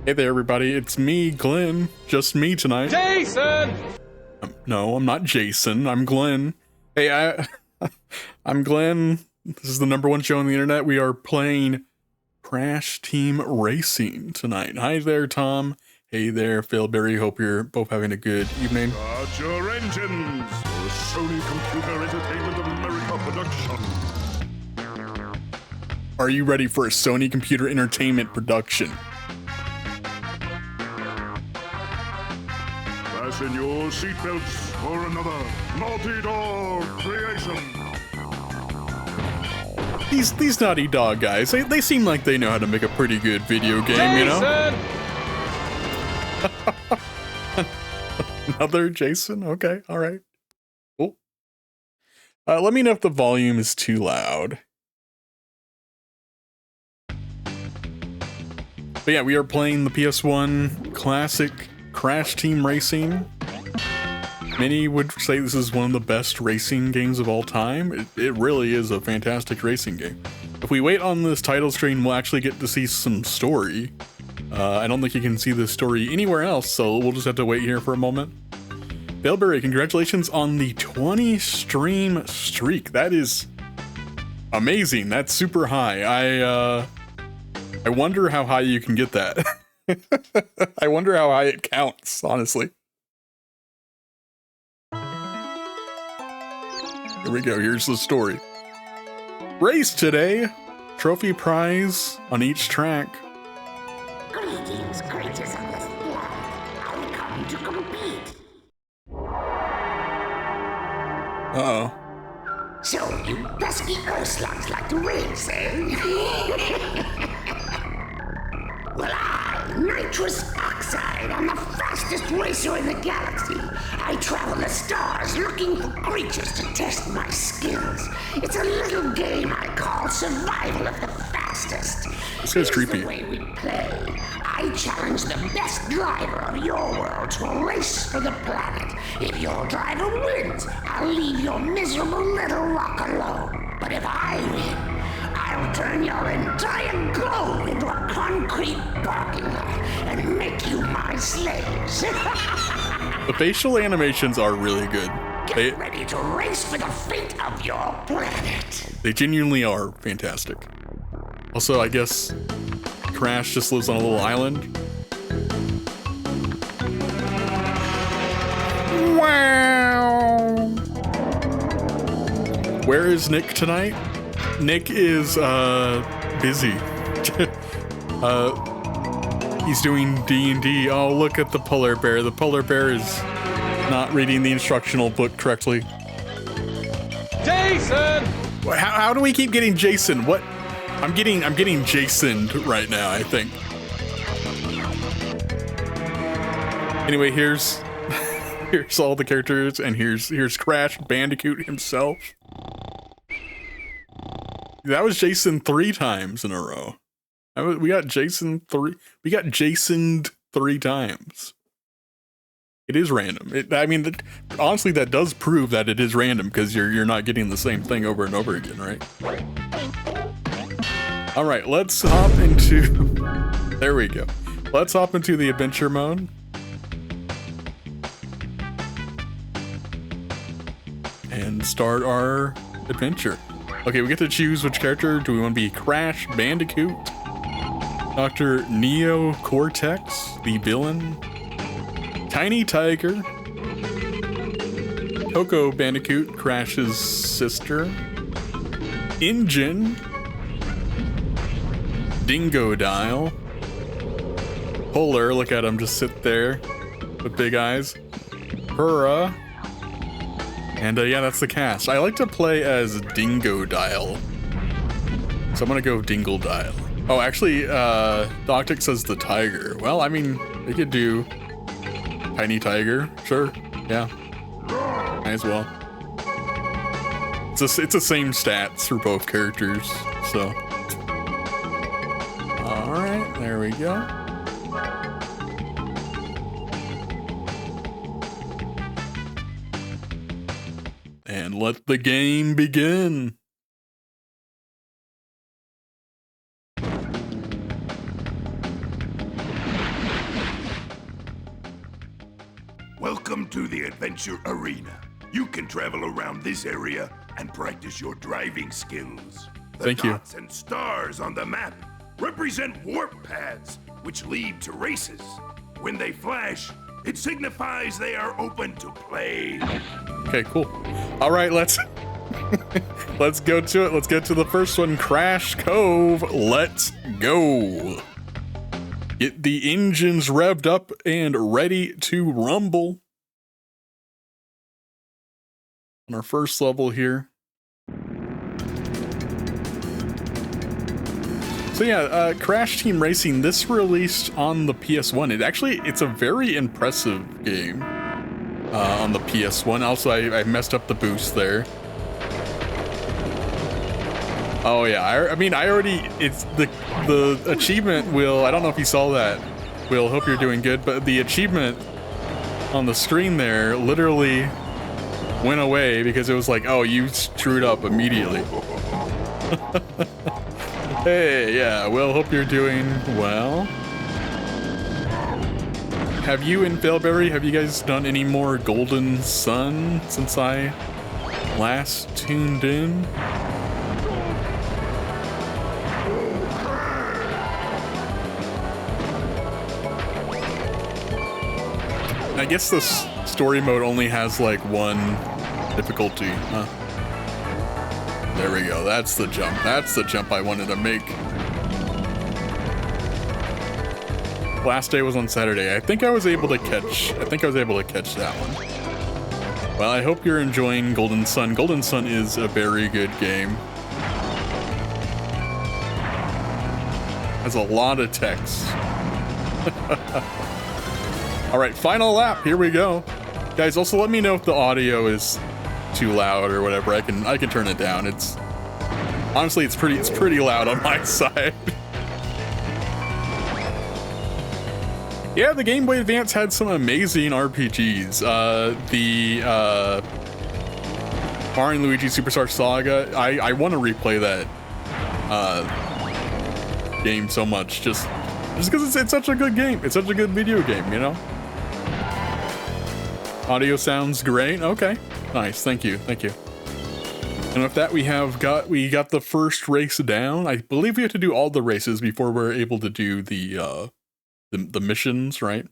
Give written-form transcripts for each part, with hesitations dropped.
Hey there, everybody. It's me, Glenn. Just me tonight. Jason! No, I'm not Jason. I'm Glenn. Hey, I'm Glenn. This is the #1 show on the internet. We are playing Crash Team Racing tonight. Hi there, Tom. Hey there, Philberry. Hope you're both having a good evening. Start your engines for Sony Computer Entertainment America production. Are you ready for a Sony Computer Entertainment production? Fasten your seatbelts for another Naughty Dog creation. These Naughty Dog guys, they seem like they know how to make a pretty good video game, Jason! you know? Another Jason? Okay, alright. Cool. Let me know if the volume is too loud. But yeah, we are playing the PS1 classic Crash Team Racing. Many would say this is one of the best racing games of all time. It really is a fantastic racing game. If we wait on this title screen, we'll actually get to see some story. I don't think you can see this story anywhere else, so we'll just have to wait here for a moment. Baleberry, congratulations on the 20 stream streak. That is amazing. That's super high. I wonder how high you can get that. I wonder how high it counts, honestly. Here we go. Here's the story. Race today. Trophy prize on each track. Greetings, creatures of this planet. I've come to compete. Uh-oh. So you pesky Earthslugs like to race, eh? Well, Nitrous Oxide, I'm the fastest racer in the galaxy. I travel the stars looking for creatures to test my skills. It's a little game I call Survival of the Fastest. This guy's creepy. The way we play. I challenge the best driver of your world to a race for the planet. If your driver wins, I'll leave your miserable little rock alone. But if I win, I'll turn your entire globe into a concrete parking lot and make you my slaves. The facial animations are really good. Get ready to race for the fate of your planet. They genuinely are fantastic. Also, I guess Crash just lives on a little island. Wow. Where is Nick tonight? Nick is busy. He's doing D&D. Oh, look at the polar bear. The polar bear is not reading the instructional book correctly. Jason! How do we keep getting Jason? What? I'm getting Jasoned right now, I think. Anyway, here's all the characters, and here's Crash Bandicoot himself. That was Jason 3 times in a row. We got Jason 3. We got Jasoned 3 times. It is random. Honestly, that does prove that it is random because you're not getting the same thing over and over again, right? All right, let's hop into. There we go. Let's hop into the adventure mode. And start our adventure. Okay, we get to choose which character. Do we want to be Crash Bandicoot, Dr. Neo Cortex, the villain, Tiny Tiger, Coco Bandicoot, Crash's sister, Engine, Dingodile, Polar, look at him just sit there with big eyes, Hurrah, and yeah, that's the cast. I like to play as Dingodile, so I'm gonna go Dingodile. Oh, actually, Doctic says the tiger. Well, I mean, they could do Tiny Tiger, sure, yeah, might as well. It's the same stats for both characters, so. All right, there we go. And let the game begin. to the Adventure Arena. You can travel around this area and practice your driving skills. The Thank you. dots and stars on the map represent warp paths, which lead to races. When they flash, it signifies they are open to play. Okay, cool. All right, let's let's go to it. Let's get to the first one, Crash Cove. Let's go. Get the engines revved up and ready to rumble. On our first level here. So yeah, Crash Team Racing, this released on the PS1. It's a very impressive game on the PS1. Also, I messed up the boost there. Oh yeah, I mean, I already, it's the achievement, Will, I don't know if you saw that, Will, hope you're doing good, but the achievement on the screen there literally went away because it was like, oh, you screwed up immediately. Hey, yeah, Will, hope you're doing well. Have you and Failberry, have you guys done any more Golden Sun since I last tuned in? I guess this story mode only has like one difficulty, huh? There we go, that's the jump. That's the jump I wanted to make. Last day was on Saturday. I think I was able to catch that one. Well, I hope you're enjoying Golden Sun. Golden Sun is a very good game. Has a lot of text. All right, final lap. Here we go, guys. Also, let me know if the audio is too loud or whatever. I can turn it down. It's honestly, it's pretty loud on my side. Yeah, the Game Boy Advance had some amazing RPGs. The Mario & Luigi Superstar Saga. I want to replay that game so much, just because it's such a good game. It's such a good video game, you know. Audio sounds great. Okay, nice. Thank you. And with that, we got the first race down. I believe we have to do all the races before we're able to do the missions, right?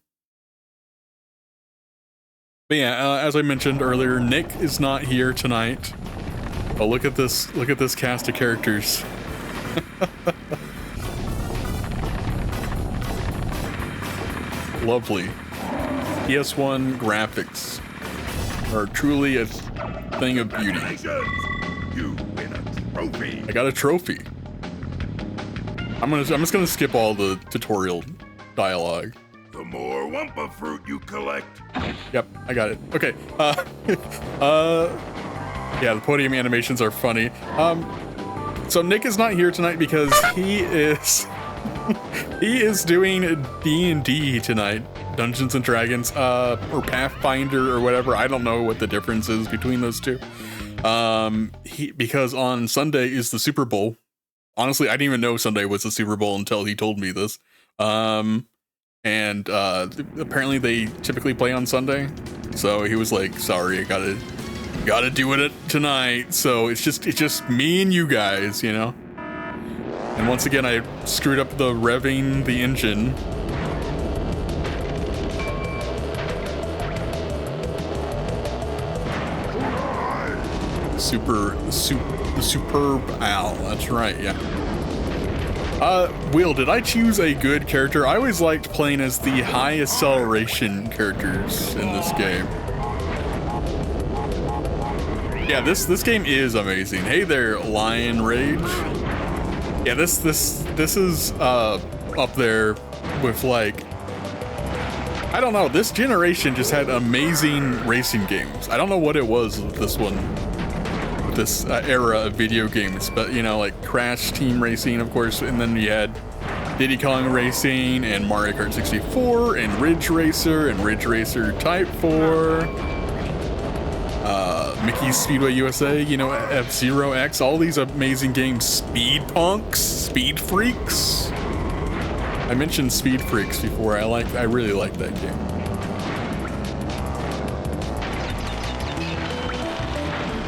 But yeah, as I mentioned earlier, Nick is not here tonight. Oh, look at this cast of characters. Lovely. PS1 graphics are truly a thing of beauty. You win a trophy. I got a trophy. I'm just gonna skip all the tutorial dialogue. The more Wumpa fruit you collect. Yep, I got it. Okay. Yeah, the podium animations are funny. So Nick is not here tonight because he is he is doing D&D tonight. Dungeons and Dragons, or Pathfinder or whatever. I don't know what the difference is between those two. Because on Sunday is the Super Bowl. Honestly, I didn't even know Sunday was the Super Bowl until he told me this. And apparently they typically play on Sunday. So he was like, sorry, I gotta do it tonight. So it's just me and you guys, you know? And once again, I screwed up the revving the engine. The superb Al, that's right, yeah. Will, did I choose a good character? I always liked playing as the high acceleration characters in this game. Yeah, this game is amazing. Hey there, Lion Rage. Yeah, this is up there with, like, I don't know, this generation just had amazing racing games. I don't know what it was with this one. This era of video games, but you know, like Crash Team Racing, of course, and then you had Diddy Kong Racing and Mario Kart 64 and Ridge Racer and Ridge Racer Type 4, Mickey's Speedway USA, you know, F-Zero X, all these amazing games. Speed Punks, Speed Freaks. I mentioned Speed Freaks before. I really like that game.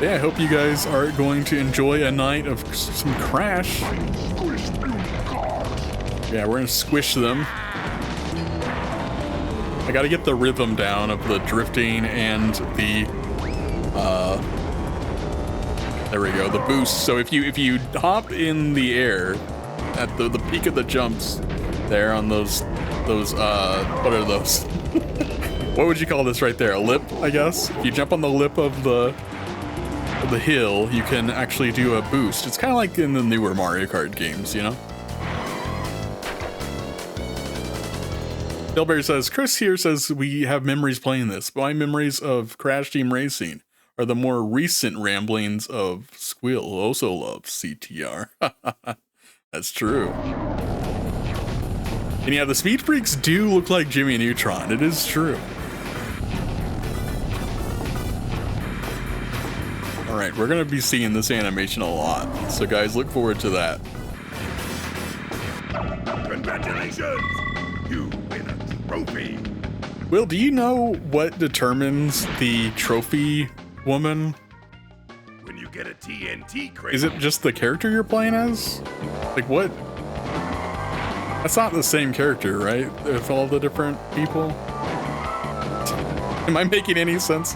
Yeah, I hope you guys are going to enjoy a night of some Crash. Yeah, we're gonna squish them. I gotta get the rhythm down of the drifting and the, there we go, the boost. So if you hop in the air at the peak of the jumps there on those, what are those? What would you call this right there? A lip, I guess? If you jump on the lip of the hill, you can actually do a boost. It's kind of like in the newer Mario Kart games, you know? Dilberry says, Chris here says we have memories playing this. My memories of Crash Team Racing are the more recent ramblings of Squill, who also loves CTR. That's true. And yeah, the Speed Freaks do look like Jimmy Neutron. It is true. Alright, we're going to be seeing this animation a lot. So guys, look forward to that. Congratulations! You win a trophy! Will, do you know what determines the trophy woman? When you get a TNT crate. Is it just the character you're playing as? Like what? That's not the same character, right? With all the different people? Am I making any sense?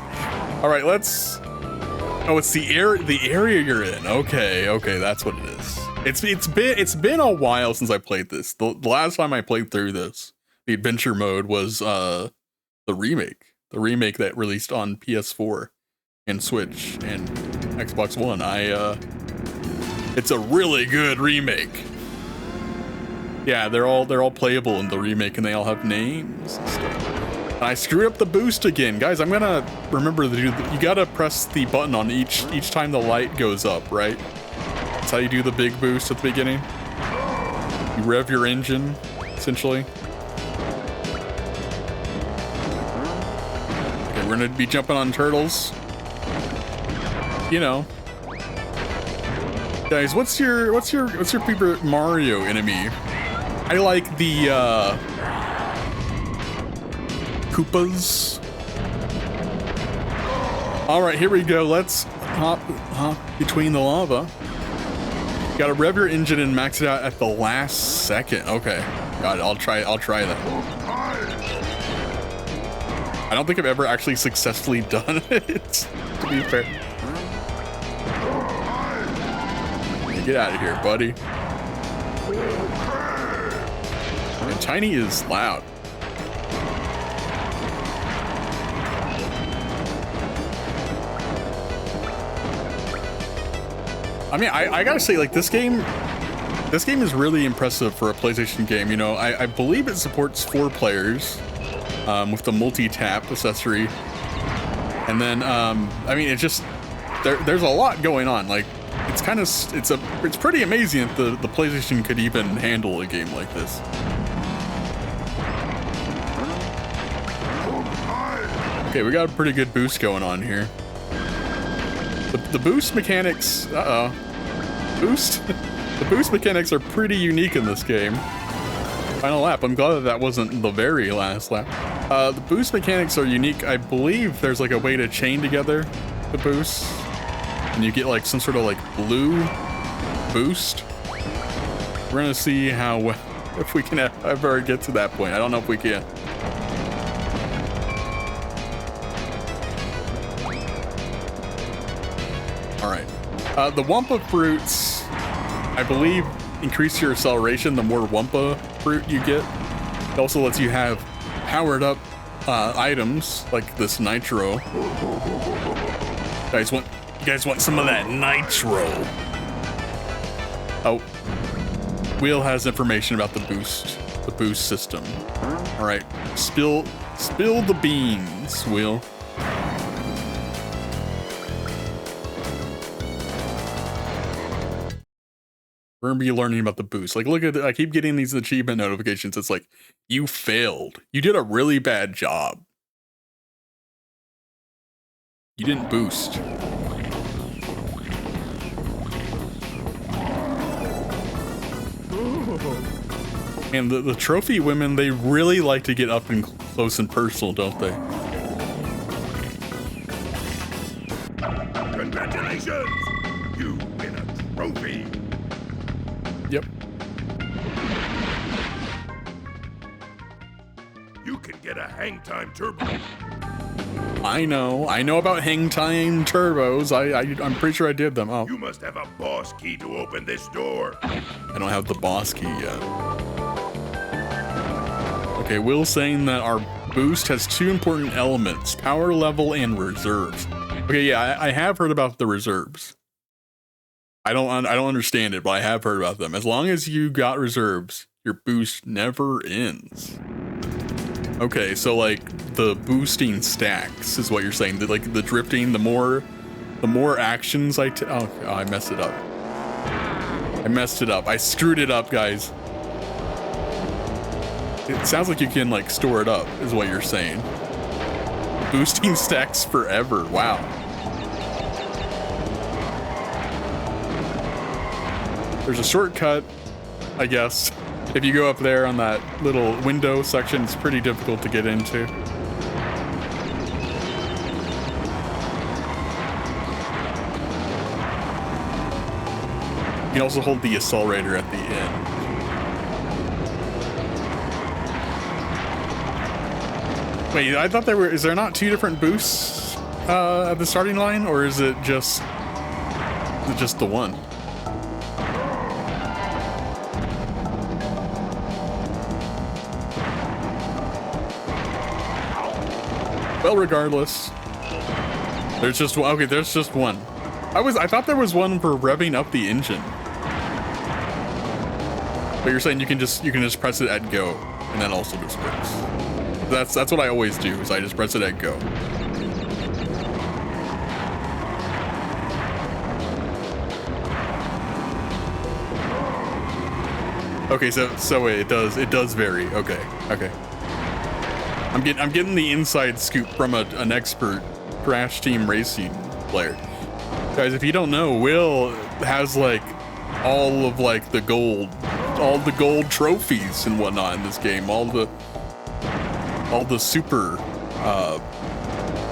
Alright, let's... Oh, it's the area you're in. Okay, that's what it is. It's been a while since I played this. The last time I played through this, the adventure mode, was the remake. The remake that released on PS4 and Switch and Xbox One. It's a really good remake. Yeah, they're all playable in the remake, and they all have names and stuff. I screwed up the boost again. Guys, I'm gonna remember to do you gotta press the button on each time the light goes up, right? That's how you do the big boost at the beginning. You rev your engine, essentially. Okay, we're gonna be jumping on turtles. You know. Guys, what's your favorite Mario enemy? I like the Koopas. All right, here we go. Let's hop between the lava. You gotta rev your engine and max it out at the last second. Okay, got it. I'll try that. I don't think I've ever actually successfully done it, to be fair. Get out of here, buddy. And Tiny is loud. I mean, I gotta say, like, this game is really impressive for a PlayStation game. You know, I believe it supports 4 players with the multi-tap accessory. And then, I mean, it just, there's a lot going on. Like, it's pretty amazing that the PlayStation could even handle a game like this. Okay, we got a pretty good boost going on here. The boost mechanics, the boost mechanics are pretty unique in this game. Final lap, I'm glad that wasn't the very last lap. The boost mechanics are unique. I believe there's like a way to chain together the boosts, and you get like some sort of like blue boost. We're gonna see if we can ever get to that point. I don't know if we can. The Wumpa fruits, I believe, increase your acceleration the more Wumpa fruit you get. It also lets you have powered up items like this nitro. You guys want some of that nitro? Oh, Wheel has information about the boost system. All right, spill the beans, Wheel. We're gonna be learning about the boost. Like, look at it. I keep getting these achievement notifications. It's like, you failed. You did a really bad job. You didn't boost. And the trophy women, they really like to get up and close and personal, don't they? Congratulations! You win a trophy! Yep. You can get a hang time turbo. I know about hang time turbos. I'm pretty sure I did them. Oh, You must have a boss key to open this door. I don't have the boss key yet. Okay, Will's saying that our boost has two important elements, power level and reserves. Okay, yeah, I have heard about the reserves. I don't understand it, but I have heard about them. As long as you got reserves, your boost never ends. Okay, so like the boosting stacks is what you're saying. Like the drifting, the more actions oh, I messed it up. I screwed it up, guys. It sounds like you can like store it up, is what you're saying. Boosting stacks forever. Wow. There's a shortcut, I guess. If you go up there on that little window section, it's pretty difficult to get into. You can also hold the accelerator at the end. Wait, I thought is there not two different boosts at the starting line, or is it just the one? Well, regardless, there's just one. Okay, there's just one. I thought there was one for revving up the engine. But you're saying you can just press it at go, and that also just works. That's what I always do, is I just press it at go. Okay, so it does vary. Okay. I'm getting the inside scoop from an expert Crash Team Racing player. Guys, if you don't know, Will has like all of like the gold trophies and whatnot in this game, all the super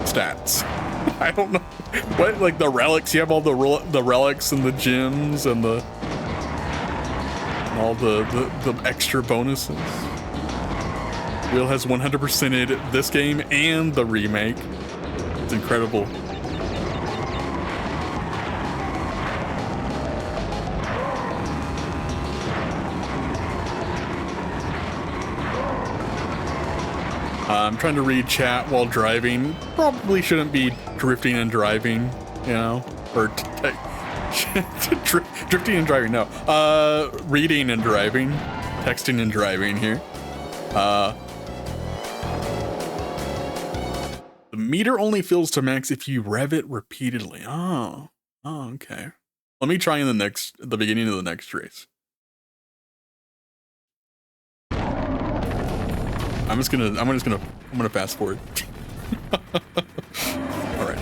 stats. I don't know what, like the relics. You have all the relics and the gems and all the extra bonuses. Will has 100%ed this game and the remake. It's incredible. I'm trying to read chat while driving. Probably shouldn't be drifting and driving, you know, or drifting and driving. No, reading and driving, texting and driving here. The meter only fills to max if you rev it repeatedly. Oh, okay. Let me try in the beginning of the next race. I'm gonna fast forward. All right.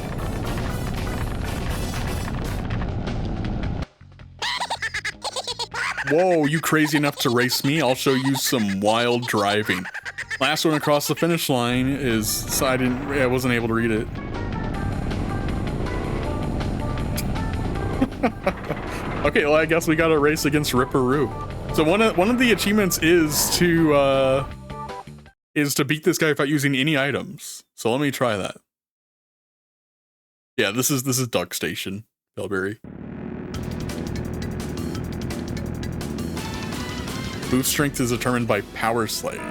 Whoa, you crazy enough to race me? I'll show you some wild driving. Last one across the finish line is, so I wasn't able to read it. Okay, well I guess we got a race against Ripperoo. So one of the achievements is to beat this guy without using any items. So let me try that. Yeah, this is Duck Station, Bellberry. Boost strength is determined by power sliding.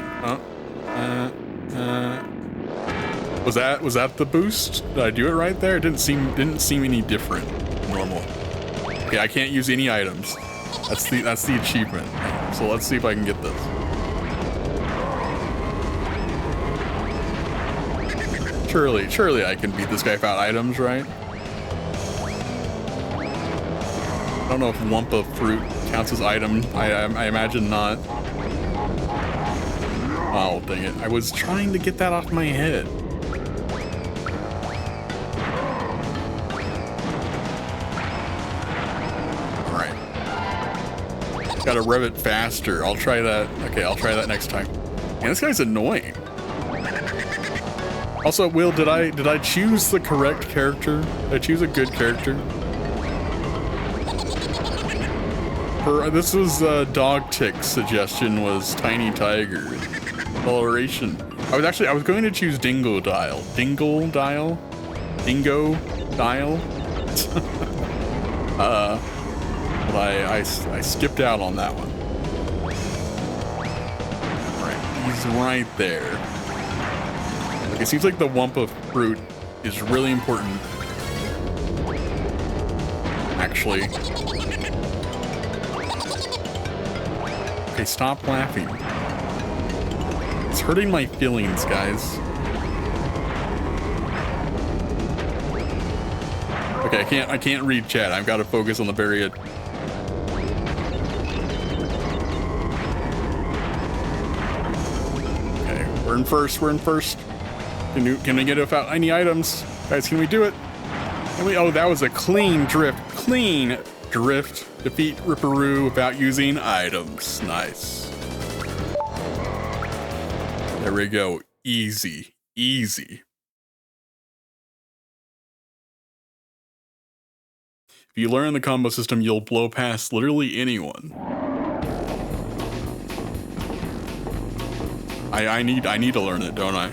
Was that the boost? Did I do it right there? It didn't seem any different than normal. Okay, I can't use any items. That's the achievement. So let's see if I can get this. Surely I can beat this guy without items, right? I don't know if Wumpa fruit counts as item. I imagine not. Oh, dang it. I was trying to get that off my head. Alright. Gotta rev it faster. I'll try that. Okay, I'll try that next time. Man, this guy's annoying. Also, Will, did I choose the correct character? Did I choose a good character? This was Dog Tick's suggestion was Tiny Tiger. Coloration. I was going to choose Dingo Dial. Dingo Dial? Dingo Dial? But I skipped out on that one. Right, he's right there. Like, it seems like the Wumpa fruit is really important. Actually. Okay, stop laughing. It's hurting my feelings, guys. Okay, I can't read chat. I've got to focus on the very end. Okay, we're in first. Can we get without any items? Guys, can we do it? Oh, that was a clean drift. Clean drift. Defeat Ripperoo without using items. Nice. There we go. Easy. Easy. If you learn the combo system, you'll blow past literally anyone. I need to learn it, don't I?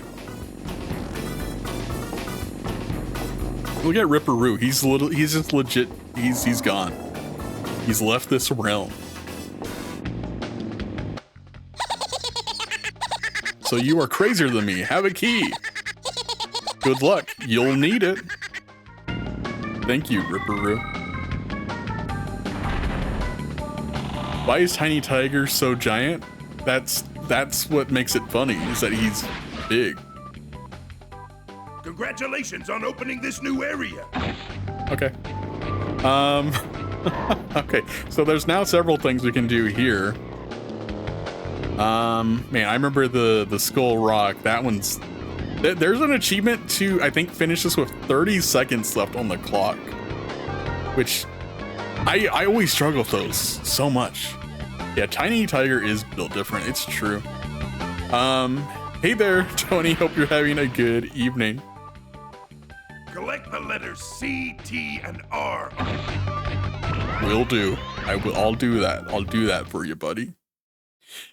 Look at Ripperoo. He's just legit. He's gone. He's left this realm. So you are crazier than me. Have a key. Good luck. You'll need it. Thank you, Ripperoo. Why is Tiny Tiger so giant? That's what makes it funny, is that he's big. Congratulations on opening this new area. Okay. Okay, so there's now several things we can do here. Man, I remember the Skull Rock. That one's... There's an achievement to, I think, finish this with 30 seconds left on the clock. Which, I always struggle with those so much. Yeah, Tiny Tiger is built different, it's true. Hey there, Tony, hope you're having a good evening. Collect the letters C, T, and R. Will do. I'll do that. I'll do that for you, buddy.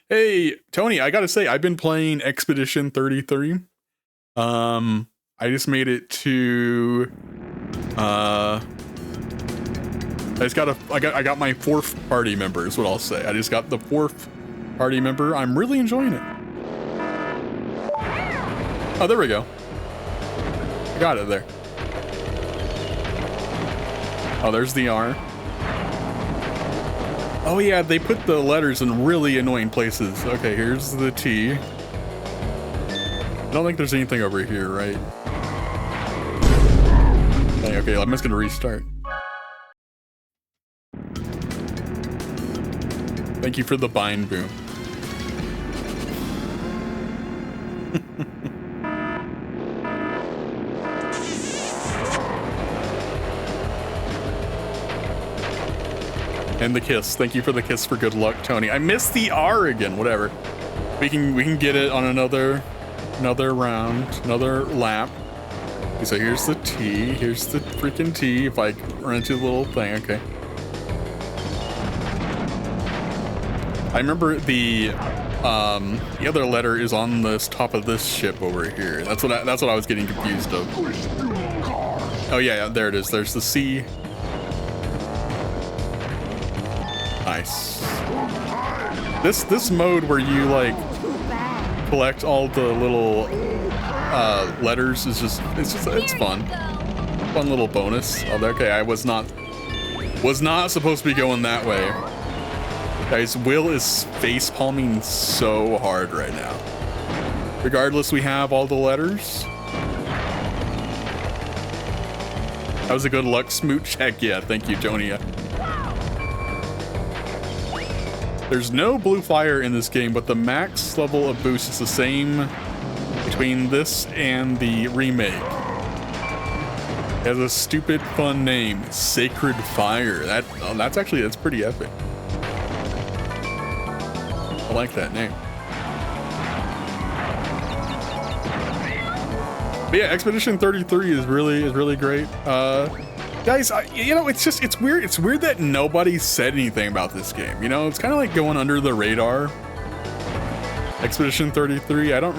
Hey, Tony, I gotta say, I've been playing Expedition 33. I just made it to, I got my 4th party member is what I'll say. I just got the 4th party member. I'm really enjoying it. Oh, there we go. I got it there. Oh, there's the R. Oh yeah, they put the letters in really annoying places. Okay, here's the T. I don't think there's anything over here, right? Okay, I'm just gonna restart. Thank you for the bind boom. And the kiss. Thank you for the kiss for good luck, Tony. I missed the R again. Whatever. We can get it on another round, another lap. Okay, so here's the T. Here's the freaking T. If I run into the little thing, okay. I remember the other letter is on this top of this ship over here. That's what I was getting confused of. Oh yeah, there it is. There's the C. Nice. This mode where you like collect all the little letters is it's fun. Fun little bonus. Oh, okay, I was not supposed to be going that way. Guys, Will is face palming so hard right now. Regardless, we have all the letters. That was a good luck smooch. Heck yeah, thank you, Jonia. There's no blue fire in this game, but the max level of boost is the same between this and the remake. It has a stupid fun name, Sacred Fire. That's pretty epic. I like that name. But yeah, Expedition 33 is really great. Guys, you know, it's weird. It's weird that nobody said anything about this game. You know, it's kind of like going under the radar. Expedition 33. I don't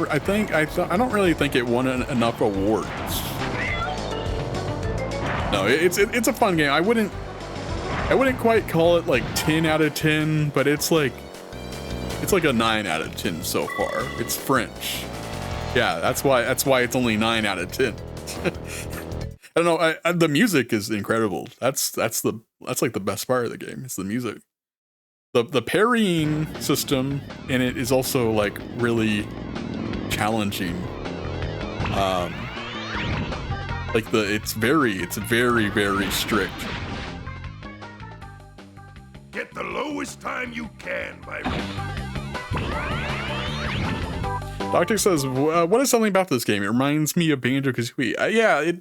really think it won enough awards. No, it's a fun game. I wouldn't quite call it like 10 out of 10, but it's like a 9 out of 10 so far. It's French. Yeah, that's why it's only 9 out of 10. I don't know. The music is incredible. That's like the best part of the game. It's the music. The parrying system in it is also like really challenging. Like it's very strict. Get the lowest time you can by. Doctor says, "What is something about this game? It reminds me of Banjo-Kazooie." Yeah,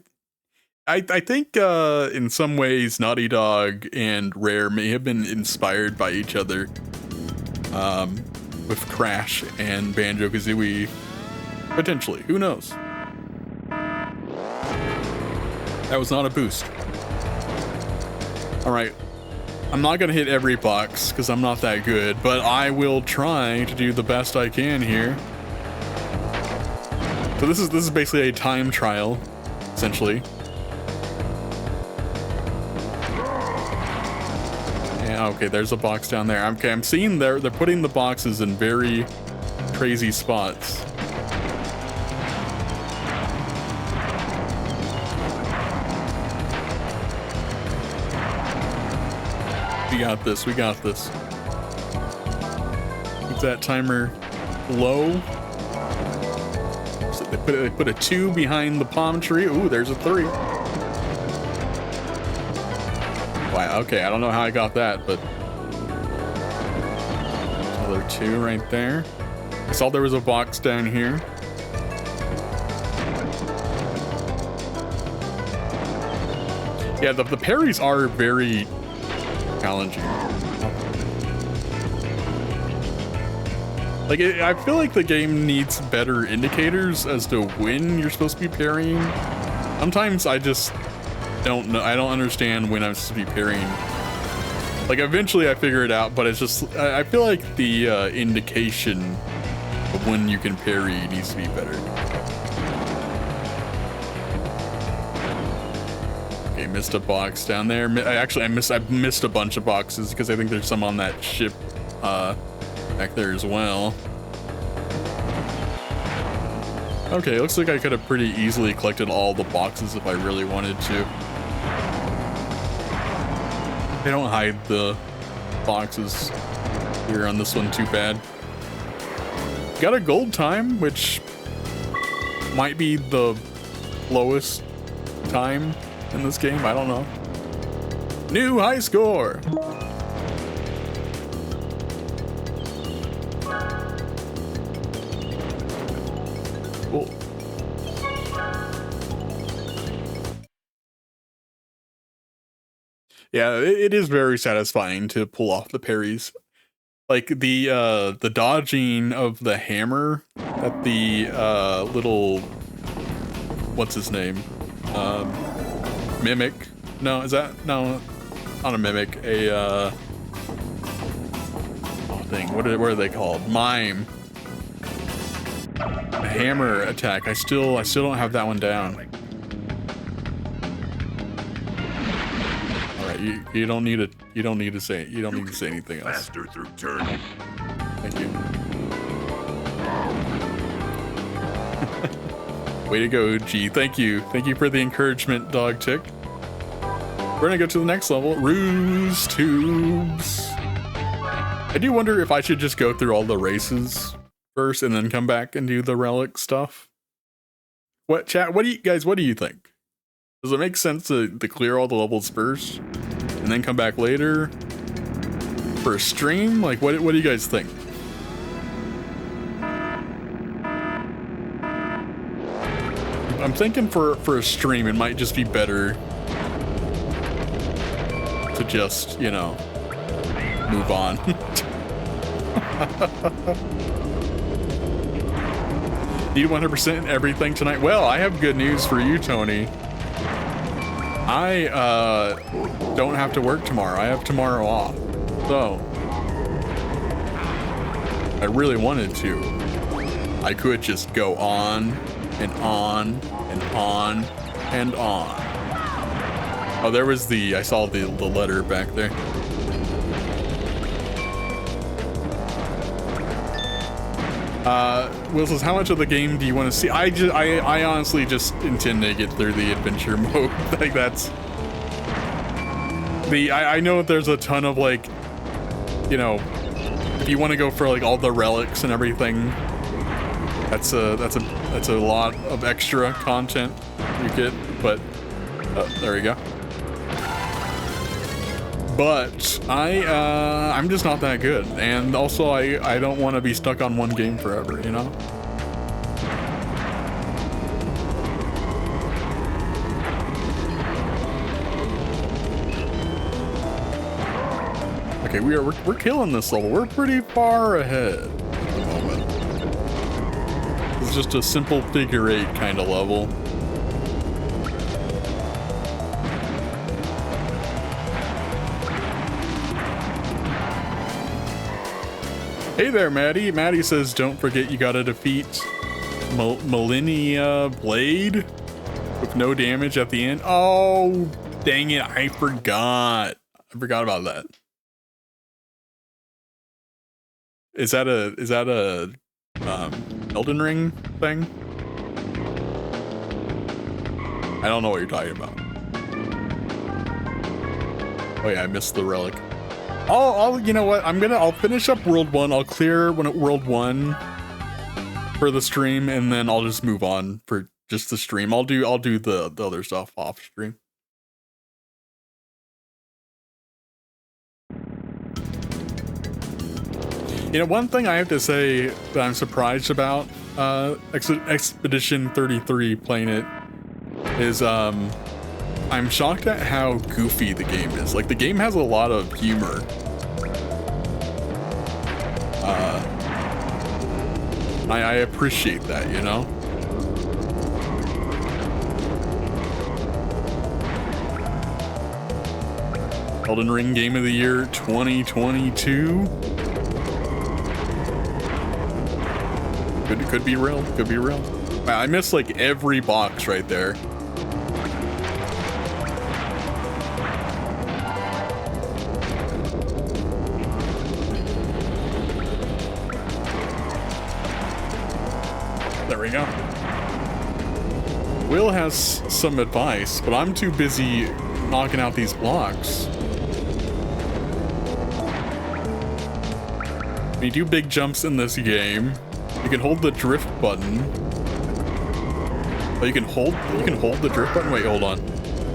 I think in some ways Naughty Dog and Rare may have been inspired by each other with Crash and Banjo-Kazooie, potentially. Who knows? That was not a boost. All right, I'm not gonna hit every box because I'm not that good, but I will try to do the best I can here. So this is basically a time trial, essentially. Yeah, okay, there's a box down there. Okay, I'm seeing they're putting the boxes in very crazy spots. We got this. We got this. Keep that timer low. So they put a 2 behind the palm tree. Ooh, there's a 3. Wow, okay, I don't know how I got that, but another 2 right there. I saw there was a box down here. Yeah, the parries are very challenging. Like, I feel like the game needs better indicators as to when you're supposed to be parrying. Sometimes I just don't know. I don't understand when I'm supposed to be parrying. Like, eventually I figure it out, but it's just, I feel like the indication of when you can parry needs to be better. Okay, missed a box down there. I missed a bunch of boxes because I think there's some on that ship back there as well. Okay, looks like I could have pretty easily collected all the boxes if I really wanted to. They don't hide the boxes here on this one too bad. Got a gold time, which might be the lowest time in this game. I don't know. New high score. Cool. Yeah, it is very satisfying to pull off the parries. Like the dodging of the hammer at the little, what's his name? Mimic? No, is that, no, not a mimic, a thing. What are they called? Mime. A hammer attack. I still don't have that one down. You don't need to say anything else. Faster through turn. Thank you. Way to go, G. Thank you for the encouragement, Dog Tick. We're gonna go to the next level, Ruse Tubes. I do wonder if I should just go through all the races first and then come back and do the relic stuff. What chat? What do you think? Does it make sense to clear all the levels first and then come back later for a stream? Like, what do you guys think? I'm thinking for a stream, it might just be better to just, you know, move on. Need 100% everything tonight. Well, I have good news for you, Tony. I don't have to work tomorrow. I have tomorrow off. So, I really wanted to. I could just go on and on and on and on. Oh, there was I saw the letter back there. Will says, how much of the game do you want to see? I honestly just intend to get through the adventure mode. Like that's I know that there's a ton of like, you know, if you want to go for like all the relics and everything, that's a lot of extra content you get, but there you go. But I'm just not that good, and also I don't want to be stuck on one game forever, you know? Okay, we're killing this level. We're pretty far ahead at the moment. It's just a simple figure 8 kind of level. Hey there, Maddie. Maddie says, don't forget you gotta defeat Millennia Blade with no damage at the end. Oh, dang it. I forgot. I forgot about that. Is that a Elden Ring thing? I don't know what you're talking about. Oh yeah, I missed the relic. You know what? I'll finish up World 1. I'll clear World 1 for the stream, and then I'll just move on for just the stream. I'll do the other stuff off stream. You know, one thing I have to say that I'm surprised about Expedition 33 playing it is I'm shocked at how goofy the game is. Like, the game has a lot of humor. I appreciate that, you know? Elden Ring Game of the Year 2022. Could be real. Could be real. Wow, I missed like every box right there. There we go. Will has some advice, but I'm too busy knocking out these blocks. When you do big jumps in this game, you can hold the drift button. Oh, you can hold the drift button? Wait, hold on.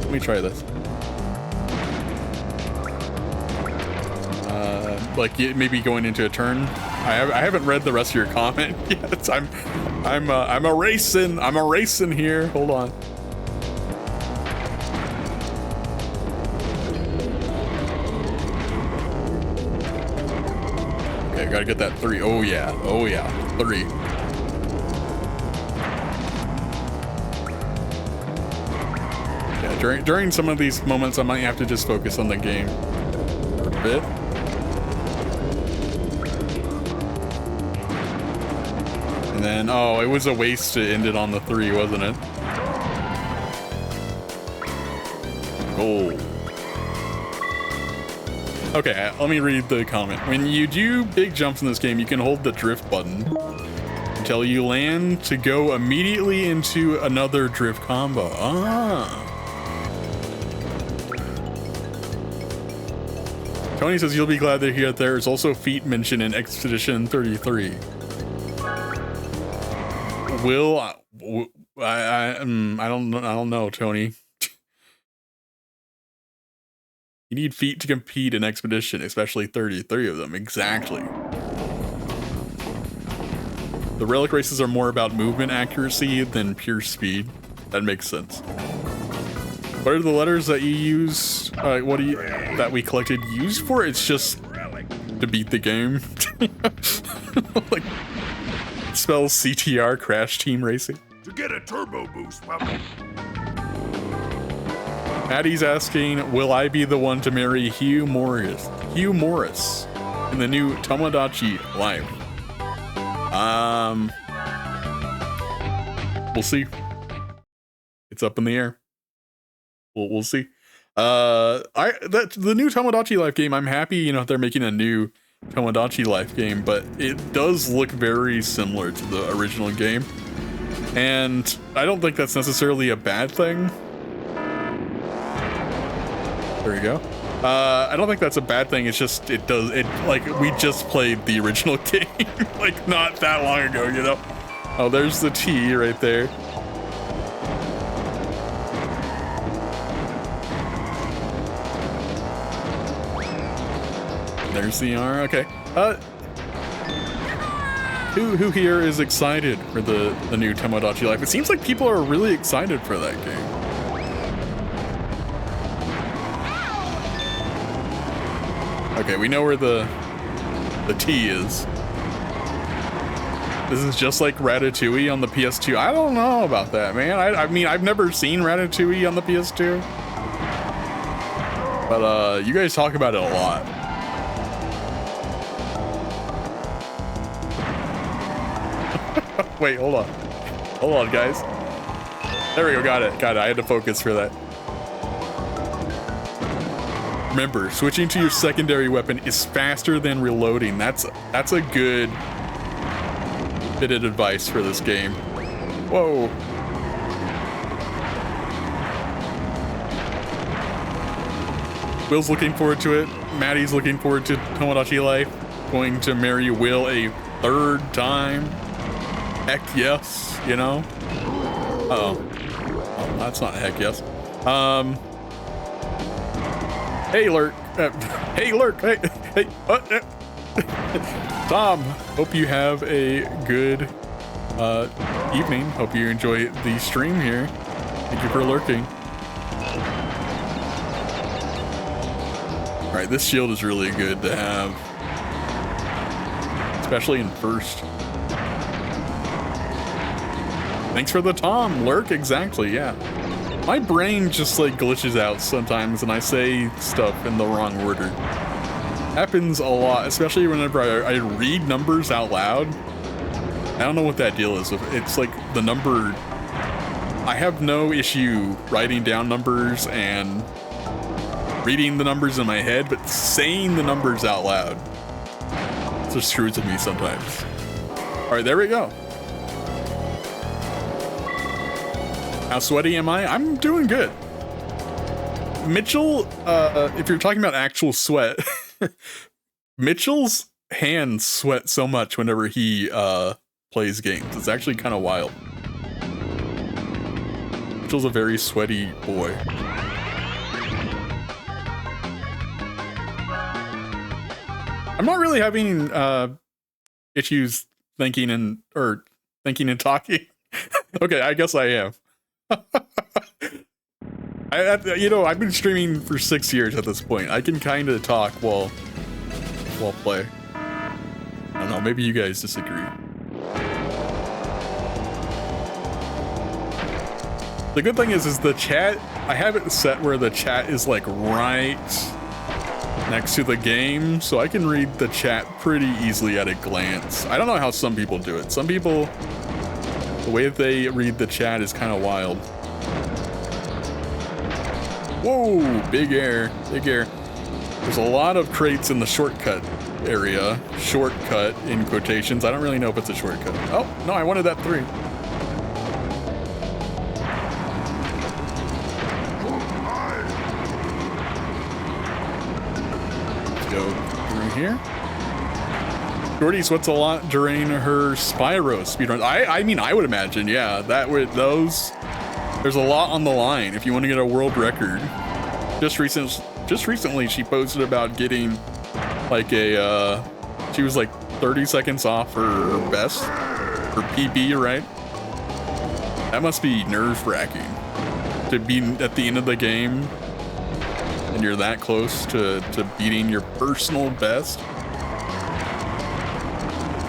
Let me try this. Like maybe going into a turn. I haven't read the rest of your comment yet. I'm erasing here. Hold on. Okay, gotta get that 3. Oh yeah. 3. Yeah, during some of these moments, I might have to just focus on the game for a bit. And then, oh, it was a waste to end it on the 3, wasn't it? Gold. Okay, let me read the comment. When you do big jumps in this game, you can hold the drift button until you land to go immediately into another drift combo. Ah. Tony says you'll be glad to hear that there is also feet mentioned in Expedition 33. Will I don't know, Tony. You need feet to compete in Expedition, especially 33 of them. Exactly. The relic races are more about movement accuracy than pure speed. That makes sense. What are the letters that you use? That we collected used for? It's just to beat the game. Like, it spells CTR, Crash Team Racing. To get a turbo boost weapon. Maddie's asking, will I be the one to marry Hugh Morris in the new Tomodachi Life? We'll see. It's up in the air. We'll see. The new Tomodachi Life game, I'm happy, you know, they're making a new Tomodachi Life game, but it does look very similar to the original game. And I don't think that's necessarily a bad thing. There you go. I don't think that's a bad thing. It's just, like, we just played the original game, like, not that long ago, you know? Oh, there's the T right there. There's the R. Okay. Who here is excited for the new Tomodachi Life? It seems like people are really excited for that game. Okay, we know where the T is. This is just like Ratatouille on the PS2. I don't know about that, man. I mean, I've never seen Ratatouille on the PS2. But you guys talk about it a lot. Wait, hold on. Hold on, guys. There we go, got it. I had to focus for that. Remember, switching to your secondary weapon is faster than reloading. That's a good bit of advice for this game. Whoa. Will's looking forward to it. Maddie's looking forward to Tomodachi Life. Going to marry Will a third time. Heck yes, you know? Uh-oh. Oh, that's not a heck yes. Hey, Lurk. Hey, Lurk. Hey. What? Tom, hope you have a good evening. Hope you enjoy the stream here. Thank you for lurking. All right, this shield is really good to have, especially in first. Thanks for the Tom, Lurk, exactly, yeah. My brain just like glitches out sometimes and I say stuff in the wrong order. Happens a lot, especially whenever I read numbers out loud. I don't know what that deal is. It's like the number, I have no issue writing down numbers and reading the numbers in my head, but saying the numbers out loud just screws with me sometimes. All right, there we go. How sweaty am I? I'm doing good. Mitchell, if you're talking about actual sweat, Mitchell's hands sweat so much whenever he plays games. It's actually kind of wild. Mitchell's a very sweaty boy. I'm not really having issues thinking and talking. Okay, I guess I am. You know, I've been streaming for 6 years at this point. I can kind of talk while play. I don't know, maybe you guys disagree. The good thing is the chat, I have it set where the chat is like right next to the game, so I can read the chat pretty easily at a glance. I don't know how some people do it. Some people, the way that they read the chat is kind of wild. Whoa, big air, big air. There's a lot of crates in the shortcut area. Shortcut in quotations. I don't really know if it's a shortcut. Oh, no, I wanted that 3. Let's go through here. Jordy sweats a lot during her Spyro speedrun. I mean, I would imagine, yeah, that would, there's a lot on the line if you want to get a world record. Just recently she posted about getting like a, she was like 30 seconds off her best, her PB, right? That must be nerve-wracking to be at the end of the game and you're that close to beating your personal best.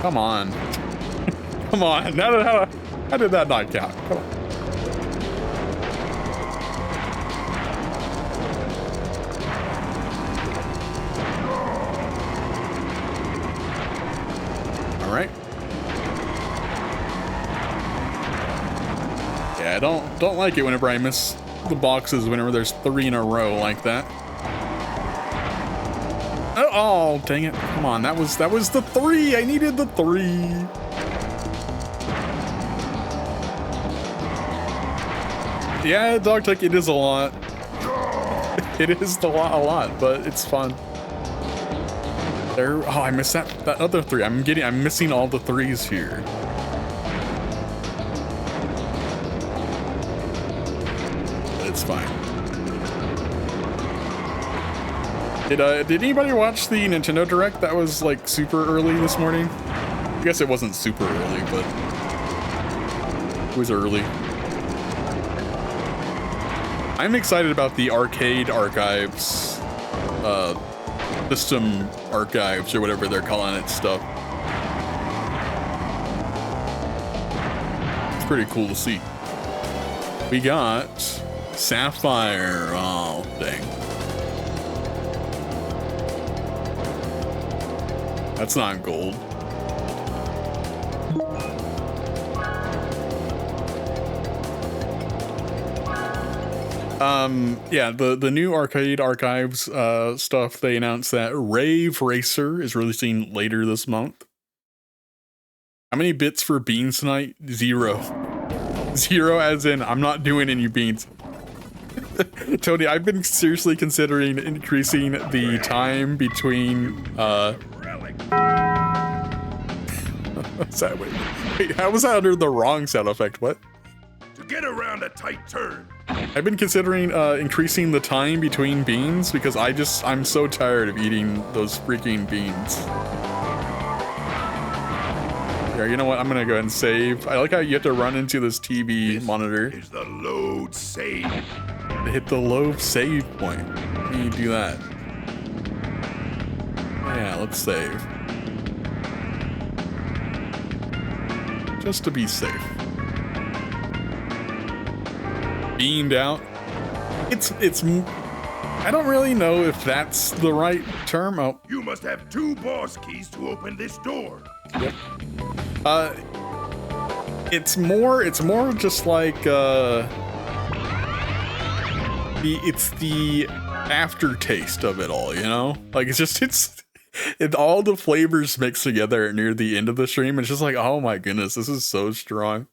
Come on. Come on, how did that not count? Come on. All right. Yeah, I don't like it whenever I miss the boxes whenever there's 3 in a row like that. Oh, dang it. Come on, that was the 3. I needed the 3. Yeah, dog tech, it is a lot. It is a lot, but it's fun. There, oh, I missed that other 3. I'm missing all the 3s here. It's fine. Did anybody watch the Nintendo Direct? That was like super early this morning. I guess it wasn't super early, but it was early. I'm excited about the arcade archives, system archives or whatever they're calling it stuff. It's pretty cool to see. We got Sapphire. Oh, dang. That's not gold. Yeah, the new arcade archives stuff, they announced that Rave Racer is releasing later this month. How many bits for beans tonight? 0. 0 as in I'm not doing any beans. Tony, I've been seriously considering increasing the time between what's that? Wait, how was that under the wrong sound effect? What? To get around a tight turn. I've been considering increasing the time between beans because I'm so tired of eating those freaking beans. Here, you know what? I'm gonna go ahead and save. I like how you have to run into this TV monitor. Is the load save? To hit the load save point. How do you do that? Yeah, let's save. Just to be safe. Beamed out. It's I don't really know if that's the right term. Oh. You must have 2 boss keys to open this door. Yep. It's more just like it's the aftertaste of it all, you know? Like it's all the flavors mixed together near the end of the stream. It's just like, oh my goodness, this is so strong.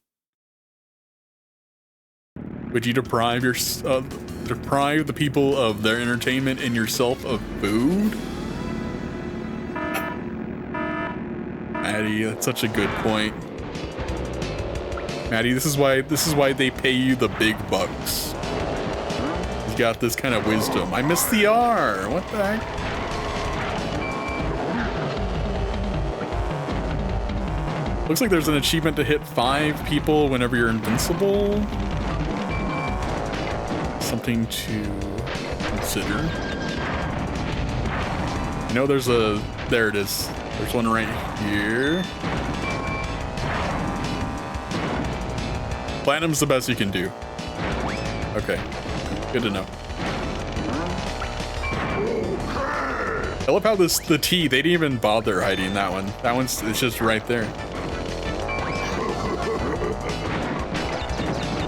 Would you deprive the people of their entertainment and yourself of food? Maddie, that's such a good point. Maddie, this is why they pay you the big bucks. You got this kind of wisdom. I missed the R. What the heck? Looks like there's an achievement to hit 5 people whenever you're invincible. Something to consider. You know, there it is. There's one right here. Platinum's the best you can do. Okay, good to know. I love how the T, they didn't even bother hiding that one. That it's just right there.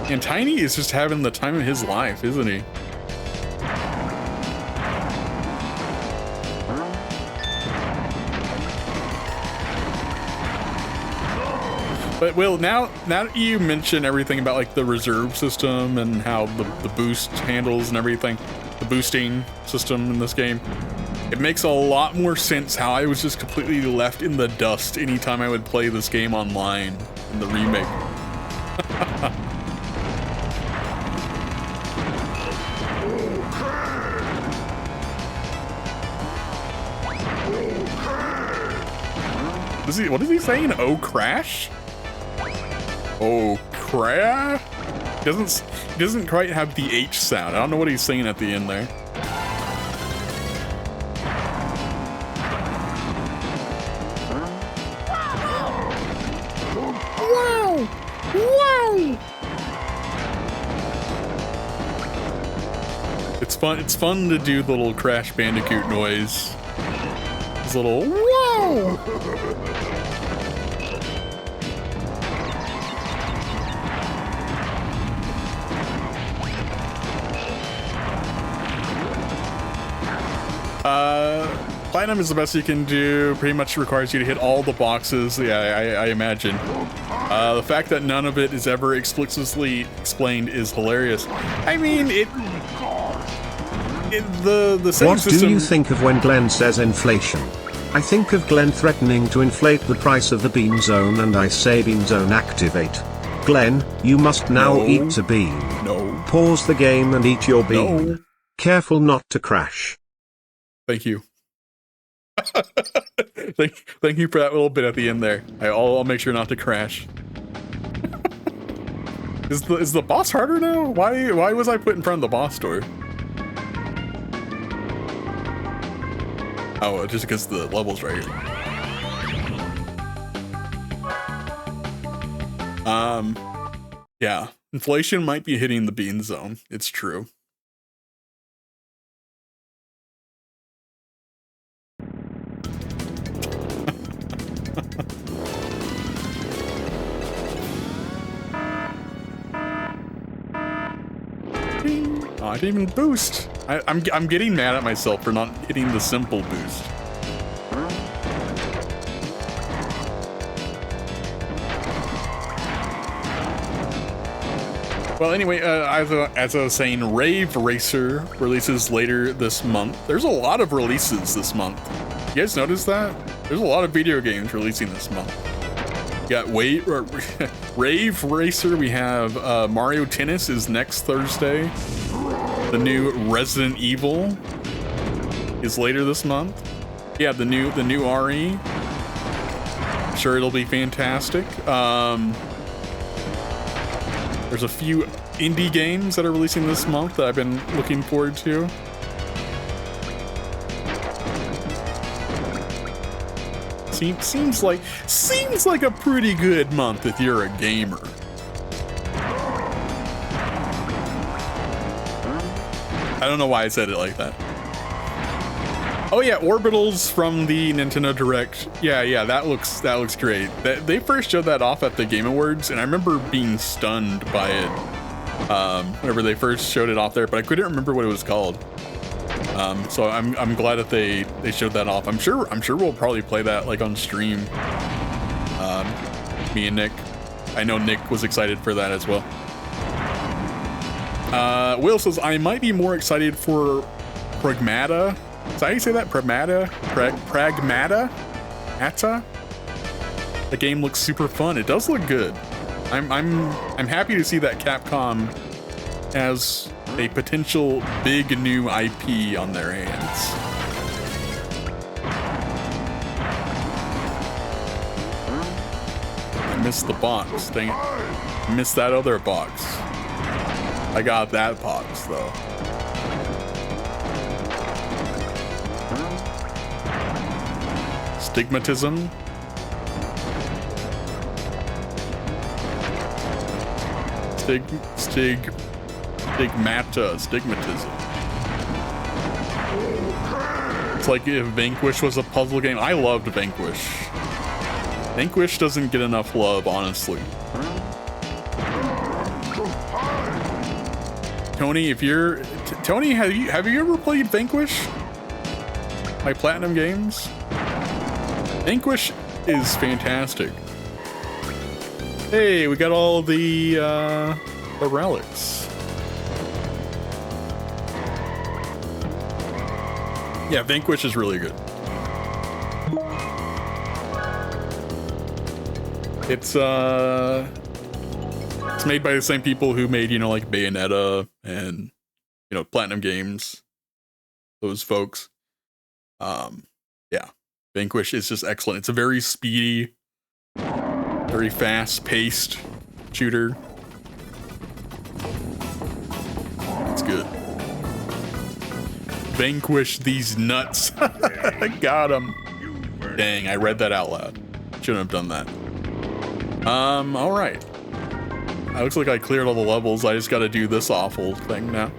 And Tiny is just having the time of his life, isn't he? But Will, now that you mention everything about like the reserve system and how the boost handles and everything, the boosting system in this game, it makes a lot more sense how I was just completely left in the dust anytime I would play this game online in the remake. What is he saying? Oh, crash? Oh, crash? He doesn't quite have the H sound. I don't know what he's saying at the end there. fun. It's fun to do the little Crash Bandicoot noise. This little whoa. Platinum is the best you can do. Pretty much requires you to hit all the boxes. Yeah, I imagine. The fact that none of it is ever explicitly explained is hilarious. I mean, the same What system. do you think of when Glenn says inflation? I think of Glenn threatening to inflate the price of the Bean Zone, and I say Bean Zone activate. Glenn, you must now No. eat a bean. No. Pause the game and eat your bean. No. Careful not to crash. Thank you. thank you for that little bit at the end there. I'll make sure not to crash. Is the boss harder now? Why was I put in front of the boss door? Oh, just because the level's right here. Yeah. Inflation might be hitting the Bean Zone. It's true. Oh, I didn't even boost. I'm getting mad at myself for not hitting the simple boost. Well, anyway, as I was saying, Rave Racer releases later this month. There's a lot of releases this month. You guys notice that? There's a lot of video games releasing this month. We got Rave Racer. We have Mario Tennis is next Thursday. The new Resident Evil is later this month. Yeah, the new RE. I'm sure it'll be fantastic. There's a few indie games that are releasing this month that I've been looking forward to. Seems like a pretty good month if you're a gamer. I don't know why I said it like that. Oh yeah, Orbitals from the Nintendo Direct. Yeah, that looks great. They first showed that off at the Game Awards, and I remember being stunned by it whenever they first showed it off there, but I couldn't remember what it was called. So I'm glad that they showed that off. I'm sure we'll probably play that like on stream. Me and Nick. I know Nick was excited for that as well. Will says I might be more excited for Pragmata. Is that how you say that? Pragmata? Pragmata? The game looks super fun. It does look good. I'm happy to see that Capcom has a potential big new IP on their hands. I missed the box. Dang it. I missed that other box. I got that box though. Stigmatism. Stigmatism. It's like if Vanquish was a puzzle game. I loved Vanquish. Vanquish doesn't get enough love, honestly. Tony, if you're Tony, have you ever played Vanquish? My Platinum Games? Vanquish is fantastic. Hey, we got all the relics. Yeah, Vanquish is really good. It's made by the same people who made, you know, like Bayonetta and, you know, Platinum Games. Those folks. Yeah. Vanquish is just excellent. It's a very speedy, very fast-paced shooter. It's good. Vanquish these nuts. I got him. Dang, I read that out loud. Shouldn't have done that. All right. It looks like I cleared all the levels. I just got to do this awful thing now.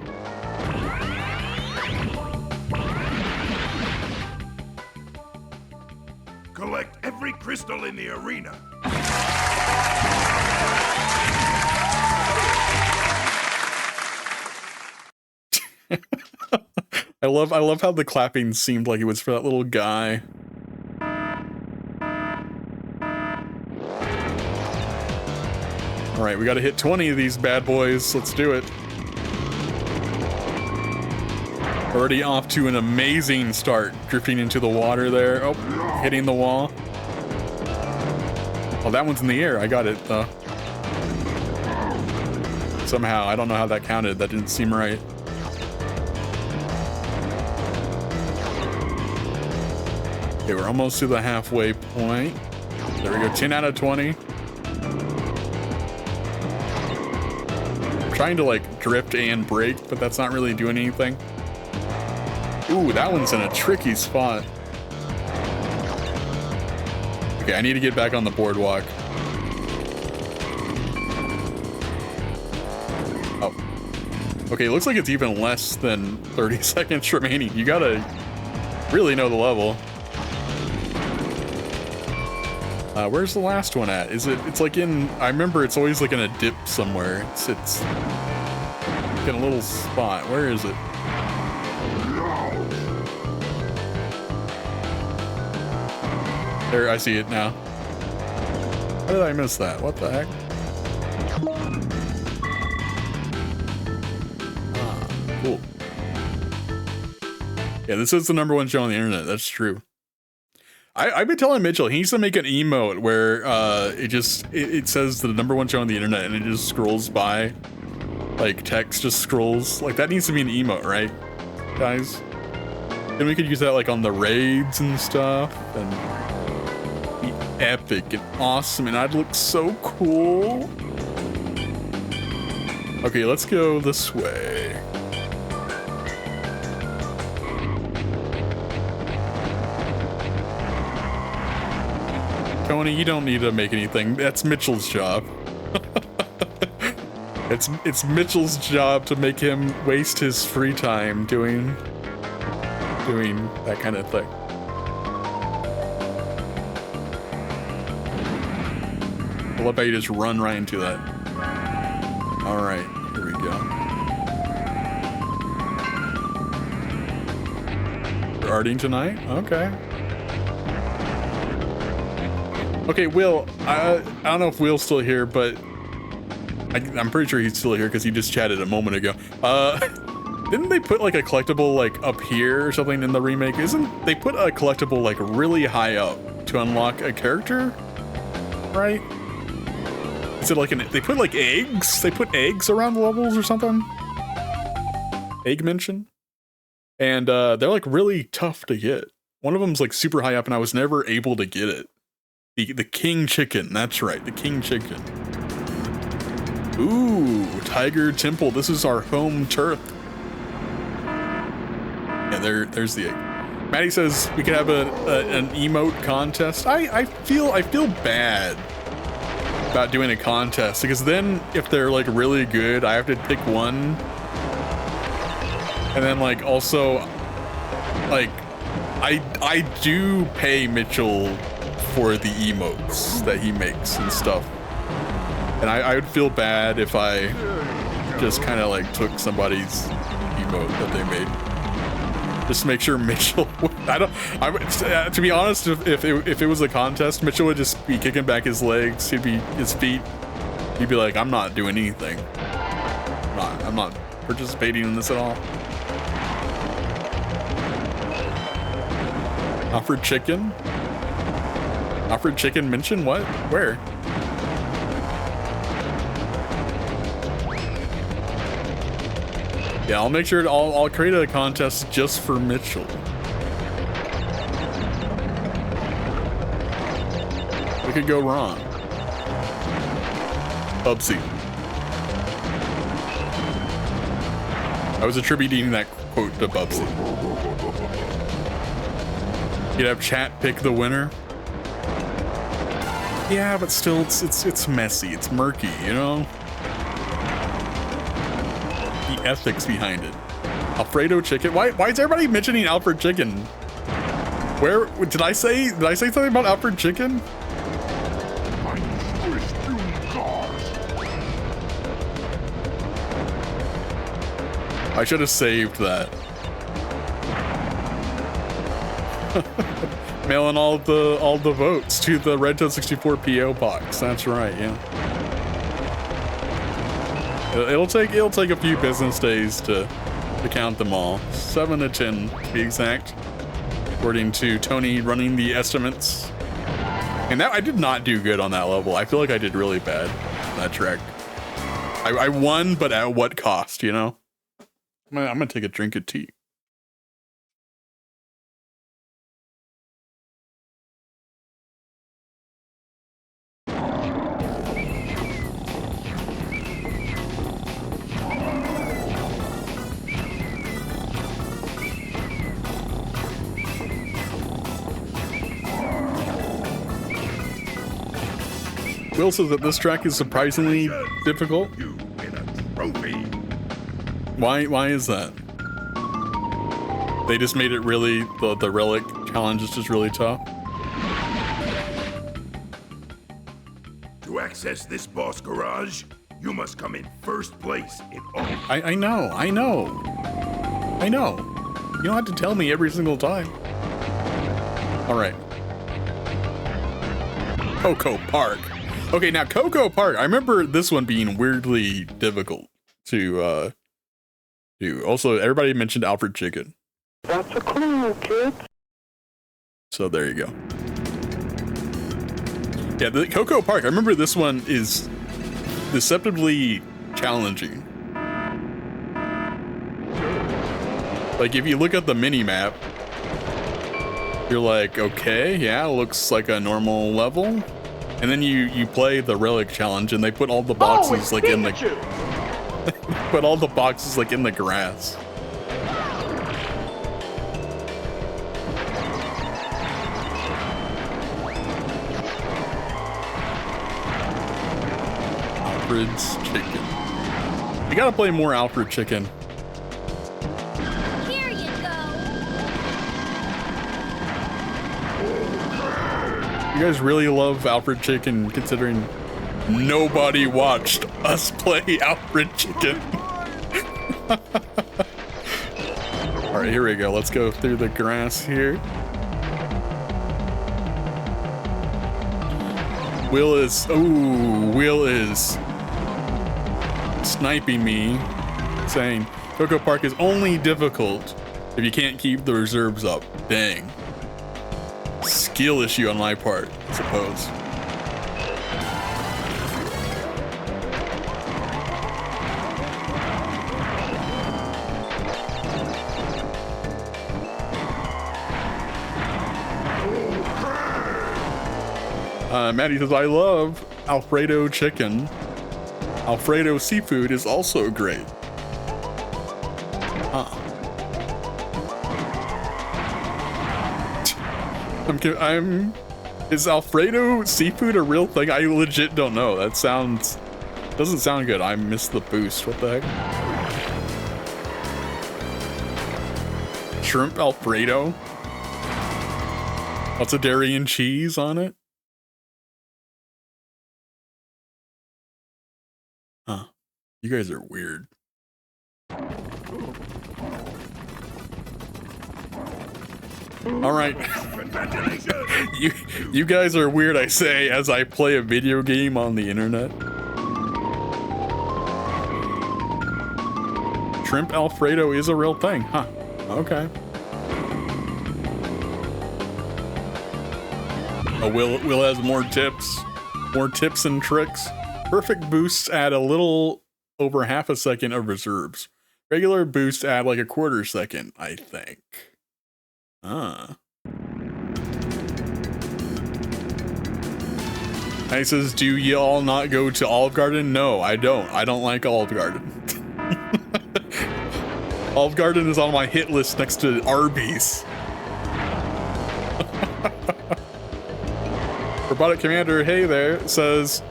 pistol in the arena. I love how the clapping seemed like it was for that little guy. All right, we got to hit 20 of these bad boys. Let's do it. Already off to an amazing start, drifting into the water there. Oh, hitting the wall. Oh, that one's in the air. I got it though. Somehow, I don't know how that counted. That didn't seem right. Okay, we're almost to the halfway point. There we go, 10 out of 20. I'm trying to like drift and brake, but that's not really doing anything. Ooh, that one's in a tricky spot. Okay, I need to get back on the boardwalk. Oh. Okay, it looks like it's even less than 30 seconds remaining. You gotta really know the level. Where's the last one at? It's like in, I remember it's always like in a dip somewhere. It's in a little spot. Where is it? There, I see it now. How did I miss that? What the heck? Ah, cool. Yeah, this is the #1 show on the internet. That's true. I've been telling Mitchell he needs to make an emote where it says the #1 show on the internet and it just scrolls by, like text just scrolls. Like that needs to be an emote, right, guys? Then we could use that like on the raids and stuff and be epic and awesome, and I'd look so cool. Okay, let's go this way. Tony, you don't need to make anything. That's Mitchell's job. It's Mitchell's job to make him waste his free time doing that kind of thing. I love how you just run right into that. All right, here we go. We're arting tonight? Okay. Okay, Will, I don't know if Will's still here, but I'm pretty sure he's still here because he just chatted a moment ago. Didn't they put like a collectible like up here or something in the remake? Isn't they put a collectible like really high up to unlock a character? Right? Is it like they put like eggs? They put eggs around the levels or something? Egg mention? And they're like really tough to get. One of them's like super high up and I was never able to get it. The king chicken, that's right, the king chicken. Ooh, Tiger Temple, this is our home turf. Yeah, there's the egg. Maddie says we could have an emote contest. I feel bad about doing a contest because then if they're like really good, I have to pick one. And then like also, like I do pay Mitchell for the emotes that he makes and stuff, and I would feel bad if I just kind of like took somebody's emote that they made just to make sure Mitchell to be honest, if it was a contest, Mitchell would just be kicking back his legs, his feet, he'd be like, I'm not doing anything, I'm not participating in this at all. Offered chicken? Offered chicken mention? What? Where? Yeah, I'll make sure I'll create a contest just for Mitchell. What could go wrong? Bubsy. I was attributing that quote to Bubsy. You'd have chat pick the winner. Yeah, but still, it's messy. It's murky, you know? The ethics behind it. Alfredo chicken. Why is everybody mentioning Alfred chicken? Where did I say something about Alfred chicken? I should have saved that. Mailing all the votes to the Red Toad 64 PO box. That's right, yeah. It'll take a few business days to count them all. 7 to 10 to be exact, according to Tony running the estimates. And that I did not do good on that level. I feel like I did really bad on that track. I won, but at what cost, you know? I'm gonna take a drink of tea. Will says that this track is surprisingly difficult. You win a trophy. Why is that? They just made it really, the relic challenge is just really tough. To access this boss garage, you must come in first place in all. I know. You don't have to tell me every single time. Alright. Coco Park. Okay, now Coco Park, I remember this one being weirdly difficult to do. Also, everybody mentioned Alfred Chicken. That's a clue, kid. So there you go. Yeah, the Coco Park, I remember this one is deceptively challenging. Like, if you look at the mini-map, you're like, okay, yeah, looks like a normal level. And then you play the relic challenge and they put all the boxes like in the put all the boxes like in the grass. Alfred's Chicken. You gotta play more Alfred Chicken. Here you go. You guys really love Alfred Chicken, considering nobody watched us play Alfred Chicken. Alright, here we go. Let's go through the grass here. Will is sniping me, saying Coco Park is only difficult if you can't keep the reserves up. Dang. Skill issue on my part, I suppose. Maddie says, I love Alfredo chicken. Alfredo seafood is also great. Huh. Is Alfredo seafood a real thing? I legit don't know. That doesn't sound good. I missed the boost. What the heck? Shrimp Alfredo? Lots of dairy and cheese on it? Huh. You guys are weird. All right. You guys are weird, I say, as I play a video game on the internet. Shrimp Alfredo is a real thing, huh? Okay. Oh, Will has more tips and tricks. Perfect boosts add a little over half a second of reserves. Regular boosts add like a quarter second, I think. He says, do y'all not go to Olive Garden? No, I don't. I don't like Olive Garden. Olive Garden is on my hit list next to Arby's. Robotic Commander, hey there, says,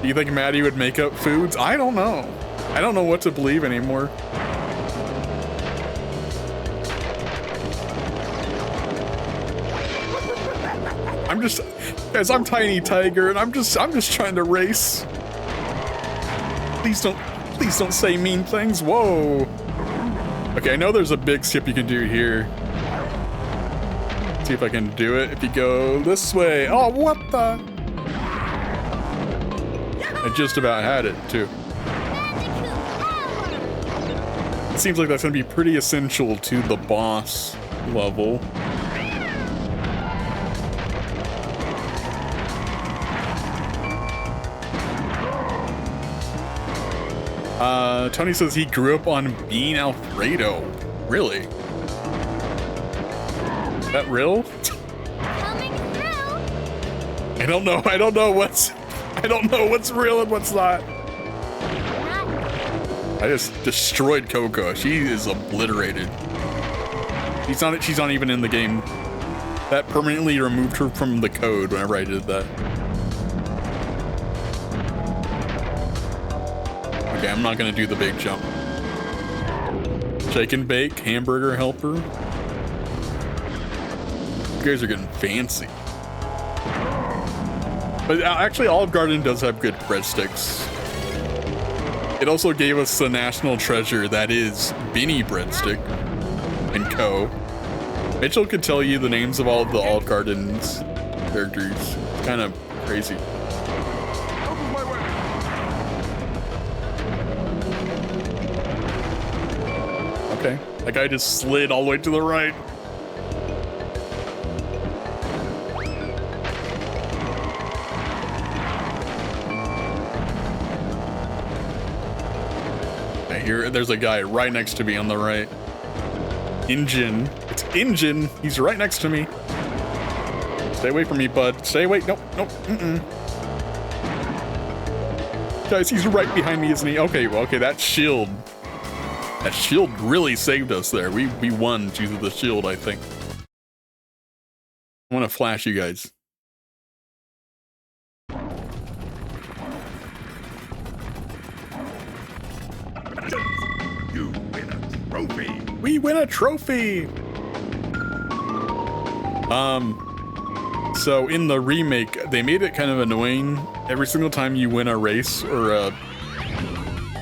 do you think Maddie would make up foods? I don't know. I don't know what to believe anymore. I'm Tiny Tiger, and I'm just trying to race. Please don't say mean things. Whoa. Okay, I know there's a big skip you can do here. See if I can do it. If you go this way. Oh, what the? I just about had it, too. It seems like that's going to be pretty essential to the boss level. Tony says he grew up on Bean Alfredo. Really? Is that real? Coming through. I don't know what's real and what's not. I just destroyed Coco. She is obliterated. She's not even in the game. That permanently removed her from the code whenever I did that. Okay, I'm not gonna do the big jump. Shake and bake, hamburger helper. You guys are getting fancy. But actually, Olive Garden does have good breadsticks. It also gave us the national treasure that is Benny Breadstick and Co. Mitchell could tell you the names of all of the Olive Garden's characters. It's kind of crazy. Okay, that guy just slid all the way to the right. Here, there's a guy right next to me on the right. Engine. It's Engine. He's right next to me. Stay away from me, bud. Stay away. Nope. Nope. Guys, he's right behind me, isn't he? Okay, well, okay, that shield. That shield really saved us there. We won due to the shield, I think. I want to flash you guys. You win a trophy. We win a trophy. So in the remake, they made it kind of annoying. Every single time you win a race or a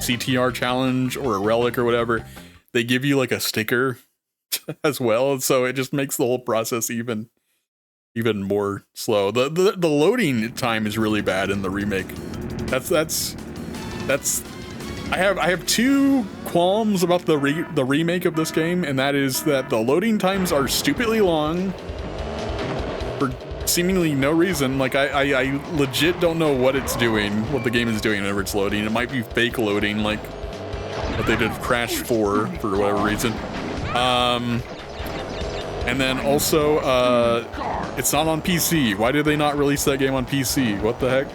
CTR challenge or a relic or whatever, they give you like a sticker as well. So it just makes the whole process even more slow. The loading time is really bad in the remake. That's I have two qualms about the remake of this game, and that is that the loading times are stupidly long for seemingly no reason. Like I legit don't know what it's doing, what the game is doing whenever it's loading. It might be fake loading, like what they did Crash 4 for whatever reason. And then also, it's not on PC. Why did they not release that game on PC? What the heck?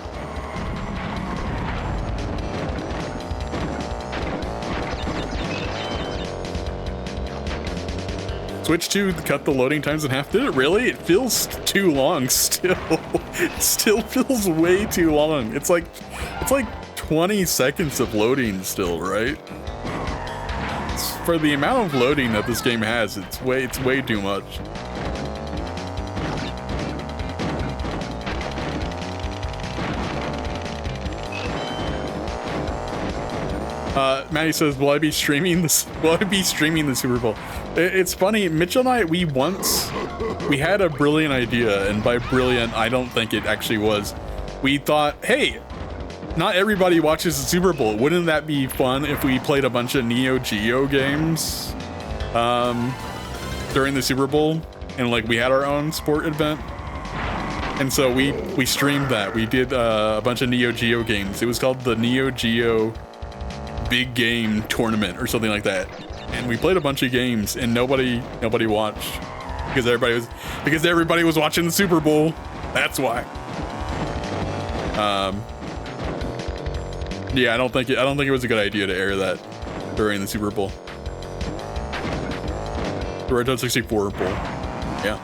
Switch 2 cut the loading times in half. Did it really? It feels too long still. It still feels way too long. It's like 20 seconds of loading still, right? For the amount of loading that this game has, it's way too much. Maddie says, "Will I be streaming this? Will I be streaming the Super Bowl?" It's funny, Mitchell and I, we had a brilliant idea, and by brilliant, I don't think it actually was. We thought, hey, not everybody watches the Super Bowl. Wouldn't that be fun if we played a bunch of Neo Geo games during the Super Bowl, and like we had our own sport event? And so we streamed that. We did a bunch of Neo Geo games. It was called the Neo Geo Big Game Tournament or something like that. And we played a bunch of games, and nobody watched because everybody was watching the Super Bowl. That's why. Yeah, I don't think it was a good idea to air that during the Super Bowl. The Red Dead 64 Bowl. Yeah.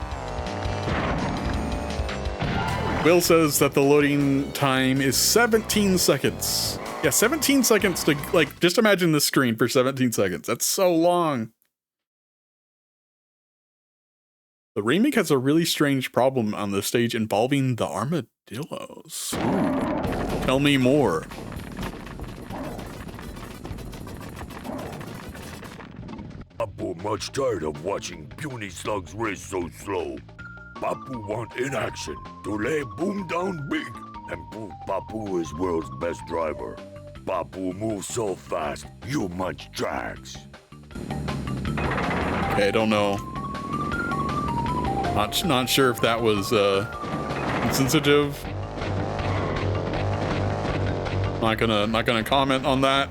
Will says that the loading time is 17 seconds. Yeah, 17 seconds to, like, just imagine this screen for 17 seconds. That's so long. The remake has a really strange problem on the stage involving the armadillos. Ooh. Tell me more. A much tired of watching puny slugs race so slow. Papu want in action to lay boom down big and prove Papu is world's best driver. Papu moves so fast, you munch tracks. Okay, I don't know. Not sure if that was insensitive. Not gonna comment on that.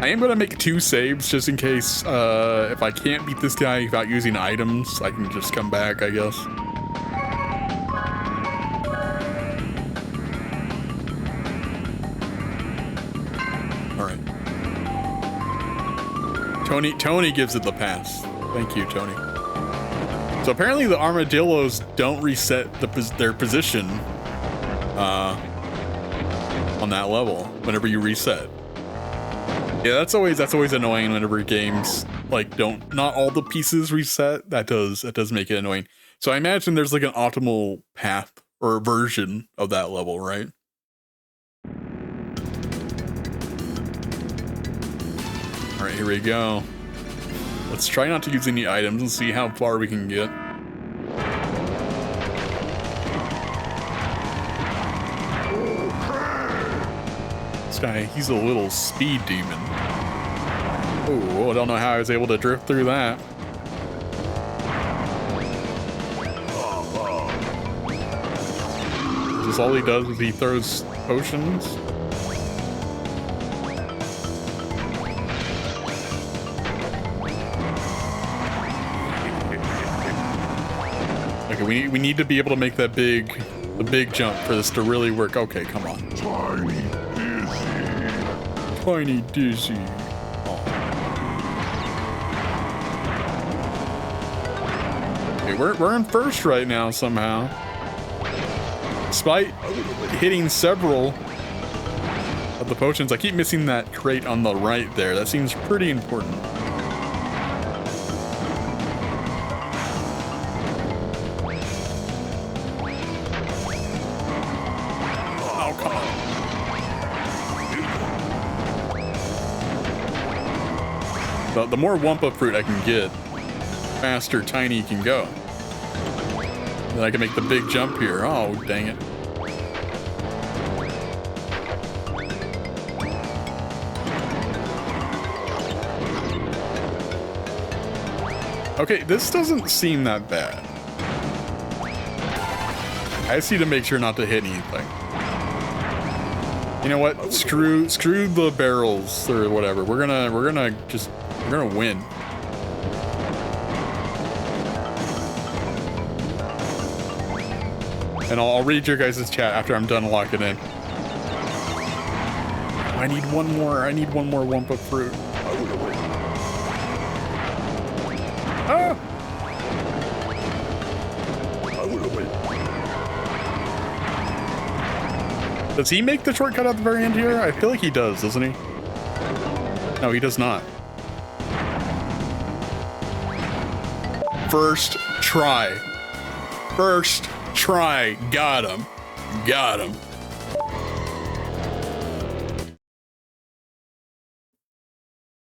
I am gonna make 2 saves just in case if I can't beat this guy without using items, I can just come back, I guess. All right. Tony gives it the pass. Thank you, Tony. So apparently the armadillos don't reset their position on that level whenever you reset. Yeah, that's always annoying whenever games like not all the pieces reset. That does make it annoying. So I imagine there's like an optimal path or version of that level, right? All right, here we go. Let's try not to use any items and see how far we can get. This guy, he's a little speed demon. Oh, I don't know how I was able to drift through that. Just all he does is he throws potions. Okay, we need to be able to make that big jump for this to really work. Okay, come on. Tiny Dizzy. Oh. Okay, we're in first right now somehow. Despite hitting several of the potions, I keep missing that crate on the right there. That seems pretty important. The more Wumpa fruit I can get, faster Tiny can go. Then I can make the big jump here. Oh, dang it. Okay, this doesn't seem that bad. I just need to make sure not to hit anything. You know what? Screw the barrels or whatever. We're gonna win. And I'll read your guys' chat after I'm done locking in. I need one more Wumpa fruit. Ah! Does he make the shortcut at the very end here? I feel like he does, doesn't he? No, he does not. First try. First try. Got him. Got him.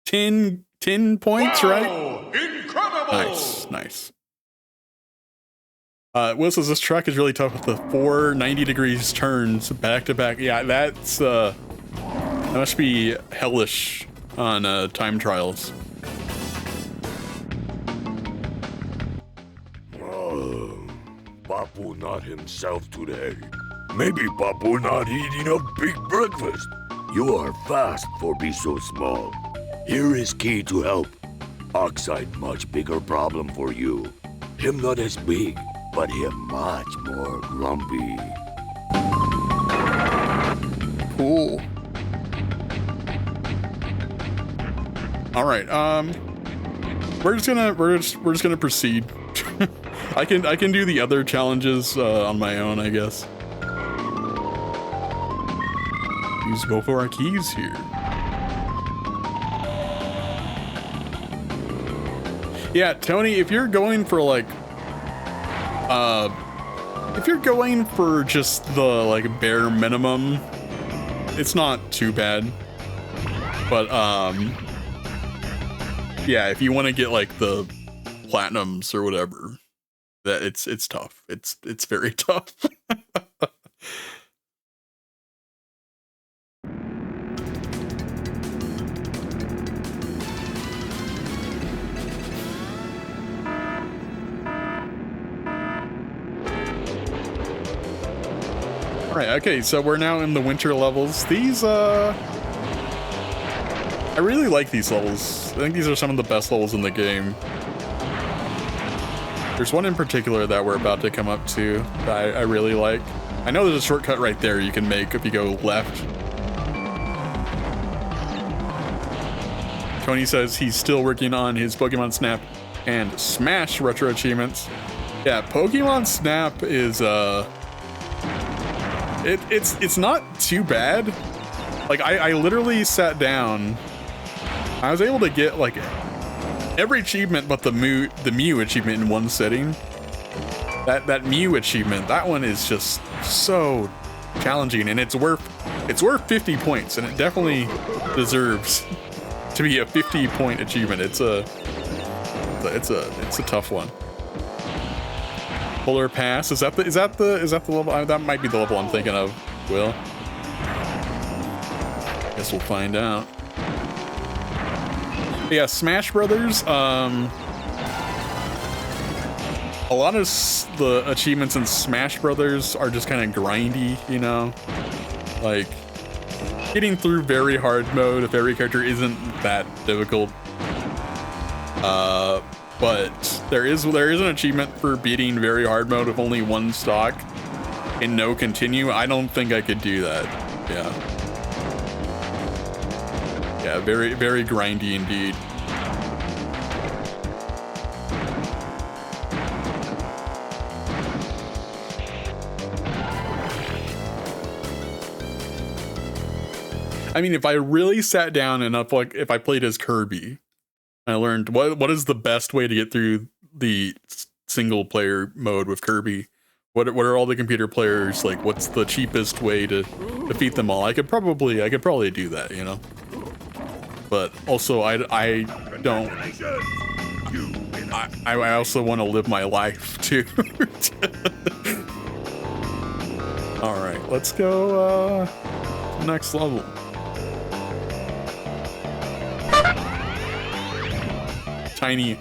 Ten points, wow, right? Incredible! Nice. Will says this track is really tough with the 4 90-degree turns back to back. Yeah, that must be hellish on time trials. Papu not himself today. Maybe Papu not eating a big breakfast. You are fast for be so small. Here is key to help. Oxide much bigger problem for you. Him not as big, but him much more grumpy. Cool. All right. We're just gonna proceed. I can do the other challenges on my own, I guess. Use both of our keys here. Yeah, Tony, if you're going for like, if you're going for just the like bare minimum, it's not too bad. But yeah, if you want to get like the platinums or whatever, that it's tough. It's very tough. Alright, okay, so we're now in the winter levels. These, I really like these levels. I think these are some of the best levels in the game. There's one in particular that we're about to come up to that I really like. I know there's a shortcut right there you can make if you go left. Tony says he's still working on his Pokemon Snap and Smash retro achievements. Yeah, Pokemon Snap is, it's not too bad. Like I literally sat down. I was able to get like every achievement but the Mew achievement in one sitting. That Mew achievement, that one is just so challenging, and it's worth 50 points, and it definitely deserves to be a 50-point achievement. It's a tough one. Polar Pass, is that the level? That might be the level I'm thinking of. Will. Guess we'll find out. But yeah, Smash Brothers. A lot of the achievements in Smash Brothers are just kind of grindy, you know, like getting through very hard mode if every character isn't that difficult. But there is an achievement for beating very hard mode with only one stock and no continue. I don't think I could do that. Yeah, very, very grindy indeed. I mean, if I really sat down and if I played as Kirby, I learned what is the best way to get through the single player mode with Kirby. What are all the computer players like? What's the cheapest way to defeat them all? I could probably do that, you know. But also, I don't. I also want to live my life too. All right, let's go next level. Tiny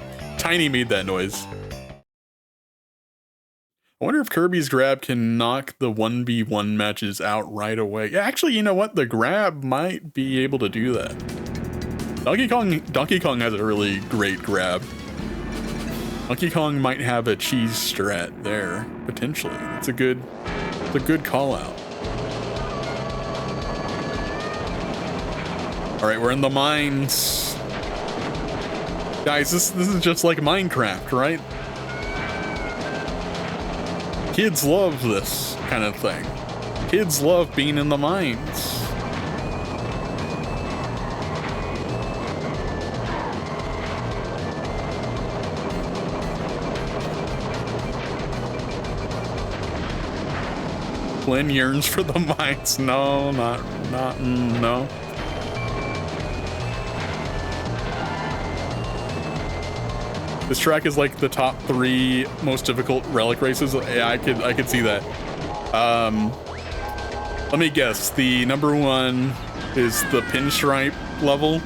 made that noise. I wonder if Kirby's grab can knock the 1v1 matches out right away. Yeah, actually, you know what? The grab might be able to do that. Donkey Kong has a really great grab. Donkey Kong might have a cheese strat there, potentially. It's a good call out. All right, we're in the mines. Guys, this is just like Minecraft, right? Kids love this kind of thing. Kids love being in the mines. Glenn yearns for the mines. No, no. This track is like the top 3 most difficult relic races. Yeah, I could see that. Let me guess. The number 1 is the pinstripe level.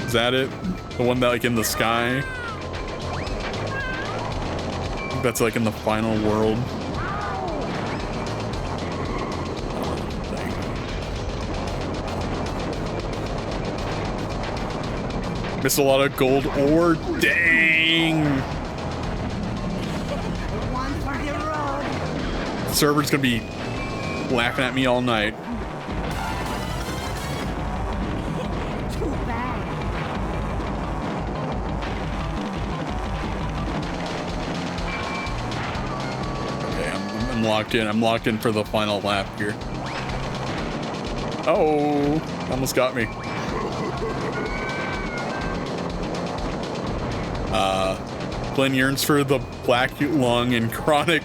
Is that it? The one that like in the sky? I think that's like in the final world. Missed a lot of gold ore. Dang! The server's gonna be laughing at me all night. Okay, I'm locked in. I'm locked in for the final lap here. Oh, almost got me. Glenn yearns for the black lung and chronic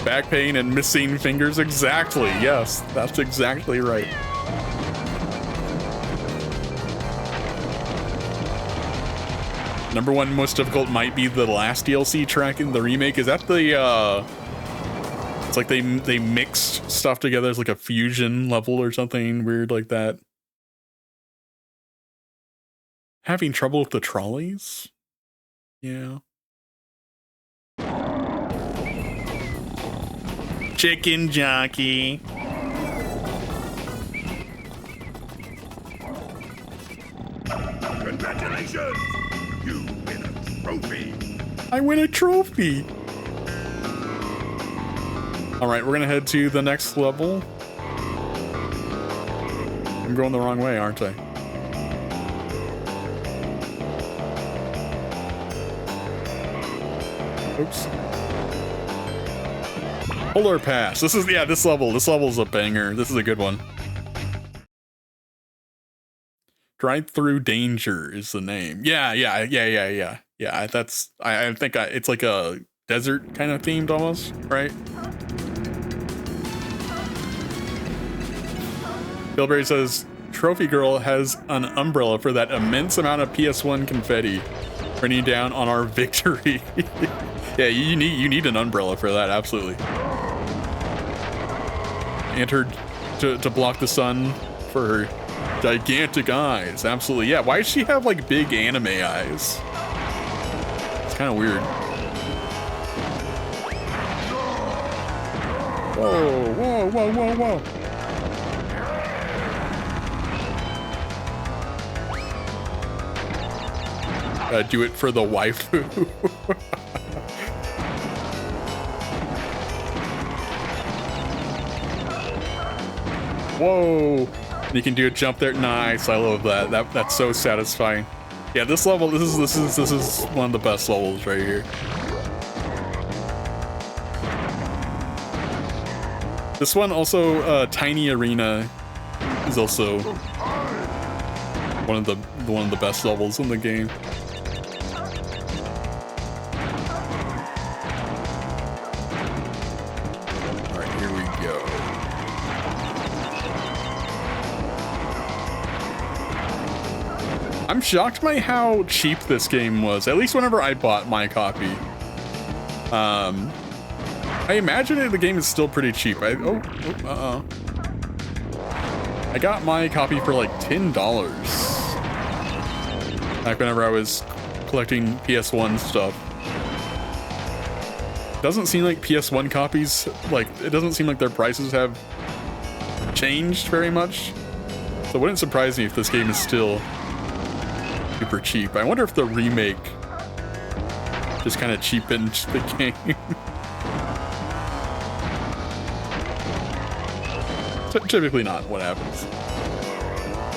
back pain and missing fingers. Exactly. Yes, that's exactly right. Number one most difficult might be the last DLC track in the remake. Is that the it's like they mixed stuff together as like a fusion level or something weird like that. Having trouble with the trolleys? Yeah. Chicken jockey. Congratulations! You win a trophy! I win a trophy! Alright, we're gonna head to the next level. I'm going the wrong way, aren't I? Oops. Polar Pass. This is, yeah, this level's a banger. This is a good one. Drive-Through Danger is the name. Yeah. That's, I think it's like a desert kind of themed almost, right? Billberry says, Trophy Girl has an umbrella for that immense amount of PS1 confetti raining down on our victory. Yeah, you need an umbrella for that, absolutely. And her to block the sun for her gigantic eyes, absolutely. Yeah, why does she have like big anime eyes? It's kind of weird. Whoa. Do it for the waifu. Whoa! You can do a jump there. Nice, I love that. That's so satisfying. Yeah, this level, this is one of the best levels right here. This one also, Tiny Arena is also one of the best levels in the game. I'm shocked by how cheap this game was, at least whenever I bought my copy. I imagine the game is still pretty cheap. I got my copy for like $10. Back whenever I was collecting PS1 stuff. Doesn't seem like PS1 copies, like, it doesn't seem like their prices have changed very much. So it wouldn't surprise me if this game is still super cheap. I wonder if the remake just kind of cheapened the game. Typically not what happens.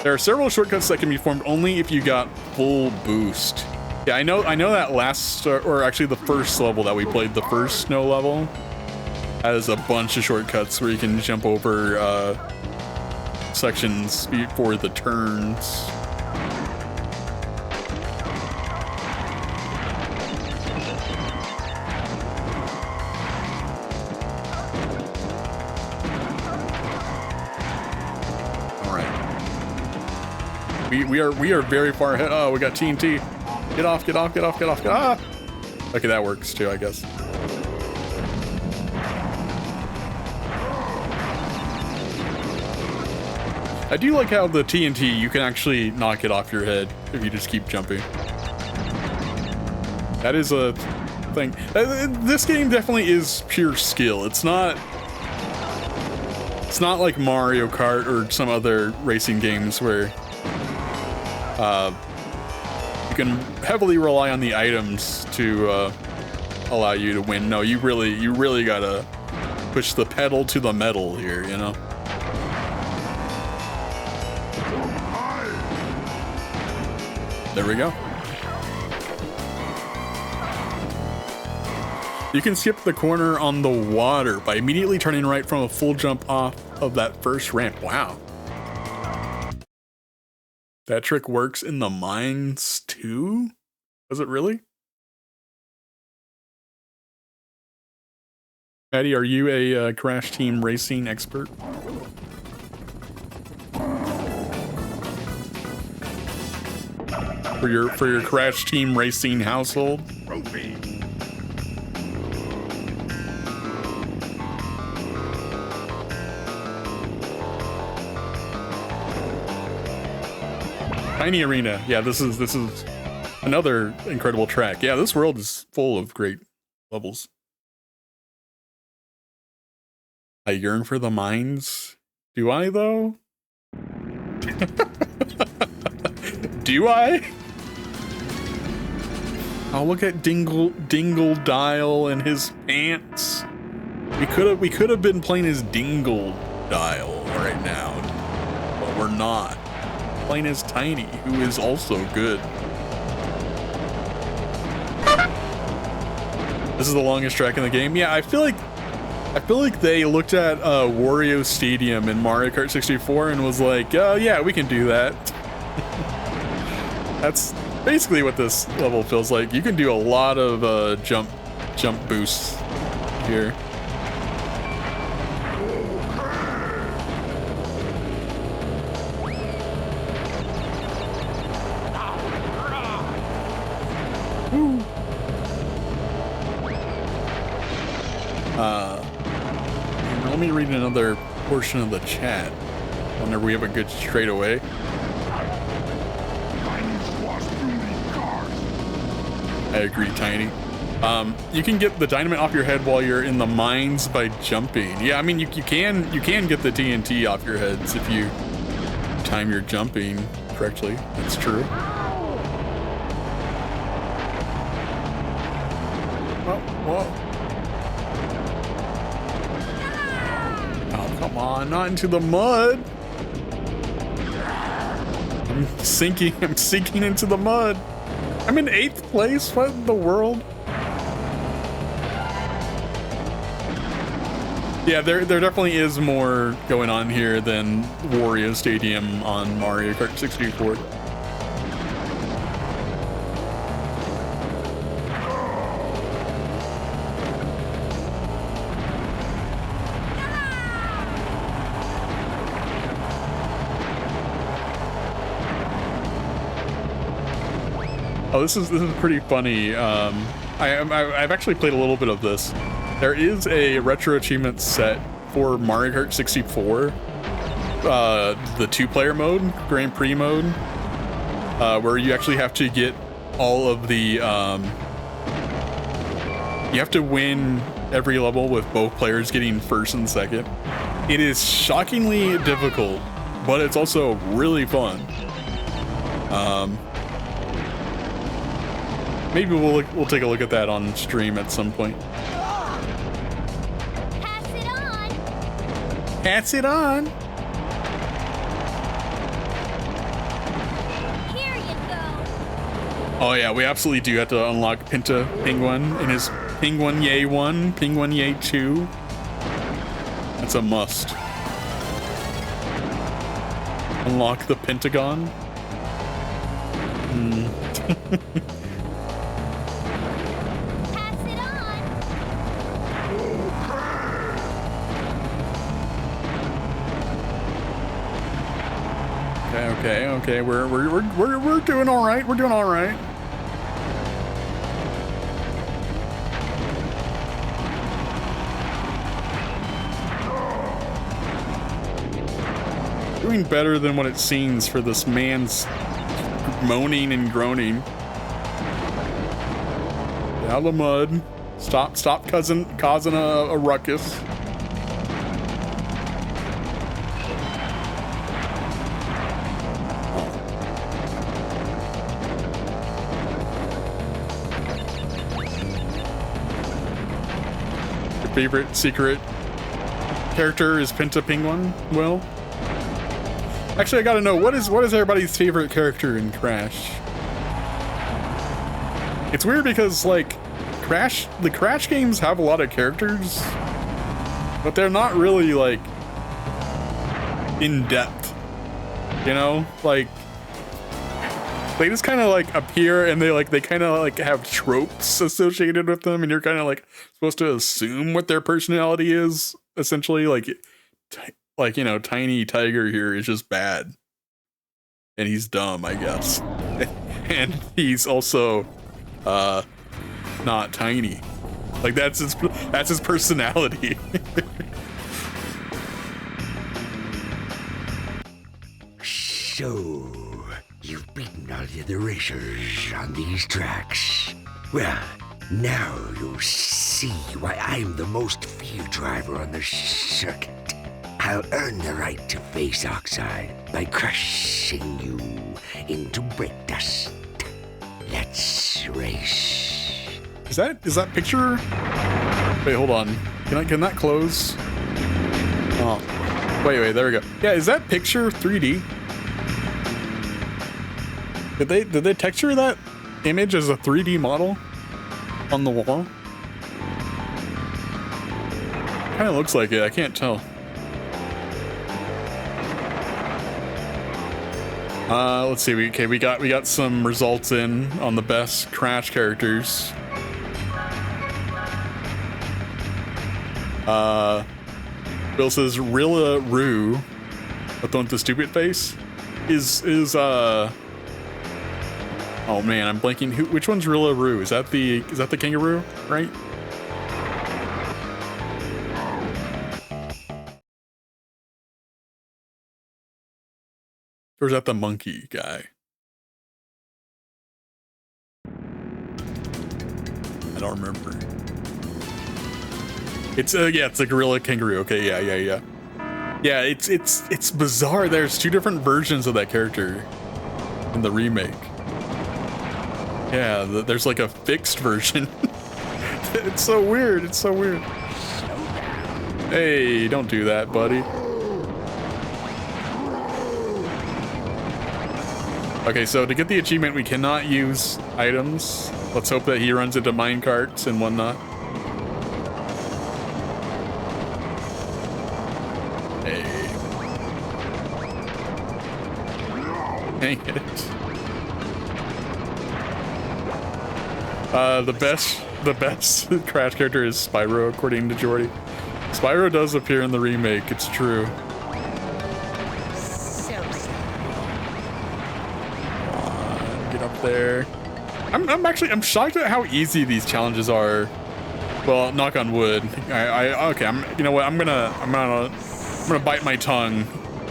There are several shortcuts that can be formed only if you got full boost. Yeah, I know that last, or actually the first level that we played, the first snow level, has a bunch of shortcuts where you can jump over sections before the turns. We are very far ahead. Oh, we got TNT. Get off. Ah! Okay, that works too, I guess. I do like how the TNT, you can actually knock it off your head if you just keep jumping. That is a thing. This game definitely is pure skill. It's not like Mario Kart or some other racing games where you can heavily rely on the items to allow you to win. No, you really gotta push the pedal to the metal here, you know? There we go. You can skip the corner on the water by immediately turning right from a full jump off of that first ramp. Wow. That trick works in the mines too? Does it really? Patty, are you a Crash Team Racing expert? for your Crash Team Racing household. Trophy. Tiny Arena. Yeah, this is another incredible track. Yeah, this world is full of great levels. I yearn for the mines. Do I though? Do I? Oh, look at Dingle Dial and his pants. We could have been playing as Dingle Dial right now, but we're not. Playing as Tiny, who is also good. This is the longest track in the game. Yeah, I feel like they looked at Wario Stadium in Mario Kart 64 and was like, oh yeah, we can do that. That's basically what this level feels like. You can do a lot of jump boosts here. Let me read another portion of the chat. Whenever we have a good straightaway. I agree, Tiny. You can get the dynamite off your head while you're in the mines by jumping. Yeah, I mean you can get the TNT off your heads if you time your jumping correctly. That's true. Whoa. Oh, come on, not into the mud. I'm sinking into the mud. I'm in 8th place? What in the world? Yeah, there definitely is more going on here than Wario Stadium on Mario Kart 64. Oh, this is pretty funny. I've actually played a little bit of this. There is a retro achievement set for Mario Kart 64, the 2-player mode, Grand Prix mode, where you actually have to get all of the, you have to win every level with both players getting first and second. It is shockingly difficult, but it's also really fun. Maybe we'll take a look at that on stream at some point. Pass it on. Pass it on. Here you go. Oh yeah, we absolutely do have to unlock Pinta Penguin in his Penguin 1, Penguin 2. That's a must. Unlock the Pentagon. Okay, we're doing all right. We're doing all right. Doing better than what it seems for this man's moaning and groaning. Get out of the mud. Stop causing a ruckus. Favorite secret character is Pinta Penguin? Well, actually, I gotta know what is everybody's favorite character in Crash? It's weird because like the Crash games have a lot of characters, but they're not really like in depth. You know, like they just kind of like appear and they kind of like have tropes associated with them, and you're kind of like supposed to assume what their personality is. Essentially, like you know, Tiny Tiger here is just bad, and he's dumb, I guess. and he's also not tiny. Like that's his personality. So, you've beaten all the other racers on these tracks. Well, now you'll see why I'm the most feared driver on the circuit. I'll earn the right to face Oxide by crushing you into break dust. Let's race. Is that picture? Wait, hold on. Can that close? Oh, wait, there we go. Yeah, is that picture 3D? Did they texture that image as a 3D model on the wall? Kind of looks like it. I can't tell. Let's see. We got some results in on the best Crash characters. Bill says Rilla Roo, the one with the stupid face, is oh man, I'm blanking. Which one's Rilla Roo? Is that the kangaroo, right? Or is that the monkey guy? I don't remember. It's it's a gorilla kangaroo. Okay, yeah. Yeah, it's bizarre. There's two different versions of that character in the remake. Yeah, there's like a fixed version. It's so weird. It's so weird. Hey, don't do that, buddy. Okay, so to get the achievement, we cannot use items. Let's hope that he runs into minecarts and whatnot. Hey. Dang it. The best Crash character is Spyro, according to Jordy. Spyro does appear in the remake, it's true. Get up there. I'm shocked at how easy these challenges are. Well, knock on wood. Okay, you know what? I'm gonna bite my tongue.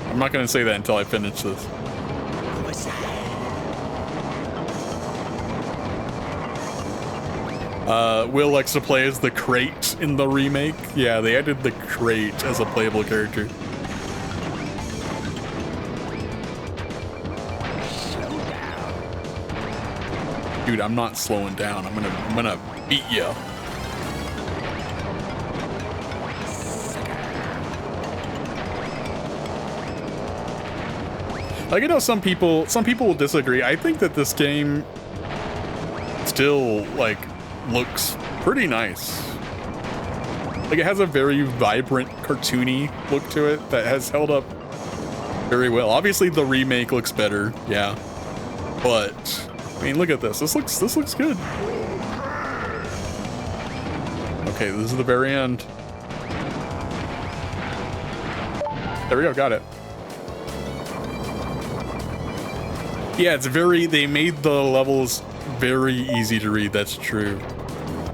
I'm not gonna say that until I finish this. Will likes to play as the crate in the remake. Yeah, they added the crate as a playable character. Dude, I'm not slowing down. I'm gonna beat you. Like, I know some people will disagree. I think that this game still, like, looks pretty nice. Like, it has a very vibrant, cartoony look to it that has held up very well. Obviously, the remake looks better, yeah. But, I mean, look at this. This looks good. Okay, this is the very end. There we go, got it. Yeah, they made the levels very easy to read, that's true.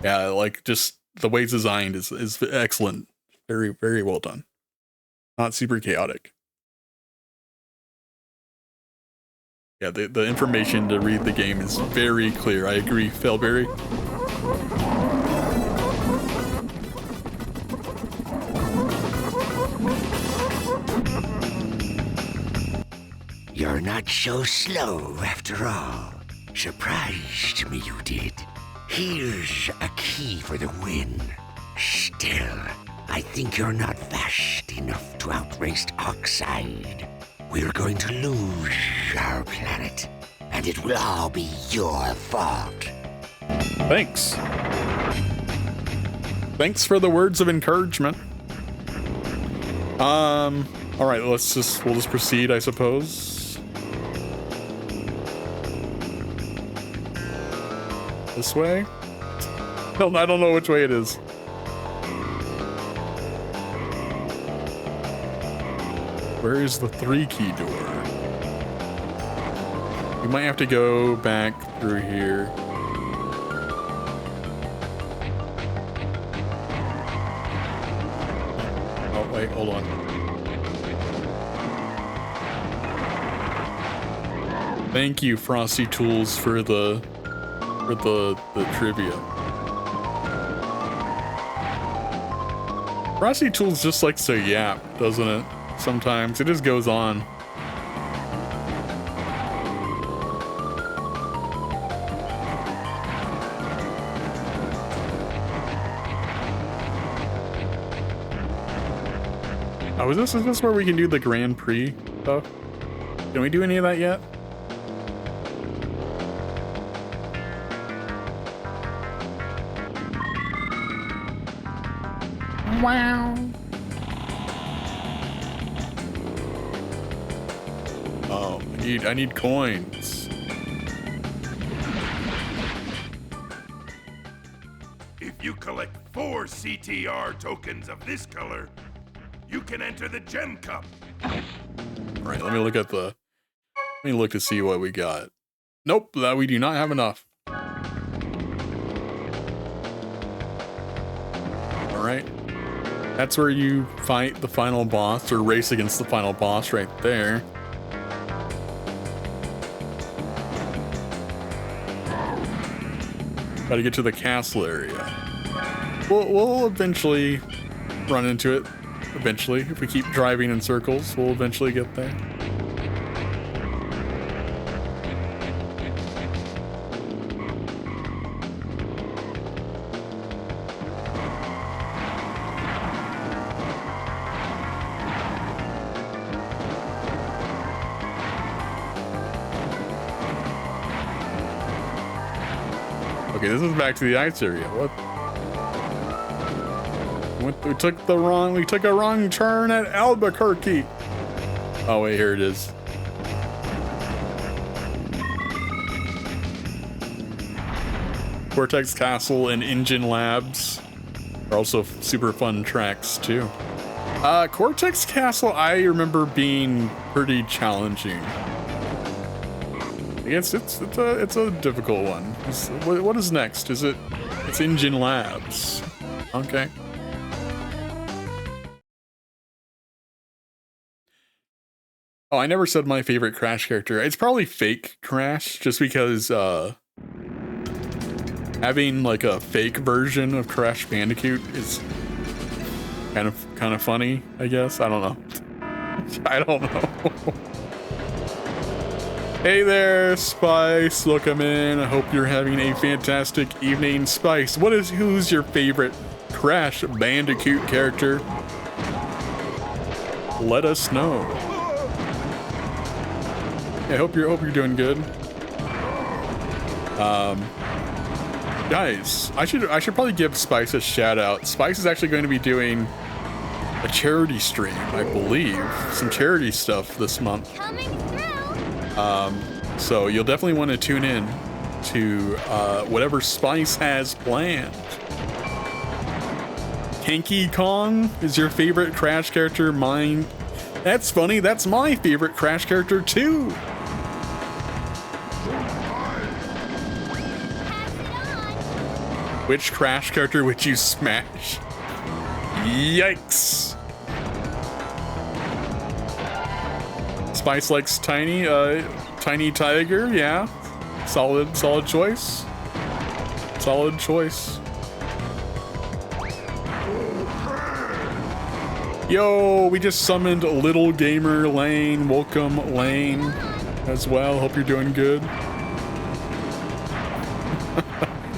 Yeah, like, just the way it's designed is excellent. Very, very well done. Not super chaotic. Yeah, the information to read the game is very clear. I agree, Felberry. You're not so slow after all. Surprised me you did. Here's a key for the win. Still, I think you're not fast enough to outrace Oxide. We're going to lose our planet, and it will all be your fault. Thanks. Thanks for the words of encouragement. All right, we'll just proceed, I suppose. This way? No, I don't know which way it is. Where is the 3-key door? We might have to go back through here. Oh, wait, hold on. Thank you, Frosty Tools, for the trivia. Frosty Tools just likes to yap, doesn't it? Sometimes it just goes on. Oh, is this where we can do the Grand Prix stuff? Can we do any of that yet? Wow. Oh, I need coins. If you collect 4 CTR tokens of this color, you can enter the Gem Cup. All right, let me look to see what we got. Nope, that we do not have enough. All right. That's where you fight the final boss, or race against the final boss right there. Gotta get to the castle area. We'll eventually run into it. Eventually, if we keep driving in circles, we'll eventually get there. Okay, this is back to the ice area. What? We took a wrong turn at Albuquerque. Oh wait, here it is. Cortex Castle and Engine Labs are also super fun tracks too. Cortex Castle, I remember being pretty challenging. I guess it's a difficult one. What is next? It's Engine Labs. Okay. Oh, I never said my favorite Crash character. It's probably fake Crash, just because having like a fake version of Crash Bandicoot is kind of funny, I guess. I don't know. I don't know. Hey there, Spice. Welcome in. I hope you're having a fantastic evening. Spice, who's your favorite Crash Bandicoot character? Let us know. I hope you're doing good. Guys, I should probably give Spice a shout out. Spice is actually going to be doing a charity stream, I believe. Some charity stuff this month. Coming through. So you'll definitely want to tune in to whatever Spice has planned. Kanky Kong is your favorite Crash character. Mine. That's funny. That's my favorite Crash character too. Which Crash character would you smash? Yikes. Spice likes Tiny Tiger, yeah. Solid choice. Solid choice. Yo, we just summoned Little Gamer Lane. Welcome, Lane, as well. Hope you're doing good.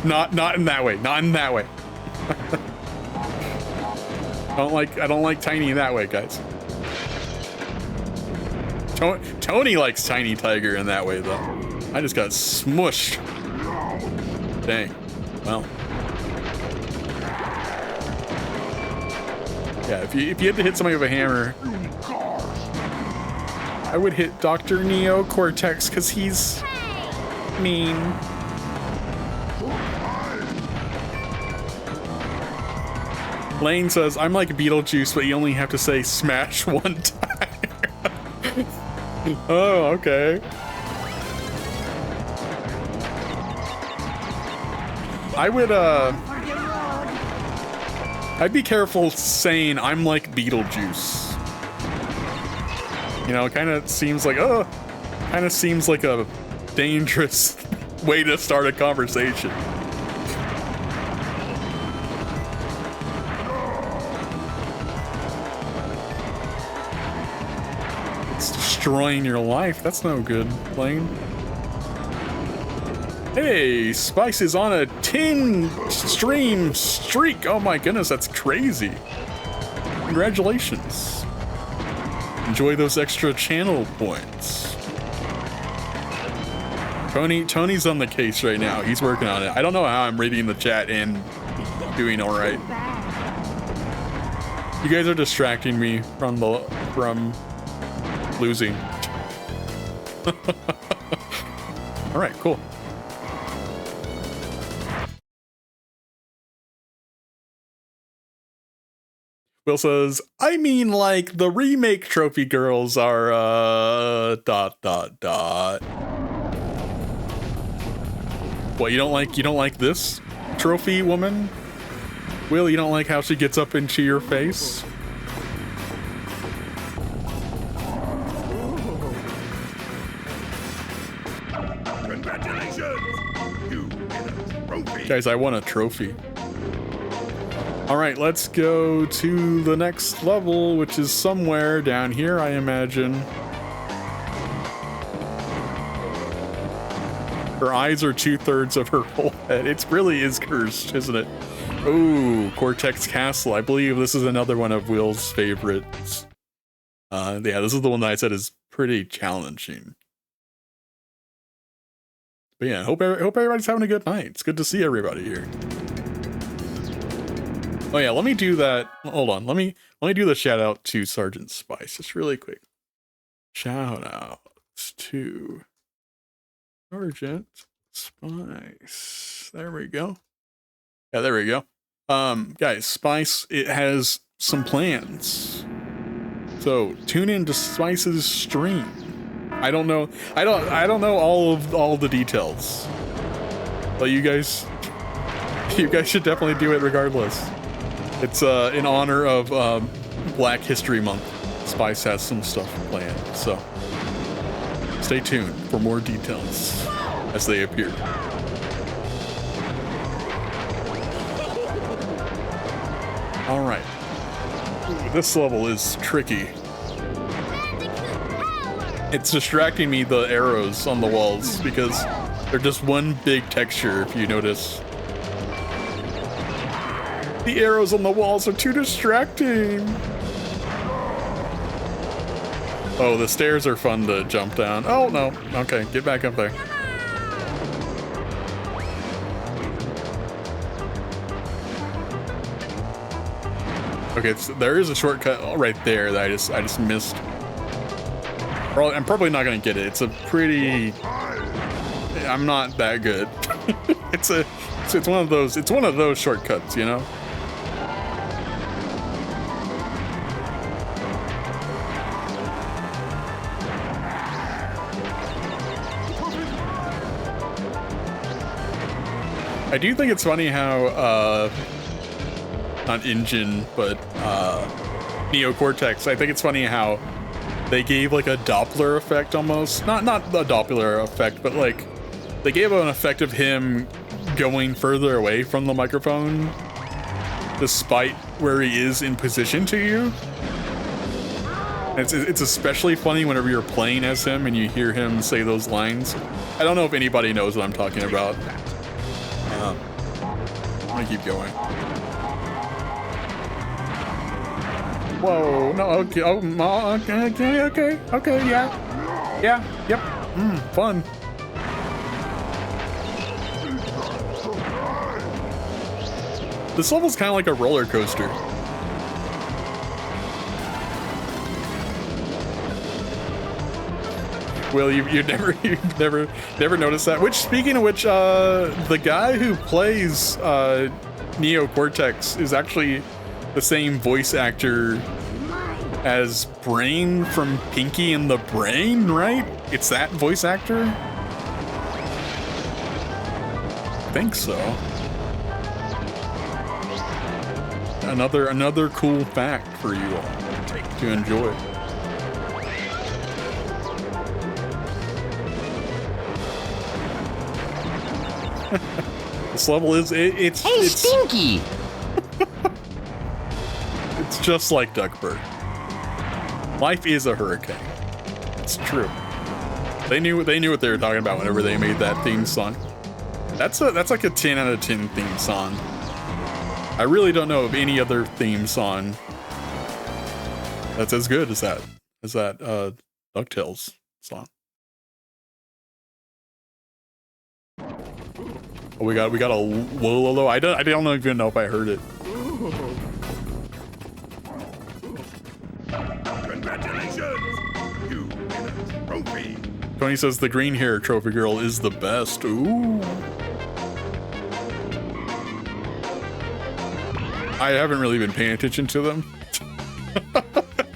Not in that way. Not in that way. I don't like Tiny in that way, guys. Tony likes Tiny Tiger in that way, though. I just got smushed. Dang. Well. Yeah, if you had to hit somebody with a hammer, I would hit Dr. Neo Cortex because he's mean. Lane says, I'm like Beetlejuice, but you only have to say smash one time. Oh, okay. I would, I'd be careful saying I'm like Beetlejuice. You know, it kind of seems like, a dangerous way to start a conversation. It's destroying your life. That's no good, Blaine. Hey, Spice is on a 10 stream streak. Oh my goodness, that's crazy. Congratulations. Enjoy those extra channel points. Tony's on the case right now. He's working on it. I don't know how I'm reading the chat and doing all right. You guys are distracting me from losing. All right, cool. Will says, I mean, like, the remake trophy girls are, ... What, you don't like this trophy woman? Will, you don't like how she gets up into your face? Congratulations! You win a trophy! Guys, I won a trophy. Alright, let's go to the next level, which is somewhere down here, I imagine. Her eyes are 2/3 of her whole head. It really is cursed, isn't it? Ooh, Cortex Castle. I believe this is another one of Will's favorites. Yeah, this is the one that I said is pretty challenging. But yeah, hope everybody's having a good night. It's good to see everybody here. Oh yeah, let me do that. Hold on, let me do the shout out to Sergeant Spice, just really quick. Shout outs to Sergeant Spice. There we go. Yeah, there we go. Guys, Spice, it has some plans. So tune in to Spice's stream. I don't know all the details. But you guys should definitely do it regardless. It's in honor of Black History Month. Spice has some stuff planned, so stay tuned for more details as they appear. All right. Ooh, this level is tricky. It's distracting me, the arrows on the walls, because they're just one big texture, if you notice. The arrows on the walls are too distracting. Oh, the stairs are fun to jump down. Oh, no. Okay, get back up there. Okay, there is a shortcut right there that I just missed. I'm probably not gonna get it. It's a pretty... I'm not that good. It's one of those shortcuts, you know? I do think it's funny how, not InGen, but, Neocortex, I think it's funny how they gave, like, a Doppler effect almost. Not the Doppler effect, but, like, they gave an effect of him going further away from the microphone, despite where he is in position to you. It's especially funny whenever you're playing as him and you hear him say those lines. I don't know if anybody knows what I'm talking about. I'm gonna keep going. Whoa, no, okay, oh, okay, yeah, yep, fun. This level's kind of like a roller coaster. Will, you've never noticed that? Which, speaking of which, the guy who plays Neocortex is actually the same voice actor as Brain from Pinky and the Brain, right? It's that voice actor? I think so. Another cool fact for you all to enjoy. This level is it's Stinky! It's just like Duckburg. Life is a hurricane. It's true. They knew what they were talking about whenever they made that theme song. That's like a 10 out of 10 theme song. I really don't know of any other theme song that's as good as that DuckTales song. Oh, we got a Wololo. I don't even know if I heard it. Congratulations! You win a trophy! Tony says the green hair trophy girl is the best. Ooh. I haven't really been paying attention to them,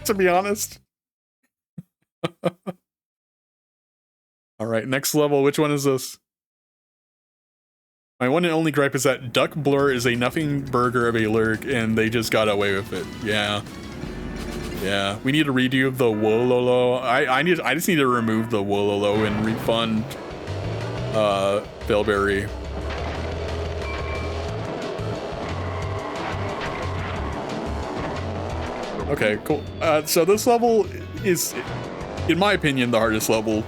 to be honest. All right, next level. Which one is this? My one and only gripe is that Duck Blur is a nothing burger of a lurk, and they just got away with it. Yeah. Yeah, we need a redo of the Wololo. I just need to remove the Wololo and refund Bellberry. Okay, cool. So this level is, in my opinion, the hardest level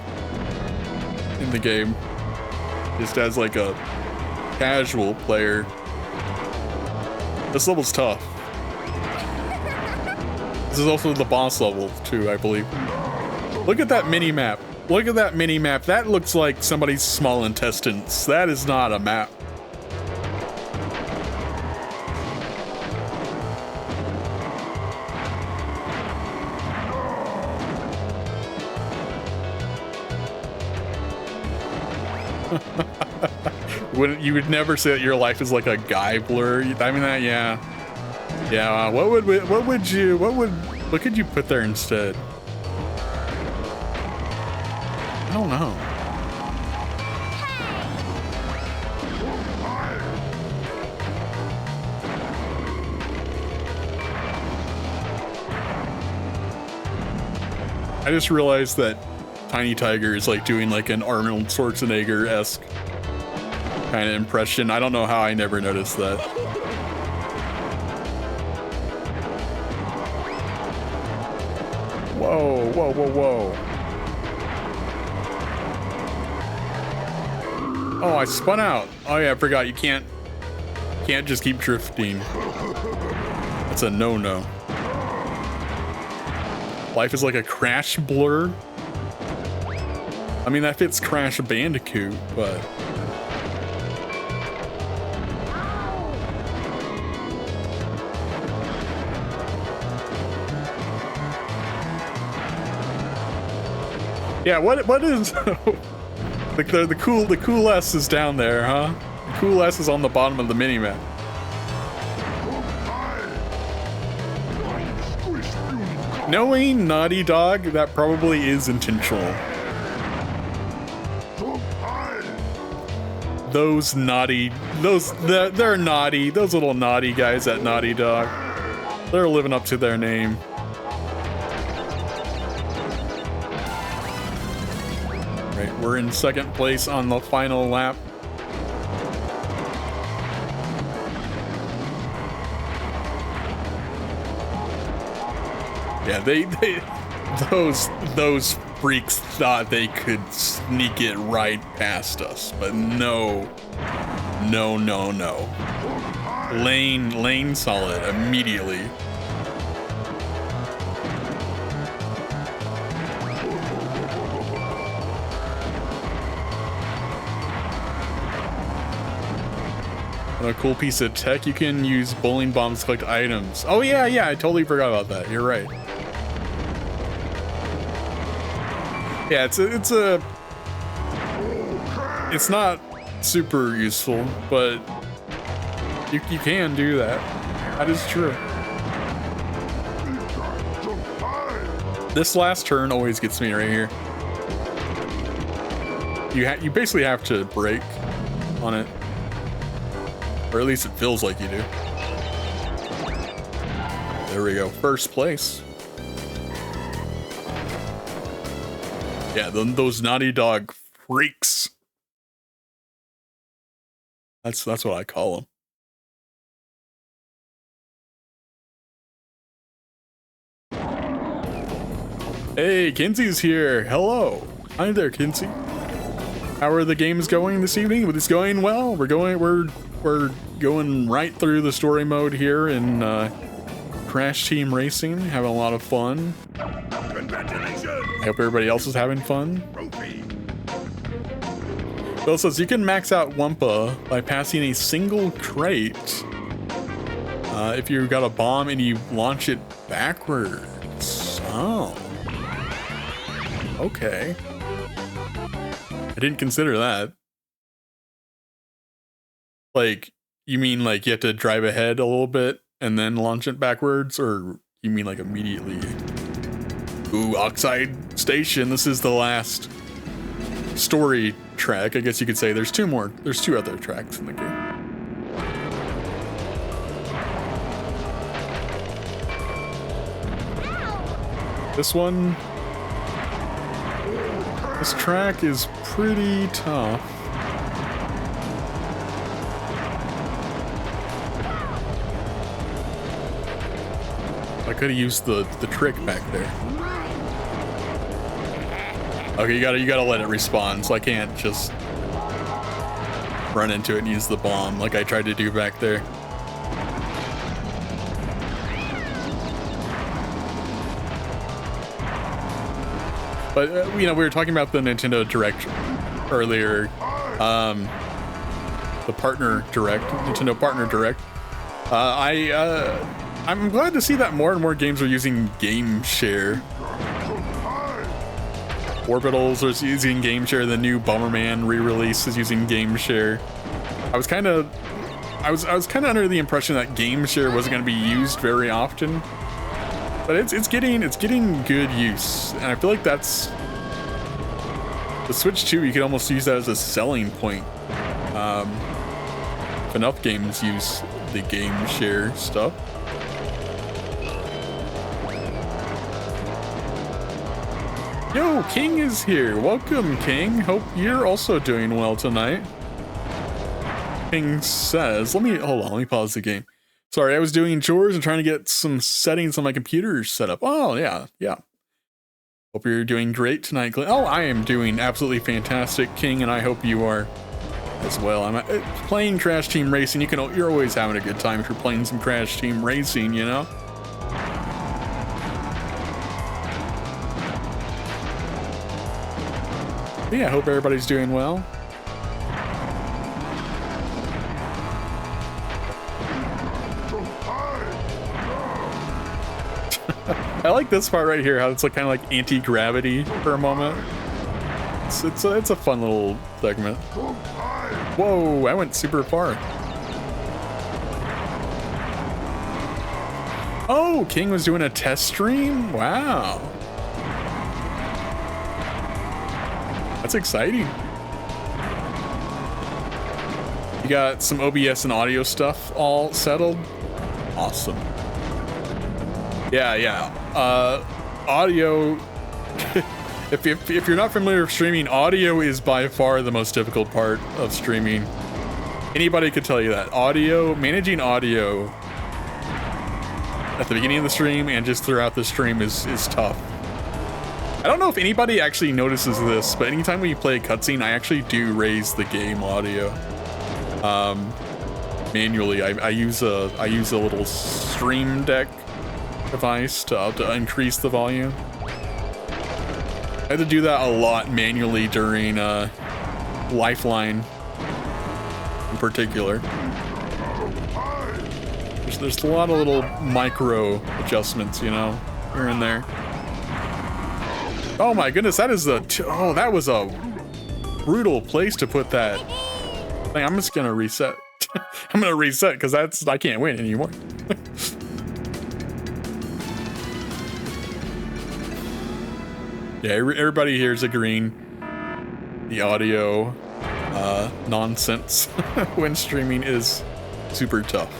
in the game. Just as like a casual player. This level's tough. This is also the boss level, too, I believe. Look at that mini-map. Look at that mini-map. That looks like somebody's small intestines. That is not a map. You would never say that your life is like a guy blur. I mean that, yeah. Yeah, what could you put there instead? I don't know. I just realized that Tiny Tiger is like doing like an Arnold Schwarzenegger-esque kind of impression. I don't know how I never noticed that. Whoa, whoa, whoa, whoa. Oh, I spun out. Oh yeah, I forgot you can't just keep drifting. That's a no-no. Life is like a Crash blur. I mean, that fits Crash Bandicoot, but... Yeah, what is the cool S is down there, huh? The cool S is on the bottom of the minimap. Knowing Naughty Dog, that probably is intentional. Those naughty, they're naughty. Those little naughty guys at Naughty Dog, they're living up to their name. Right, we're in second place on the final lap. Yeah, those freaks thought they could sneak it right past us, but no. Lane saw it immediately. A cool piece of tech, you can use bowling bombs to collect items. Oh yeah, I totally forgot about that. You're right. Yeah, it's not super useful, but you can do that. That is true. This last turn always gets me right here. You basically have to brake on it. Or at least it feels like you do. There we go. First place. Yeah, those Naughty Dog freaks. That's what I call them. Hey, Kinsey's here. Hello. Hi there, Kinsey. How are the games going this evening? It's going well. We're going right through the story mode here in Crash Team Racing, having a lot of fun. Congratulations! I hope everybody else is having fun. Trophy. Bill says you can max out Wumpa by passing a single crate if you got a bomb and you launch it backwards. Oh. Okay. I didn't consider that. Like, you mean like you have to drive ahead a little bit and then launch it backwards, or you mean like immediately? Ooh, Oxide Station. This is the last story track. I guess you could say there's two other tracks in the game. This track is pretty tough. I could have used the trick back there. Okay, you gotta let it respawn, so I can't just run into it and use the bomb like I tried to do back there. But we were talking about the Nintendo Direct earlier, the partner direct, Nintendo Partner Direct. I'm glad to see that more and more games are using Game Share. Orbitals is using Game Share. The new Bomberman re-release is using Game Share. I was kind of under the impression that Game Share wasn't going to be used very often, but it's getting good use, and I feel like that's the Switch 2. You could almost use that as a selling point. If enough games use the Game Share stuff. Yo, King is here. Welcome, King. Hope you're also doing well tonight. King says, let me pause the game. Sorry, I was doing chores and trying to get some settings on my computer set up. Oh, yeah. Hope you're doing great tonight, Glenn. Oh, I am doing absolutely fantastic, King, and I hope you are as well. I'm playing Crash Team Racing. You're always having a good time if you're playing some Crash Team Racing, you know? But yeah, I hope everybody's doing well. I like this part right here, how it's like kind of like anti-gravity for a moment. It's a fun little segment. Whoa, I went super far. Oh, King was doing a test stream? Wow. That's exciting. You got some OBS and audio stuff all settled? Awesome. Yeah. Audio, if you're not familiar with streaming, audio is by far the most difficult part of streaming. Anybody could tell you that. Managing audio at the beginning of the stream and just throughout the stream is tough. I don't know if anybody actually notices this, but anytime we play a cutscene, I actually do raise the game audio. Manually, I use a little Stream Deck device to increase the volume. I had to do that a lot manually during Lifeline in particular. There's a lot of little micro adjustments, you know, here and there. Oh my goodness, that was a brutal place to put that thing. I'm just gonna reset. I'm gonna reset because I can't win anymore. Yeah, everybody here is agreeing. The audio nonsense when streaming is super tough.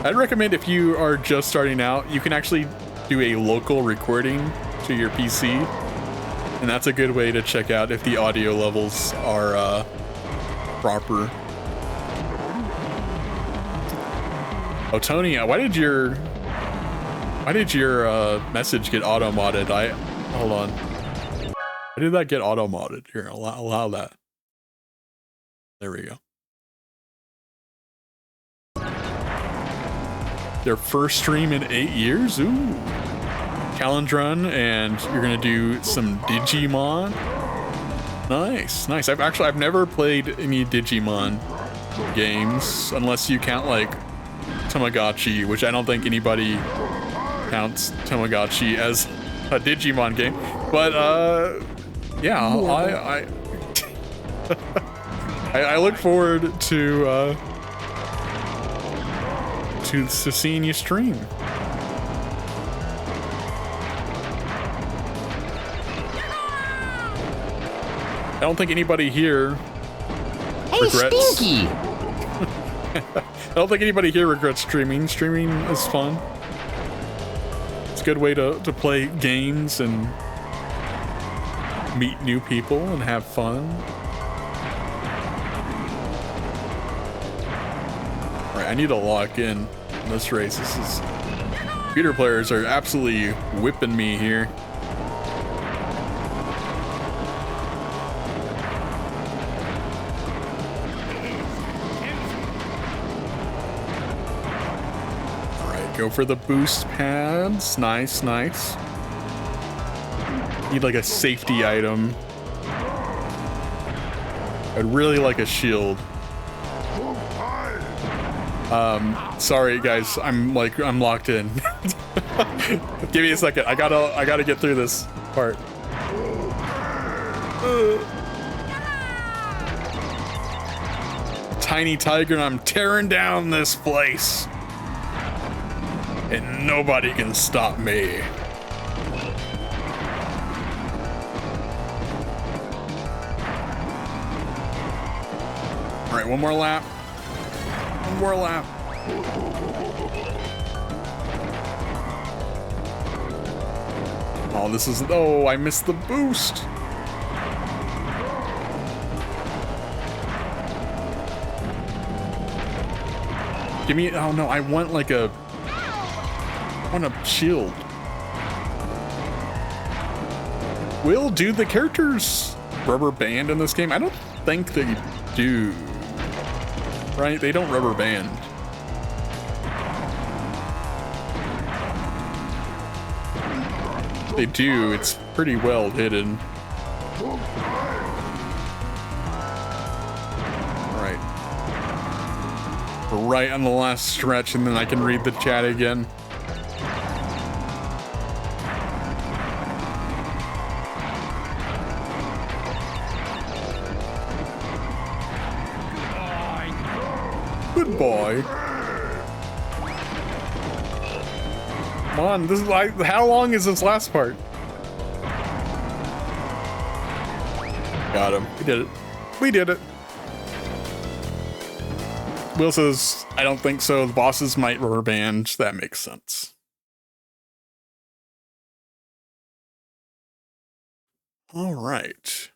I'd recommend if you are just starting out, you can actually do a local recording to your PC, and that's a good way to check out if the audio levels are proper. Oh, Tony, why did your message get auto-modded? Hold on. Why did that get auto-modded? Here, allow that. There we go. Their first stream in 8 years? Ooh. Calendrun, and you're gonna do some Digimon. Nice, nice. I've never played any Digimon games, unless you count like Tamagotchi, which I don't think anybody counts Tamagotchi as a Digimon game. But yeah, I look forward to seeing you stream. I don't think anybody here regrets. Stinky! I don't think anybody here regrets streaming. Streaming is fun. It's a good way to play games and meet new people and have fun. All right, I need to lock in this race. Computer players are absolutely whipping me here. Go for the boost pads. Nice, nice. Need like a safety item. I'd really like a shield. Sorry guys, I'm locked in. Give me a second. I gotta get through this part. Tiny Tiger, and I'm tearing down this place. And nobody can stop me. All right, one more lap. One more lap. Oh, this is... Oh, I missed the boost. Give me... Oh, no, I want like a... I want a shield. Do the characters rubber band in this game? I don't think they do. Right? They don't rubber band. They do. It's pretty well hidden. Alright. We're right on the last stretch, and then I can read the chat again. Boy. Come on, this is like, how long is this last part? Got him. We did it. We did it. Will says, I don't think so. The bosses might rubber band. That makes sense. All right.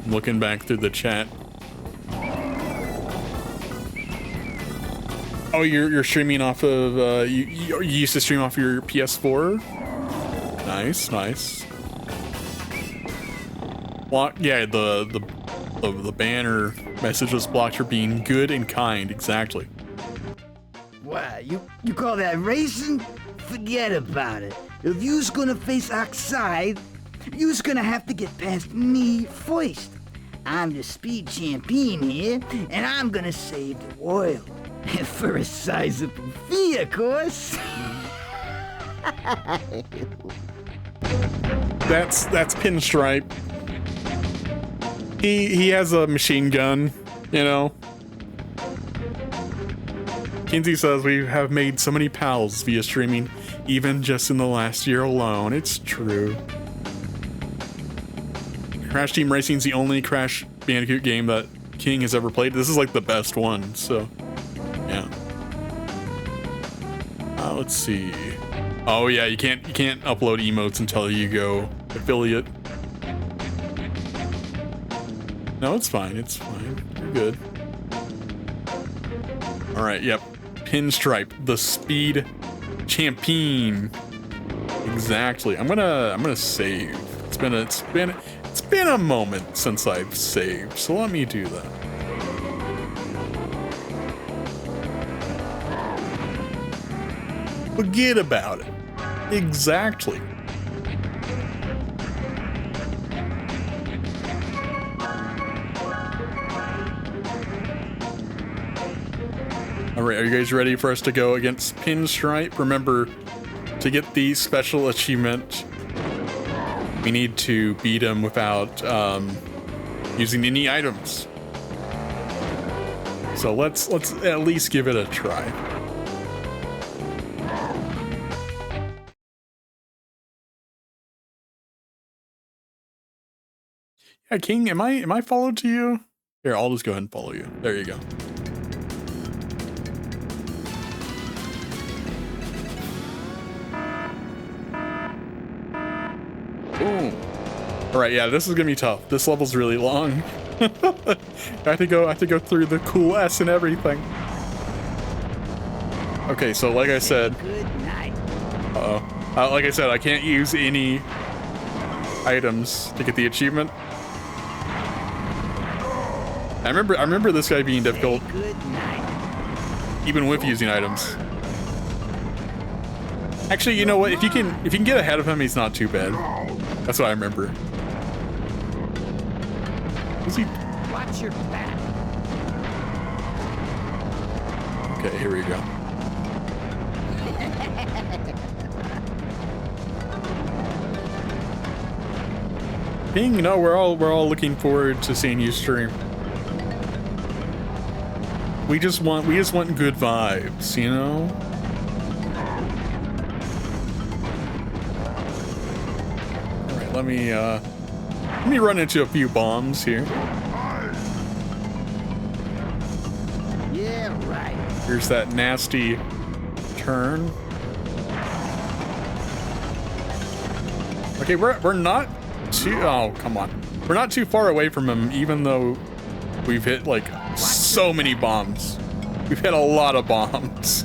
Looking back through the chat. Oh, you're streaming off of you used to stream off your PS4? Nice, nice. Yeah, the banner message was blocked for being good and kind. Exactly. What? You call that racing? Forget about it. If you's gonna face Oxide, you's gonna have to get past me first. I'm the speed champion here, and I'm gonna save the world. For a sizable fee, of course. That's Pinstripe. He has a machine gun, you know. Kinsey says we have made so many pals via streaming, even just in the last year alone. It's true. Crash Team Racing is the only Crash Bandicoot game that King has ever played. This is like the best one, so yeah. Let's see. Oh yeah, you can't upload emotes until you go affiliate. No, it's fine. It's fine. You're good. All right. Yep. Pinstripe, the speed champion. Exactly. I'm gonna save. It's been a moment since I've saved, so let me do that. Forget about it. Exactly. All right, are you guys ready for us to go against Pinstripe? Remember, to get the special achievement, we need to beat him without using any items. So let's at least give it a try. Yeah, King, am I followed to you? Here, I'll just go ahead and follow you. There you go. Boom. All right, yeah, this is gonna be tough. This level's really long. I have to go through the cool S and everything. Okay, so like I said, like I said, I can't use any items to get the achievement. I remember this guy being difficult, even with using items. Actually, you know what? If you can get ahead of him, he's not too bad. That's what I remember. Was he? Watch your back. Okay, here we go. Ping, no, we're all looking forward to seeing you stream. We just want good vibes, you know? Alright, let me run into a few bombs here. Yeah, right. Here's that nasty turn. Okay, we're not too, oh, come on. We're not too far away from him, even though we've hit like so many bombs. We've hit a lot of bombs.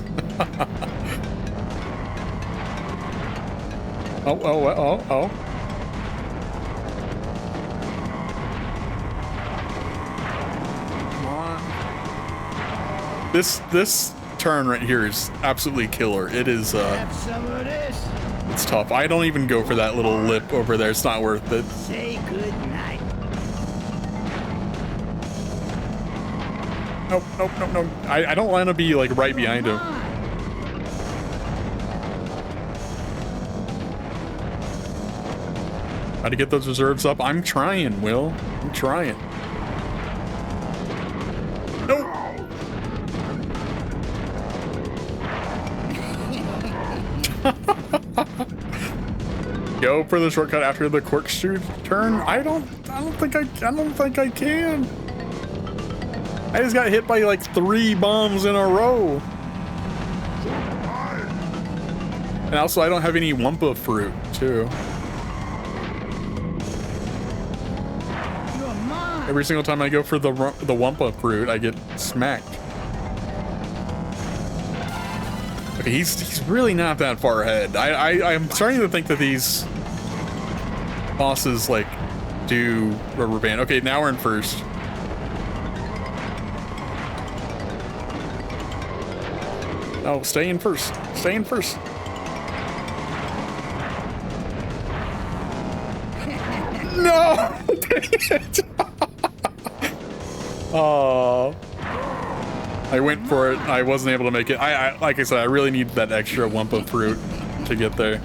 Oh. Come on. This turn right here is absolutely killer. It is, Have some of this. it's tough. I don't even go for that little lip over there. It's not worth it. Say good night. Nope. I don't want to be like right behind him. Try to get those reserves up. I'm trying, Will. I'm trying. Nope. Go for the shortcut after the corkscrew turn. I don't think I can. I just got hit by like 3 bombs in a row. And also I don't have any Wumpa fruit too. Every single time I go for the Wumpa fruit, I get smacked. Okay, he's really not that far ahead. I'm starting to think that these bosses like do rubber band. Okay, now we're in first. No, stay in first. Stay in first. No! Dang it! Oh. I went for it. I wasn't able to make it. I like I said, I really need that extra Wumpa fruit to get there.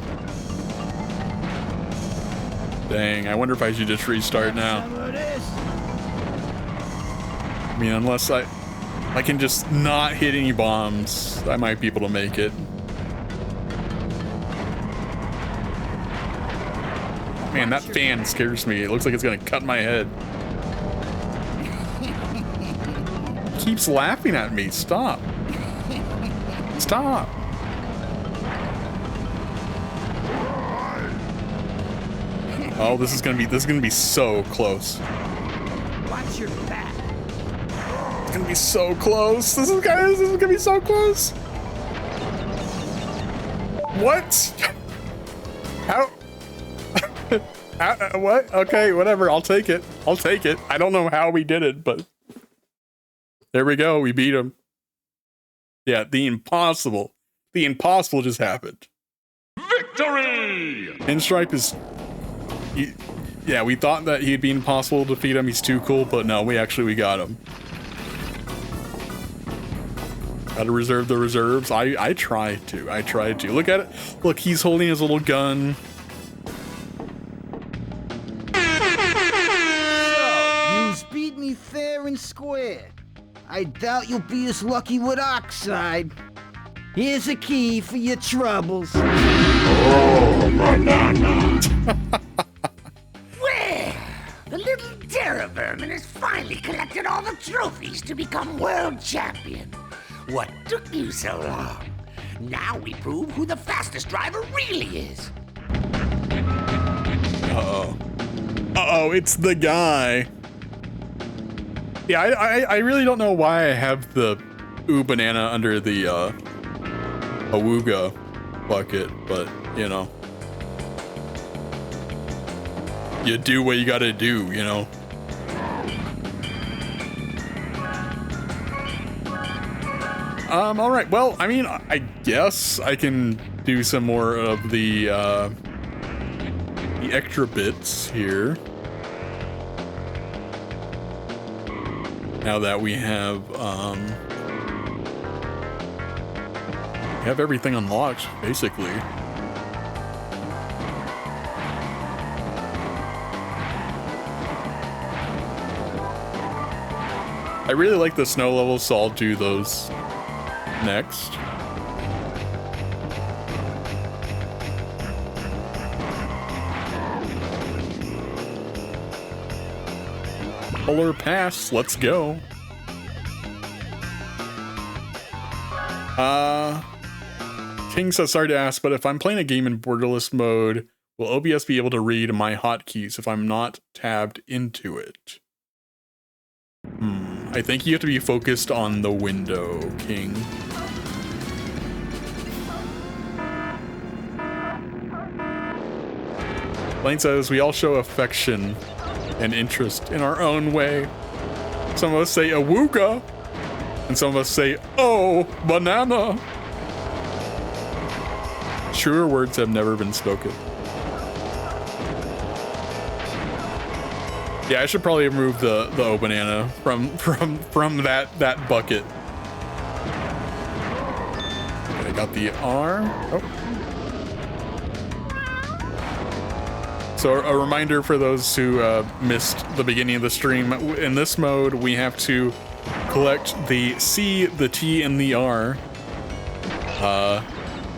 Dang, I wonder if I should just restart now. I mean, unless I can just not hit any bombs, I might be able to make it. Man, that fan scares me. It looks like it's gonna cut my head. keeps laughing at me. Stop. Stop. Oh, this is gonna be so close. Watch your back. It's gonna be so close. This is gonna be so close. What? How? What? Okay, whatever. I'll take it. I'll take it. I don't know how we did it, but there we go. We beat him. Yeah, the impossible just happened. Victory! Pinstripe is... yeah, we thought that he'd be impossible to defeat him. He's too cool, but no, we got him. Gotta reserve the reserves. I tried to. Look at it. Look, he's holding his little gun. So, you beat me fair and square. I doubt you'll be as lucky with Oxide. Here's a key for your troubles. Oh, banana! Well, the little terror vermin has finally collected all the trophies to become world champion. What took you so long? Now we prove who the fastest driver really is. Uh-oh. Uh-oh, it's the guy. Yeah, I really don't know why I have the Ooh Banana under the Awooga bucket, but, you know. You do what you gotta do, you know. Alright, well, I mean, I guess I can do some more of the extra bits here. Now that we have everything unlocked, basically. I really like the snow levels, so I'll do those next. Polar Pass, let's go. King says, sorry to ask, but if I'm playing a game in borderless mode, will OBS be able to read my hotkeys if I'm not tabbed into it? I think you have to be focused on the window, King. Lane says, we all show affection and interest in our own way. Some of us say Awooga, and some of us say, oh, banana. Truer words have never been spoken. Yeah, I should probably remove the oh banana from that bucket. I got the R. Oh. So a reminder for those who missed the beginning of the stream, in this mode we have to collect the C, the T, and the R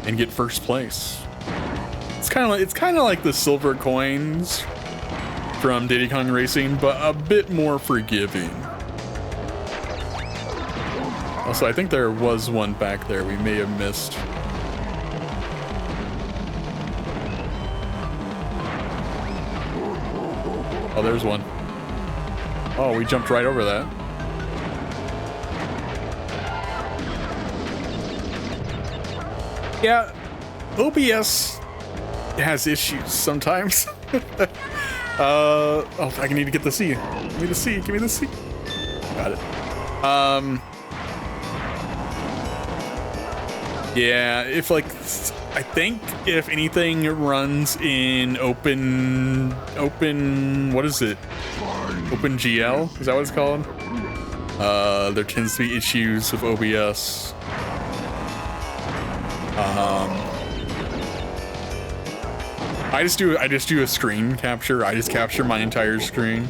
and get first place. It's kind of like the silver coins from Diddy Kong Racing, but a bit more forgiving. Also, I think there was one back there we may have missed. Oh, there's one. Oh, we jumped right over that. Yeah, OBS has issues sometimes. Oh, I need to get the C. Give me the C. Give me the C. Got it. Yeah, if like, I think if anything runs in open, what is it? OpenGL? Is that what it's called? There tends to be issues with OBS. I just do a screen capture. I just capture my entire screen.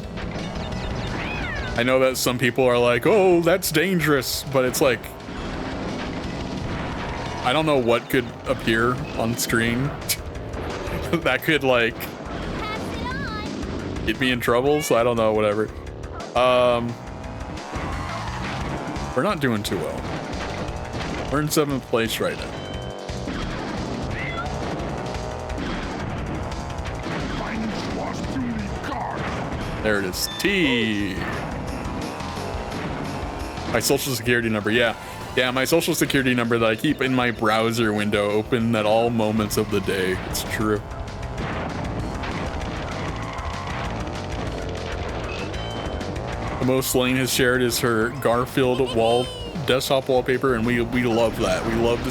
I know that some people are like, oh, that's dangerous, but it's like, I don't know what could appear on screen that could like get me in trouble, so I don't know, whatever. We're not doing too well. We're in 7th place right now. There it is. T. My social security number. Yeah. Yeah, my social security number that I keep in my browser window open at all moments of the day. It's true. The most Lane has shared is her Garfield desktop wallpaper, and we love that. We love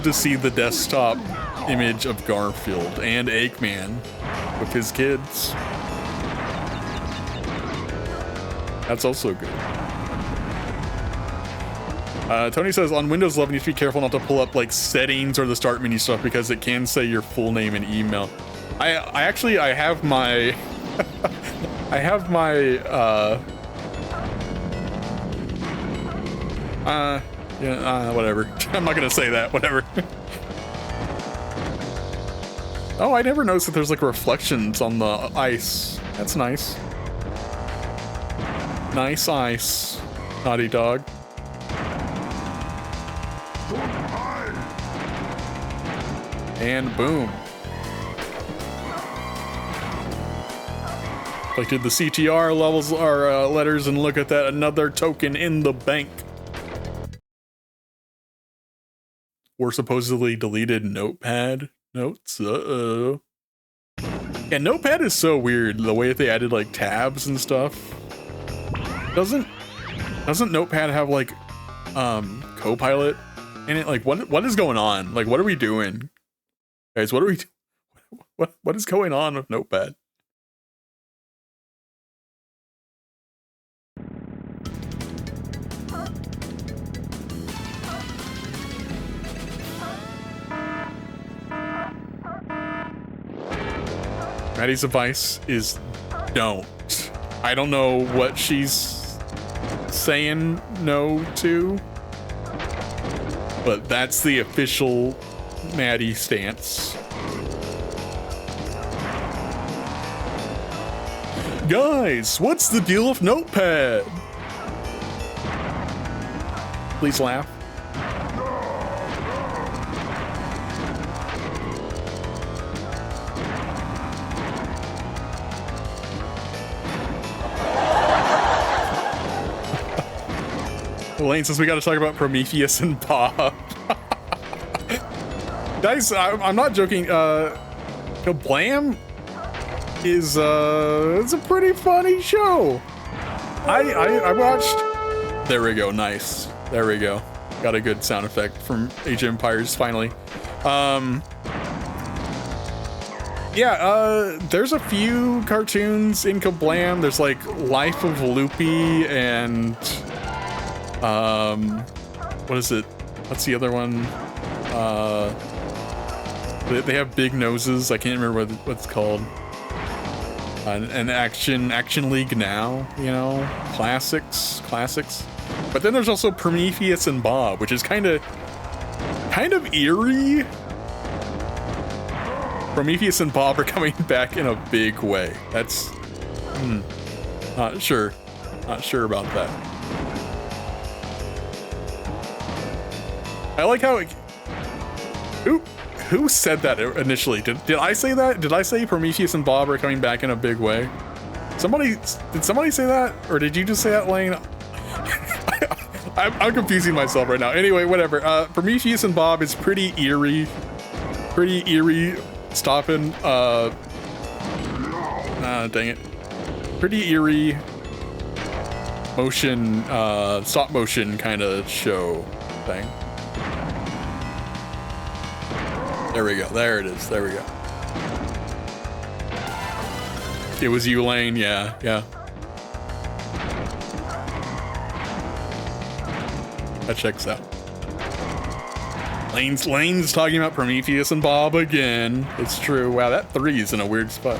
to see the desktop image of Garfield and Eggman with his kids. That's also good. Tony says on Windows 11 you have to be careful not to pull up like settings or the start menu stuff because it can say your full name and email. I have my whatever. I'm not gonna say that. Whatever. Oh, I never noticed that there's like reflections on the ice. That's nice. Nice ice, Naughty Dog. And boom. Collected the CTR levels or letters, and look at that, another token in the bank. Or supposedly deleted Notepad notes. Uh-oh. Yeah, Notepad is so weird, the way that they added like tabs and stuff. Doesn't Notepad have like Copilot in it? Like what is going on? Like what are we doing? Guys, what is going on with Notepad? Maddie's advice is don't. I don't know what she's saying no to, but that's the official Maddie stance. Guys, what's the deal with Notepad? Please laugh. Lane says we got to talk about Prometheus and Bob. Guys, I'm not joking. Blam is it's a pretty funny show. I watched. There we go. Nice. There we go. Got a good sound effect from Age of Empires finally. Yeah, there's a few cartoons in Kablam. There's like Life of Loopy and what is it? What's the other one? They have big noses. I can't remember what it's called. An Action League Now, you know, classics. But then there's also Prometheus and Bob, which is kind of eerie. Prometheus and Bob are coming back in a big way. That's not sure about that. I like how who said that initially? Did I say that? Did I say Prometheus and Bob are coming back in a big way? Did somebody say that, or did you just say that, Lane? I'm confusing myself right now. Anyway, whatever. Prometheus and Bob is pretty eerie. Stopping. Dang it. Pretty eerie motion, stop motion kind of show thing. There we go. There it is. There we go. It was you, Lane. Yeah. That checks out. Lane's talking about Prometheus and Bob again. It's true. Wow, that 3 is in a weird spot.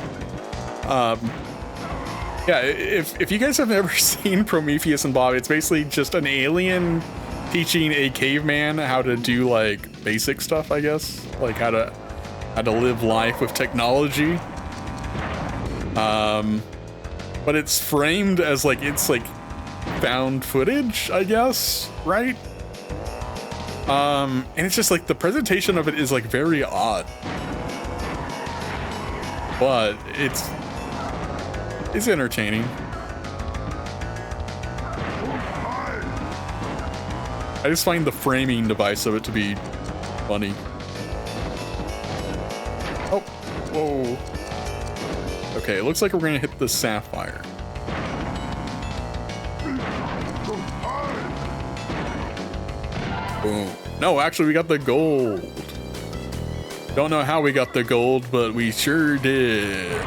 Yeah, if you guys have never seen Prometheus and Bob, it's basically just an alien teaching a caveman how to do like basic stuff, I guess, like how to live life with technology. But it's framed as like it's like found footage, I guess, right? And it's just like the presentation of it is like very odd, but it's entertaining. I just find the framing device of it to be funny. Oh, whoa. Okay, it looks like we're gonna hit the sapphire. Boom. No, actually, we got the gold. Don't know how we got the gold, but we sure did.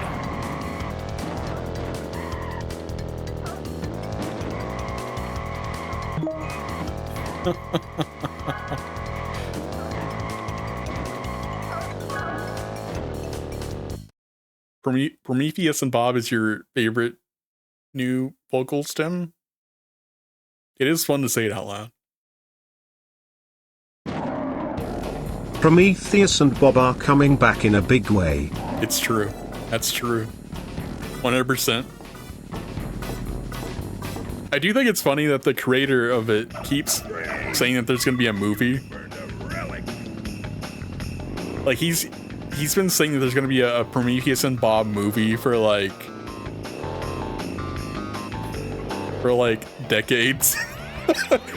Prometheus and Bob is your favorite new vocal stem? It is fun to say it out loud. Prometheus and Bob are coming back in a big way. It's true. That's true. 100%. I do think it's funny that the creator of it keeps saying that there's gonna be a movie. Like he's been saying that there's gonna be a Prometheus and Bob movie for like decades.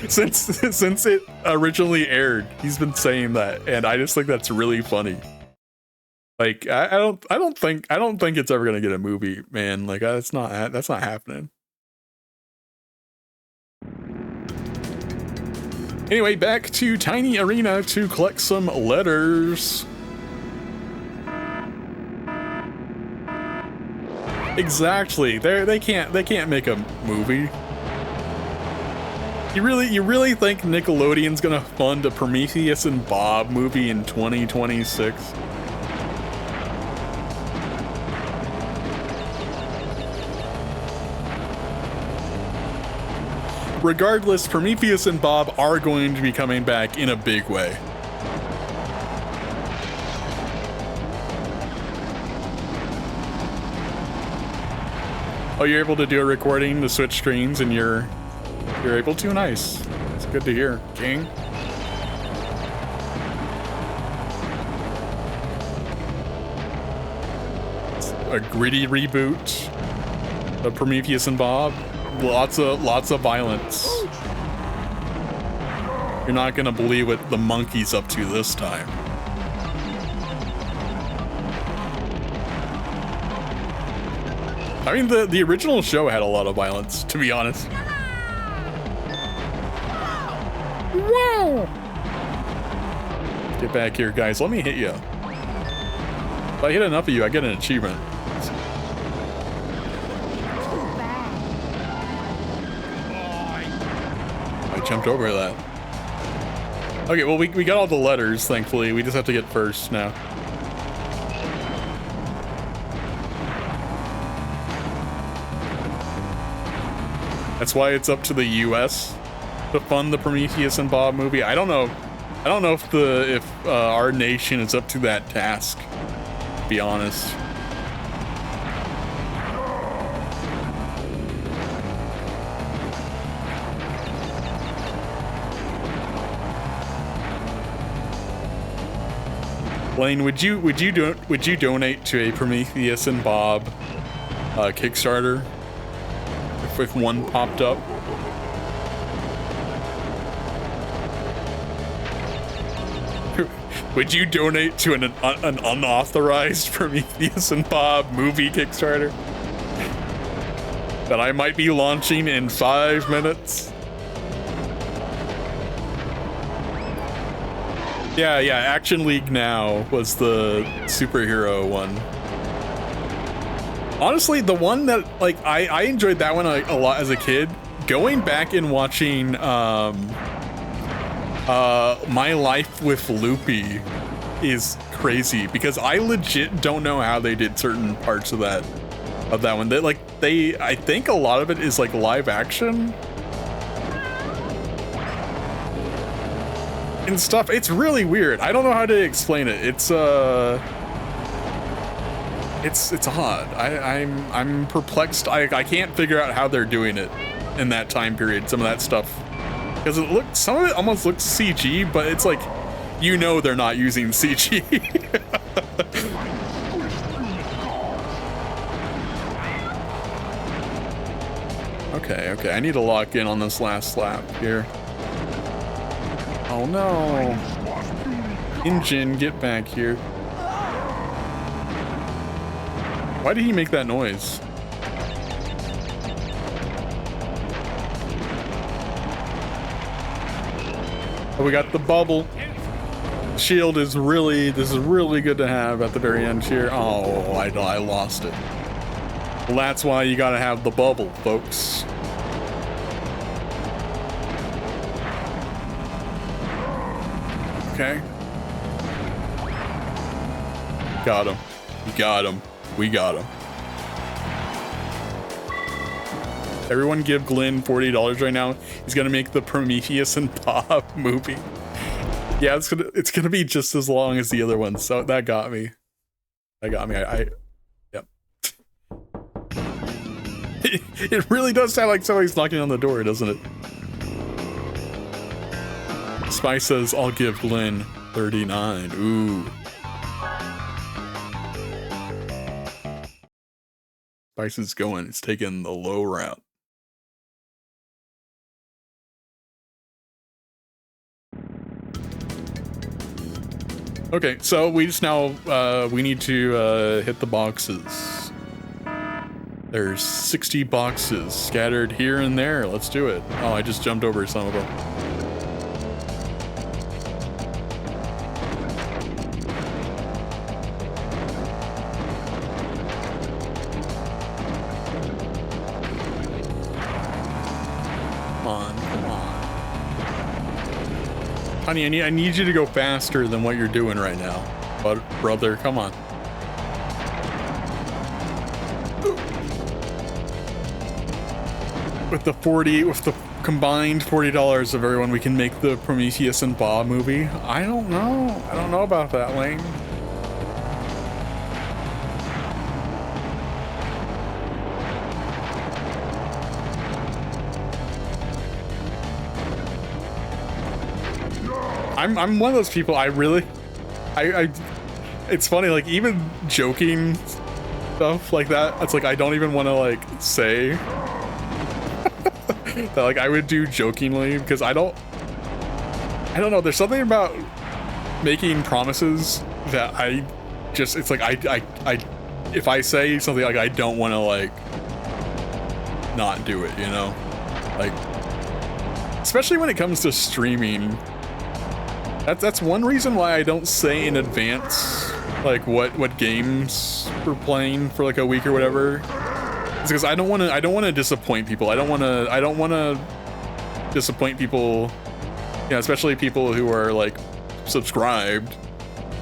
since it originally aired. He's been saying that, and I just think that's really funny. Like I don't think it's ever gonna get a movie, man. Like that's not happening. Anyway, back to Tiny Arena to collect some letters. Exactly. They can't make a movie. You really think Nickelodeon's gonna fund a Prometheus and Bob movie in 2026? Regardless, Prometheus and Bob are going to be coming back in a big way. Oh, you're able to do a recording to switch screens, and you're able to? Nice. It's good to hear, King. It's a gritty reboot of Prometheus and Bob. Lots of violence. You're not gonna believe what the monkey's up to this time. I mean, the original show had a lot of violence, to be honest. Whoa! Get back here, guys. Let me hit you. If I hit enough of you, I get an achievement. I jumped over that. Okay, well, we got all the letters, thankfully. We just have to get first now. That's why it's up to the US to fund the Prometheus and Bob movie. I don't know if our nation is up to that task, to be honest. Blaine, would you donate to a Prometheus and Bob Kickstarter if one popped up? Would you donate to an unauthorized Prometheus and Bob movie Kickstarter that I might be launching in 5 minutes? Yeah, Action League Now was the superhero one. Honestly, the one that, like, I enjoyed that one a lot as a kid. Going back and watching My Life with Loopy is crazy, because I legit don't know how they did certain parts of that one. I think a lot of it is like live action and stuff. It's really weird. I don't know how to explain it. It's odd. I'm perplexed. I can't figure out how they're doing it. in that time period, some of that stuff. Because some of it almost looks CG, but it's like, you know they're not using CG. Okay, I need to lock in on this last lap here. Oh no. Engine, get back here. Why did he make that noise? Oh, we got the bubble. Shield is really, this is really good to have at the very end here. Oh, I lost it. Well, that's why you gotta have the bubble, folks. Okay. Got him. We got him. We got him. Everyone give Glenn $40 right now. He's gonna make the Prometheus and Bob movie. Yeah, it's gonna be just as long as the other one. So that got me. That got me. Yep. It really does sound like somebody's knocking on the door, doesn't it? Spy says, I'll give Glenn 39. Ooh. Spice is going. It's taking the low route. Okay, so we just now, we need to hit the boxes. There's 60 boxes scattered here and there. Let's do it. Oh, I just jumped over some of them. Honey, I need you to go faster than what you're doing right now. But brother, come on. With the combined $40 of everyone, we can make the Prometheus and Bob movie. I don't know. I don't know about that, Lane. I'm one of those people. It's funny, like even joking stuff like that. It's like I don't even want to like say that like I would do jokingly because I don't know. There's something about making promises that it's like I if I say something like I don't want to like not do it, you know, like especially when it comes to streaming. That's one reason why I don't say in advance like what games we're playing for like a week or whatever. It's because I don't want to disappoint people. I don't want to disappoint people, you know, especially people who are like subscribed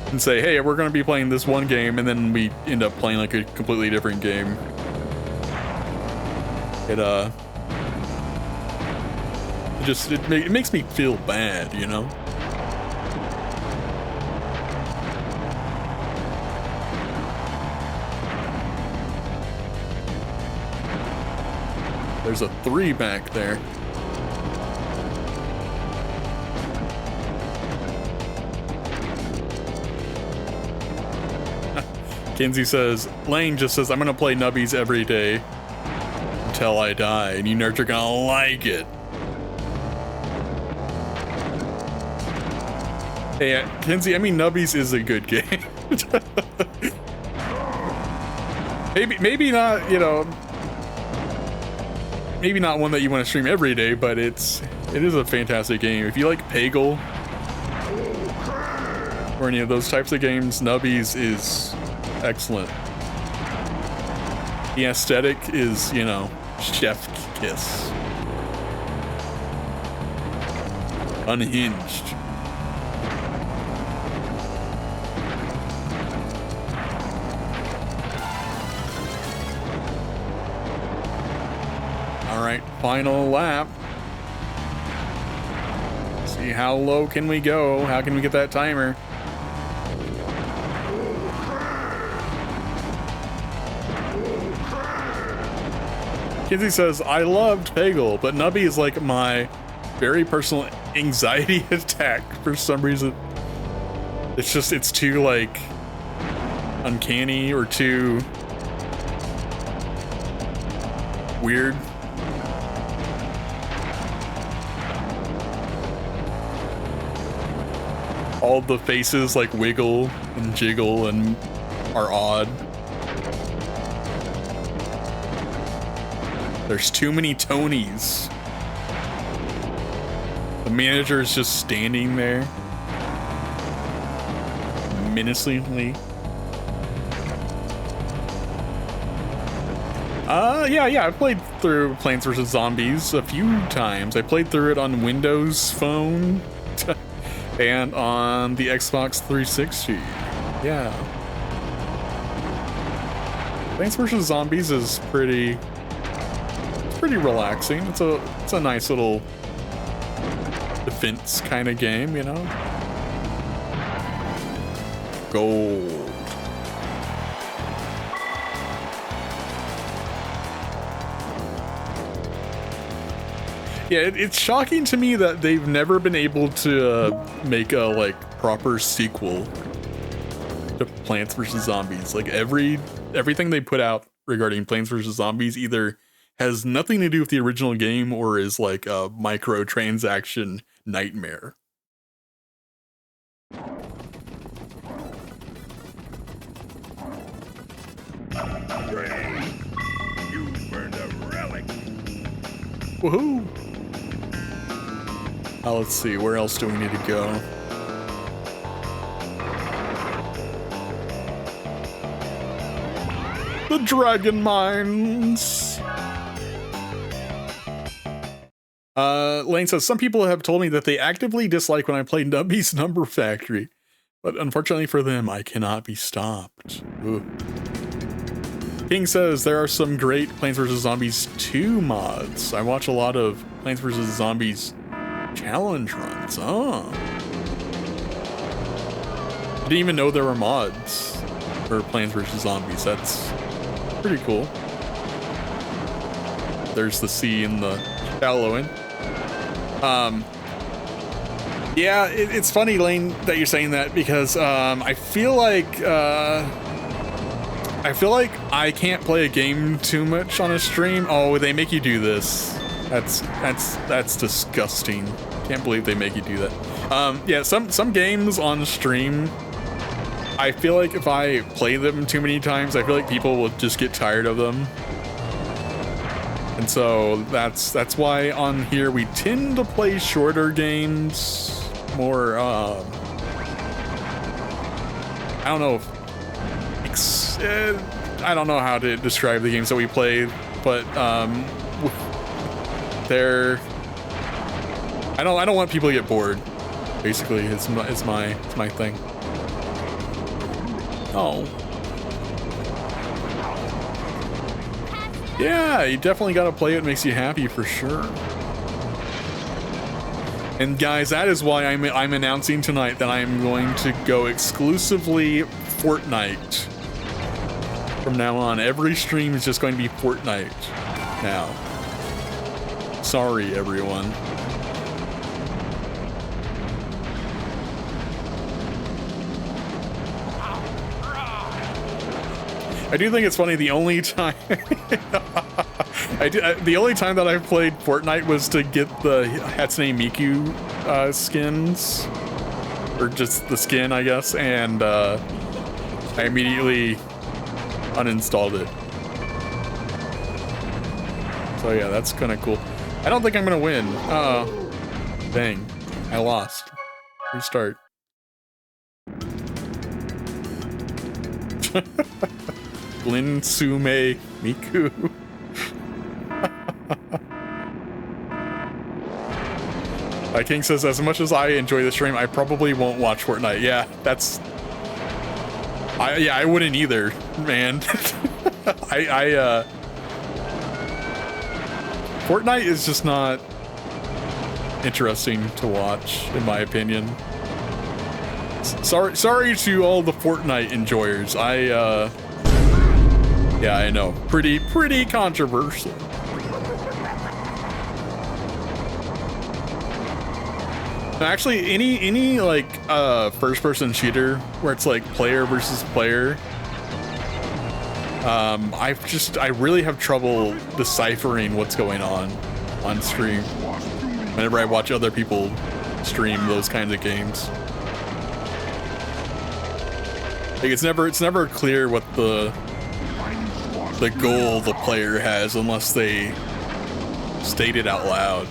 and say, "Hey, we're going to be playing this one game," and then we end up playing like a completely different game. It makes me feel bad, you know. There's a 3 back there. Kinsey says, Lane just says, I'm gonna play Nubbies every day until I die, and you nerds are gonna like it. Hey, Kinsey, I mean, Nubbies is a good game. maybe not, you know, maybe not one that you want to stream every day, but it is a fantastic game. If you like Peggle or any of those types of games, Nubbies is excellent. The aesthetic is, you know, chef kiss. Unhinged. Alright, final lap. See how low can we go? How can we get that timer? Kinsey says, I loved Peggle, but Nubby is like my very personal anxiety attack for some reason. It's too, like, uncanny or too weird. All the faces, like, wiggle and jiggle and are odd. There's too many Tonys. The manager is just standing there menacingly. Yeah, I played through Plants vs. Zombies a few times. I played through it on Windows Phone and on the Xbox 360. Yeah. Plants vs. Zombies is pretty relaxing. It's a nice little defense kind of game, you know? Gold. Yeah, it's shocking to me that they've never been able to make a, like, proper sequel to Plants vs. Zombies. Like, everything they put out regarding Plants vs. Zombies either has nothing to do with the original game or is like a microtransaction nightmare. Great. You burned a relic. Woohoo! Let's see, where else do we need to go? The Dragon Mines! Lane says, some people have told me that they actively dislike when I play Nubby's Number Factory, but unfortunately for them, I cannot be stopped. Ooh. King says, there are some great Plants vs. Zombies 2 mods. I watch a lot of Plants vs. Zombies challenge runs. Oh. I didn't even know there were mods for Plants vs. Zombies. That's pretty cool. There's the sea in the shallow end. Yeah, it's funny, Lane, that you're saying that because I feel like I can't play a game too much on a stream. Oh, they make you do this. That's disgusting. Can't believe they make you do that. Yeah, some games on stream, I feel like if I play them too many times, I feel like people will just get tired of them. And so that's why on here we tend to play shorter games, more I don't know I don't know how to describe the games that we play, but they're I don't want people to get bored. Basically, it's my thing. Oh. Yeah, you definitely gotta play it. It makes you happy for sure. And guys, that is why I'm announcing tonight that I'm going to go exclusively Fortnite. From now on, every stream is just going to be Fortnite now. Sorry, everyone. I do think it's funny. The only time the only time that I played Fortnite was to get the Hatsune Miku skins, or just the skin, I guess, and I immediately uninstalled it. So yeah, that's kind of cool. I don't think I'm gonna win. Dang, I lost. Restart. Lin Sume Miku. King says, as much as I enjoy the stream, I probably won't watch Fortnite. Yeah, that's... I wouldn't either, man. Fortnite is just not interesting to watch, in my opinion. Sorry to all the Fortnite enjoyers. Yeah, I know. Pretty controversial. Actually, any like first-person shooter where it's like player versus player, I really have trouble deciphering what's going on stream whenever I watch other people stream those kinds of games. Like it's never clear what the goal the player has unless they state it out loud.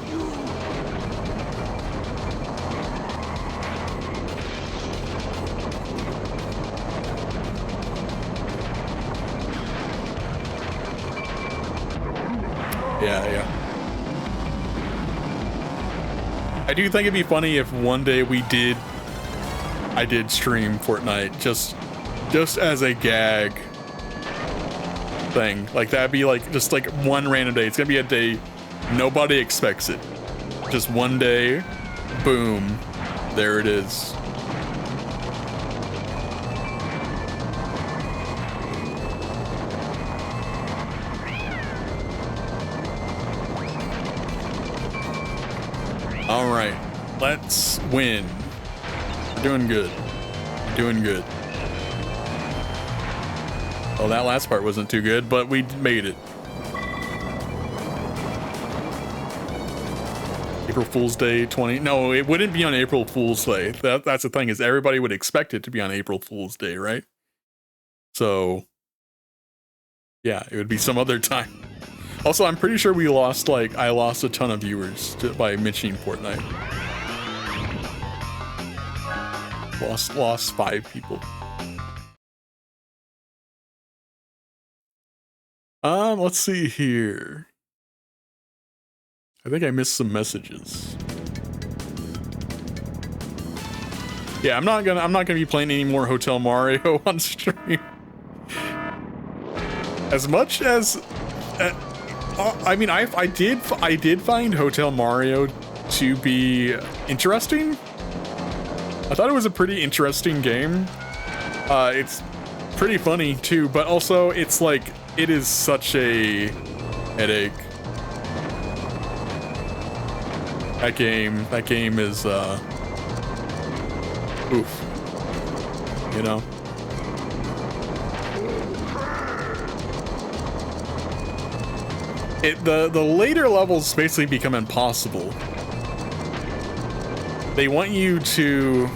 Yeah. I do think it'd be funny if one day I did stream Fortnite just as a gag thing. Like that'd be like just like one random day. It's gonna be a day nobody expects it. Just one day, boom, there it is. All right, let's win. We're doing good. Doing good. Well, that last part wasn't too good, but we made it. April Fool's Day 20. No, it wouldn't be on April Fool's Day. That's the thing, is everybody would expect it to be on April Fool's Day, right? So, yeah, it would be some other time. Also, I'm pretty sure I lost a ton of viewers by mentioning Fortnite. Lost 5 people. Let's see here. I think I missed some messages. Yeah, I'm not gonna be playing any more Hotel Mario on stream. As much as, I mean, I did find Hotel Mario to be interesting. I thought it was a pretty interesting game. It's pretty funny too, but also it's like it is such a headache. That game is oof. You know. The later levels basically become impossible. They want you to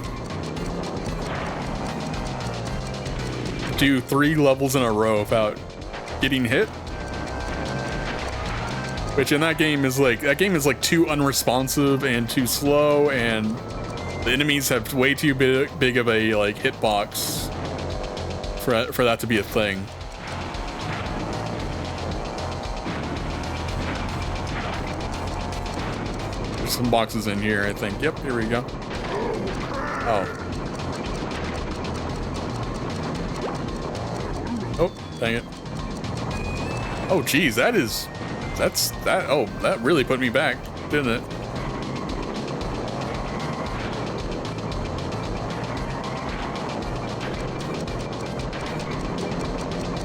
do 3 levels in a row without getting hit. Which in that game is like too unresponsive and too slow, and the enemies have way too big of a like hitbox for that to be a thing. There's some boxes in here, I think. Yep, here we go. Oh. Oh, dang it. Oh, geez, that really put me back, didn't it?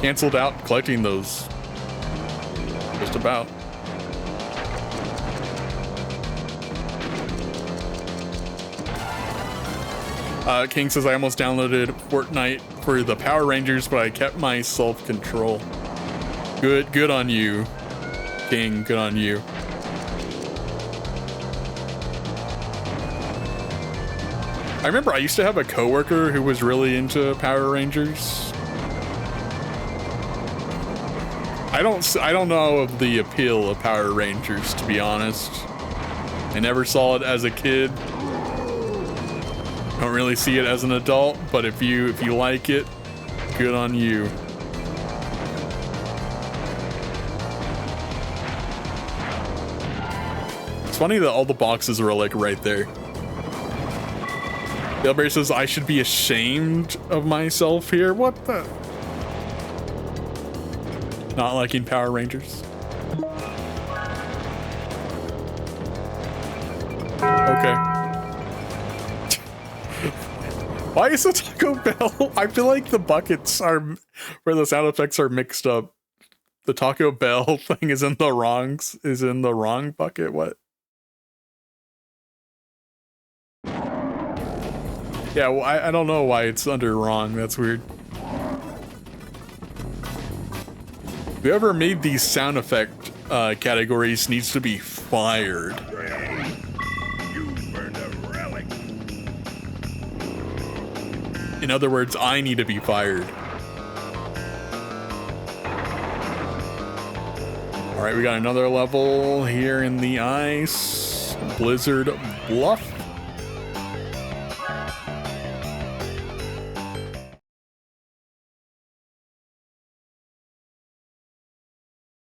Canceled out collecting those. Just about. King says, I almost downloaded Fortnite for the Power Rangers, but I kept my self-control. Good on you, King. Good on you. I remember I used to have a coworker who was really into Power Rangers. I don't know of the appeal of Power Rangers, to be honest. I never saw it as a kid. Don't really see it as an adult, but if you like it, good on you. It's funny that all the boxes are like right there. Daleberry says I should be ashamed of myself here. What the? Not liking Power Rangers. Okay. Why is it Taco Bell? I feel like the buckets are where the sound effects are mixed up. The Taco Bell thing is in the wrong bucket. What? Yeah, well, I don't know why it's under wrong. That's weird. Whoever made these sound effect categories needs to be fired. You burned a relic. In other words, I need to be fired. All right, we got another level here in the ice. Blizzard Bluff.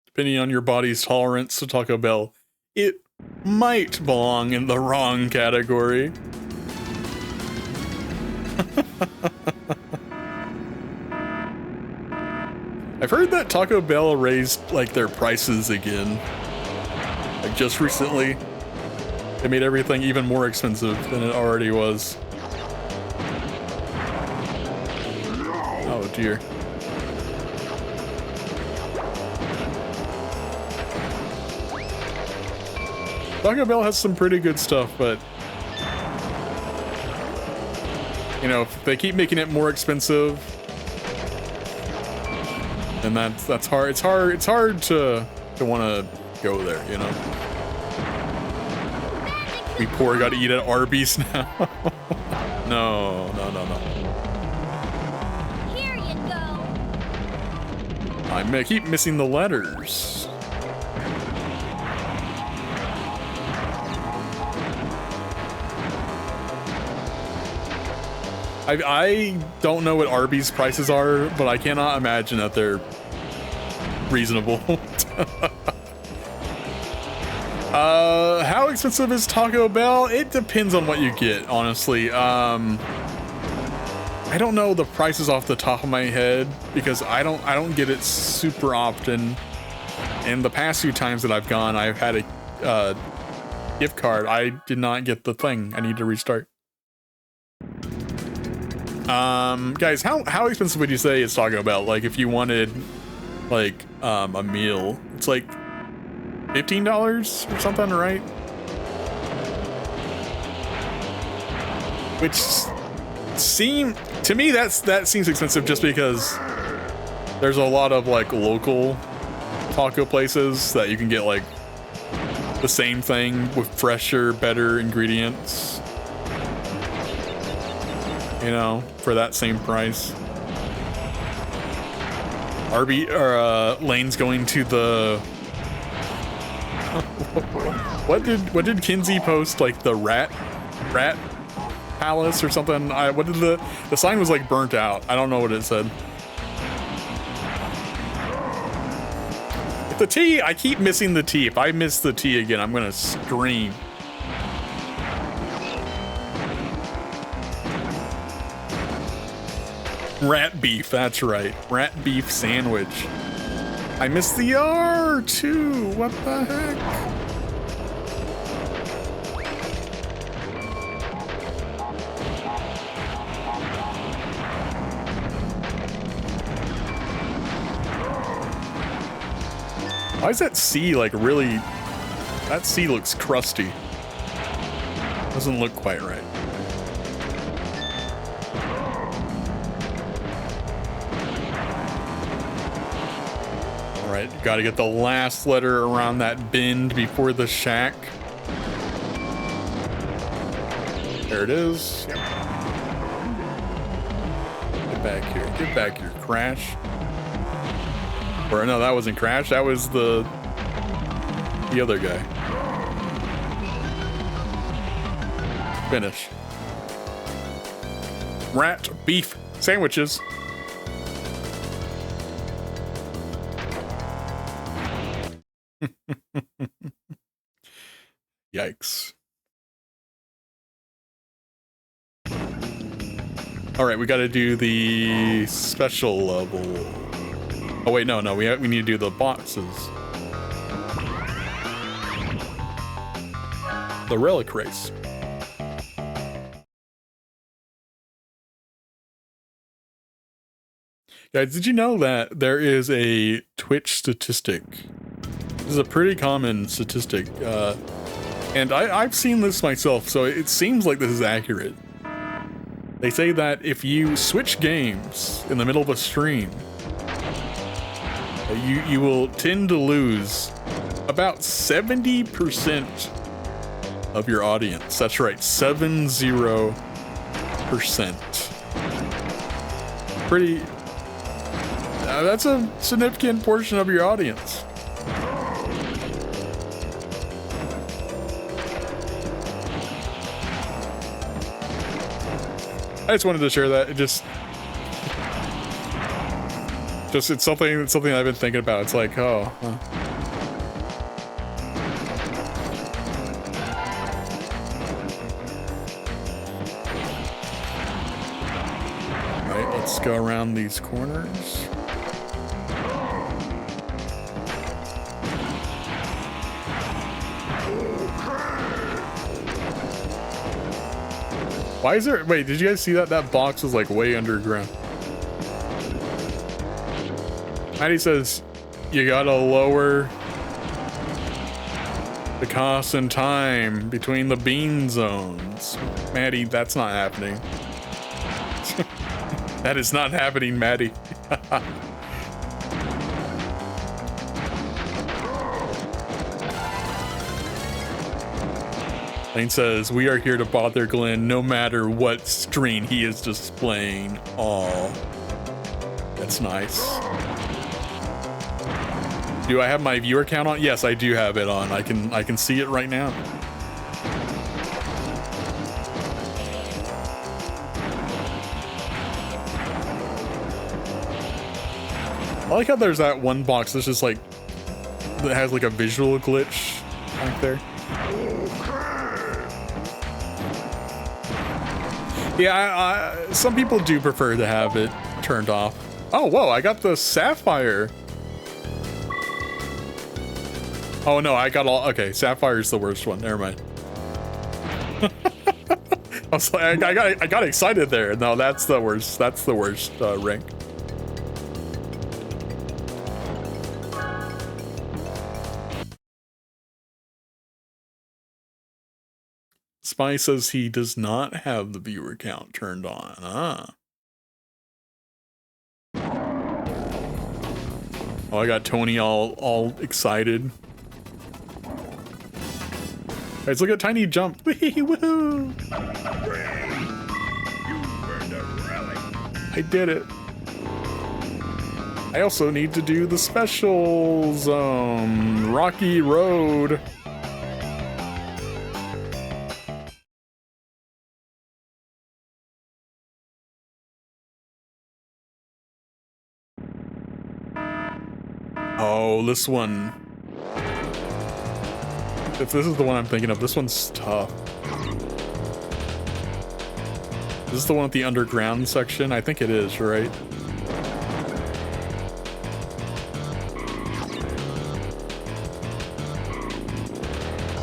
Depending on your body's tolerance to Taco Bell, it might belong in the wrong category. I've heard that Taco Bell raised like their prices again. Like just recently. They made everything even more expensive than it already was. Oh dear. Taco Bell has some pretty good stuff, but you know, if they keep making it more expensive, then that's hard. It's hard to want to go there, you know. We poor got to eat at Arby's now. No. Here you go. I keep missing the letters. I don't know what Arby's prices are, but I cannot imagine that they're reasonable. How expensive is Taco Bell? It depends on what you get, honestly. I don't know the prices off the top of my head because I don't get it super often. And the past few times that I've gone, I've had a gift card. I did not get the thing. I need to restart. Guys, how expensive would you say is Taco Bell? Like, if you wanted, like, a meal, it's like $15 or something, right? Which to me, that seems expensive just because there's a lot of, like, local taco places that you can get, like, the same thing with fresher, better ingredients. You know, for that same price. Lane's going to the what did Kinsey post, like the rat palace or something? What did the sign was like burnt out. I don't know what it said. The T, I keep missing the T. If I miss the T again, I'm gonna scream. Rat beef, that's right. Rat beef sandwich. I missed the R too. What the heck? Why is that C like really... That C looks crusty. Doesn't look quite right. Alright, gotta get the last letter around that bend before the shack. There it is. Yep. Get back here. Get back here, Crash. Or no, that wasn't Crash. That was the other guy. Finish. Rat beef sandwiches. Yikes. All right, we got to do the special level. Oh wait, no, we need to do the boxes. The relic race. Guys, did you know that there is a Twitch statistic? This is a pretty common statistic, and I've seen this myself, so it seems like this is accurate. They say that if you switch games in the middle of a stream, you will tend to lose about 70% of your audience. That's right, 70%. Pretty. That's a significant portion of your audience. I just wanted to share that. It just it's something I've been thinking about. It's like, oh. Huh. Right, let's go around these corners. Why is there? Wait, did you guys see that? That box was like way underground. Maddie says you gotta lower the cost and time between the bean zones. Maddie, that's not happening. That is not happening, Maddie. Lane says, we are here to bother Glenn no matter what screen he is displaying. Aw. That's nice. Do I have my viewer count on? Yes, I do have it on. I can see it right now. I like how there's that one box that's just like, that has like a visual glitch back there. Yeah, some people do prefer to have it turned off. Oh, whoa, I got the Sapphire. Oh no, I got all, okay, Sapphire's the worst one, never mind. I was like, I got excited there. No, that's the worst rank. Spy says he does not have the viewer count turned on. Ah. Oh, I got Tony all excited. Let's look at Tiny jump. Woohoo! I did it. I also need to do the specials. Rocky Road. Oh, this one. If this is the one I'm thinking of, this one's tough. This is the one with the underground section? I think it is, right?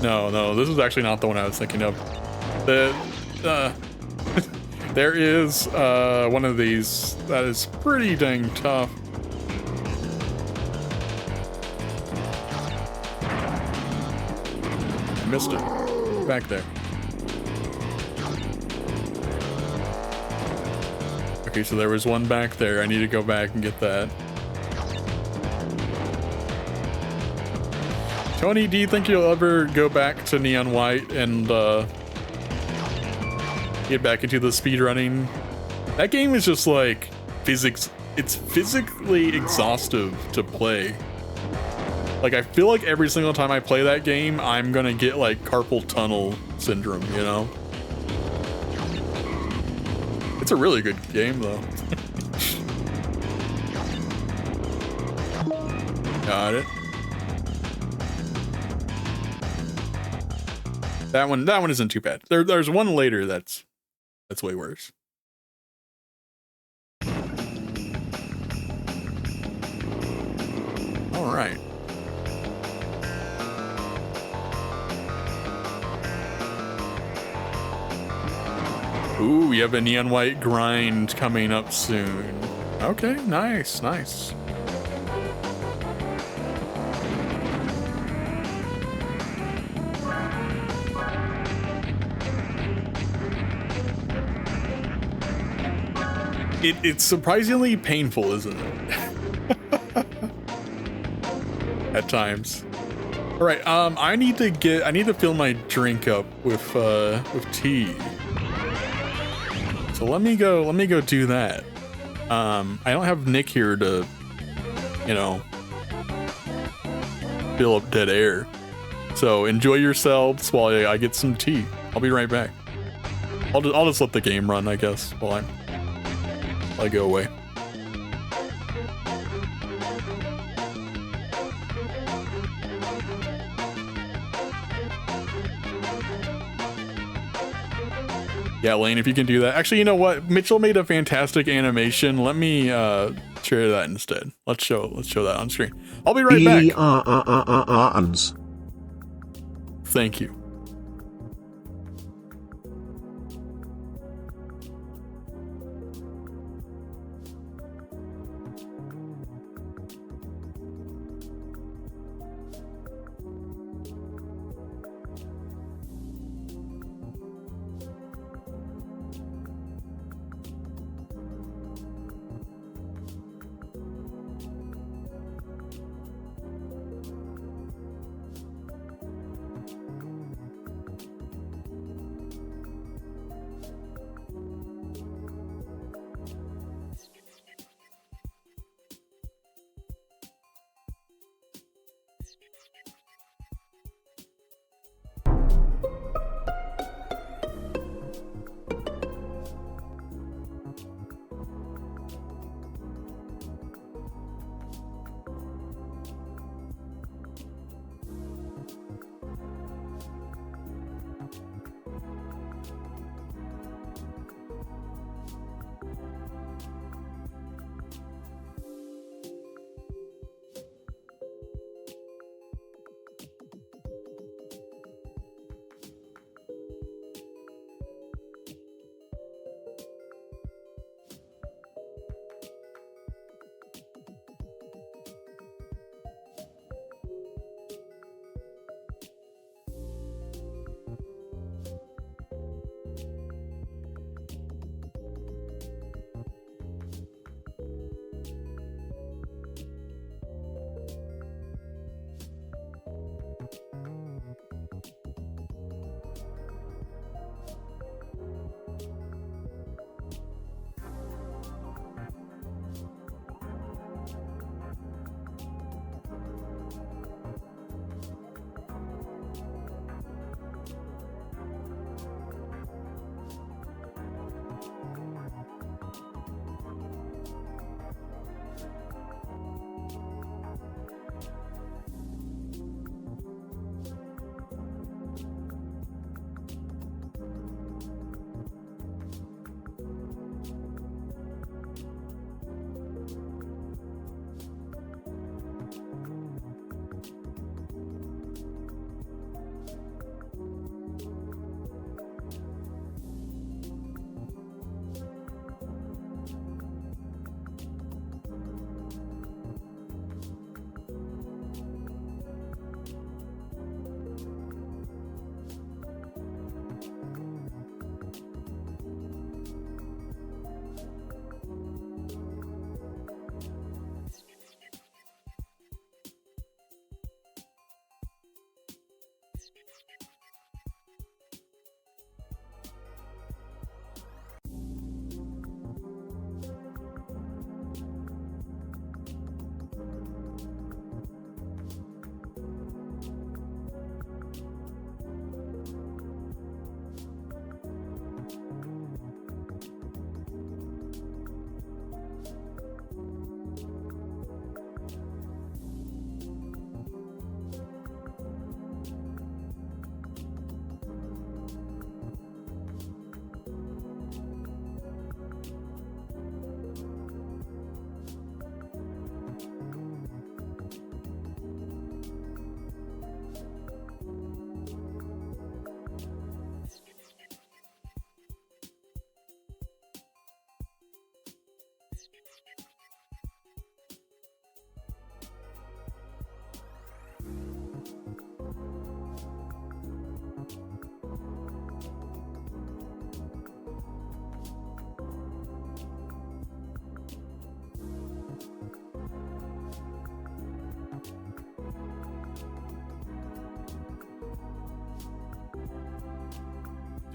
No, this is actually not the one I was thinking of. There is one of these that is pretty dang tough. Missed it. Back there. Okay, so there was one back there. I need to go back and get that. Tony, do you think you'll ever go back to Neon White and get back into the speedrunning? That game is just like physics. It's physically exhaustive to play. Like, I feel like every single time I play that game, I'm gonna get, like, carpal tunnel syndrome, you know? It's a really good game, though. Got it. That one isn't too bad. There's one later that's way worse. All right. Ooh, we have a Neon White grind coming up soon. Okay, nice. It's surprisingly painful, isn't it? At times. All right, I need to fill my drink up with tea. So let me go do that. I don't have Nick here to, you know, fill up dead air. So enjoy yourselves while I get some tea. I'll be right back. I'll just let the game run, I guess, while I go away. Yeah, Lane, if you can do that. Actually, you know what? Mitchell made a fantastic animation. Let me share that instead. Let's show that on screen. I'll be right back. Thank you.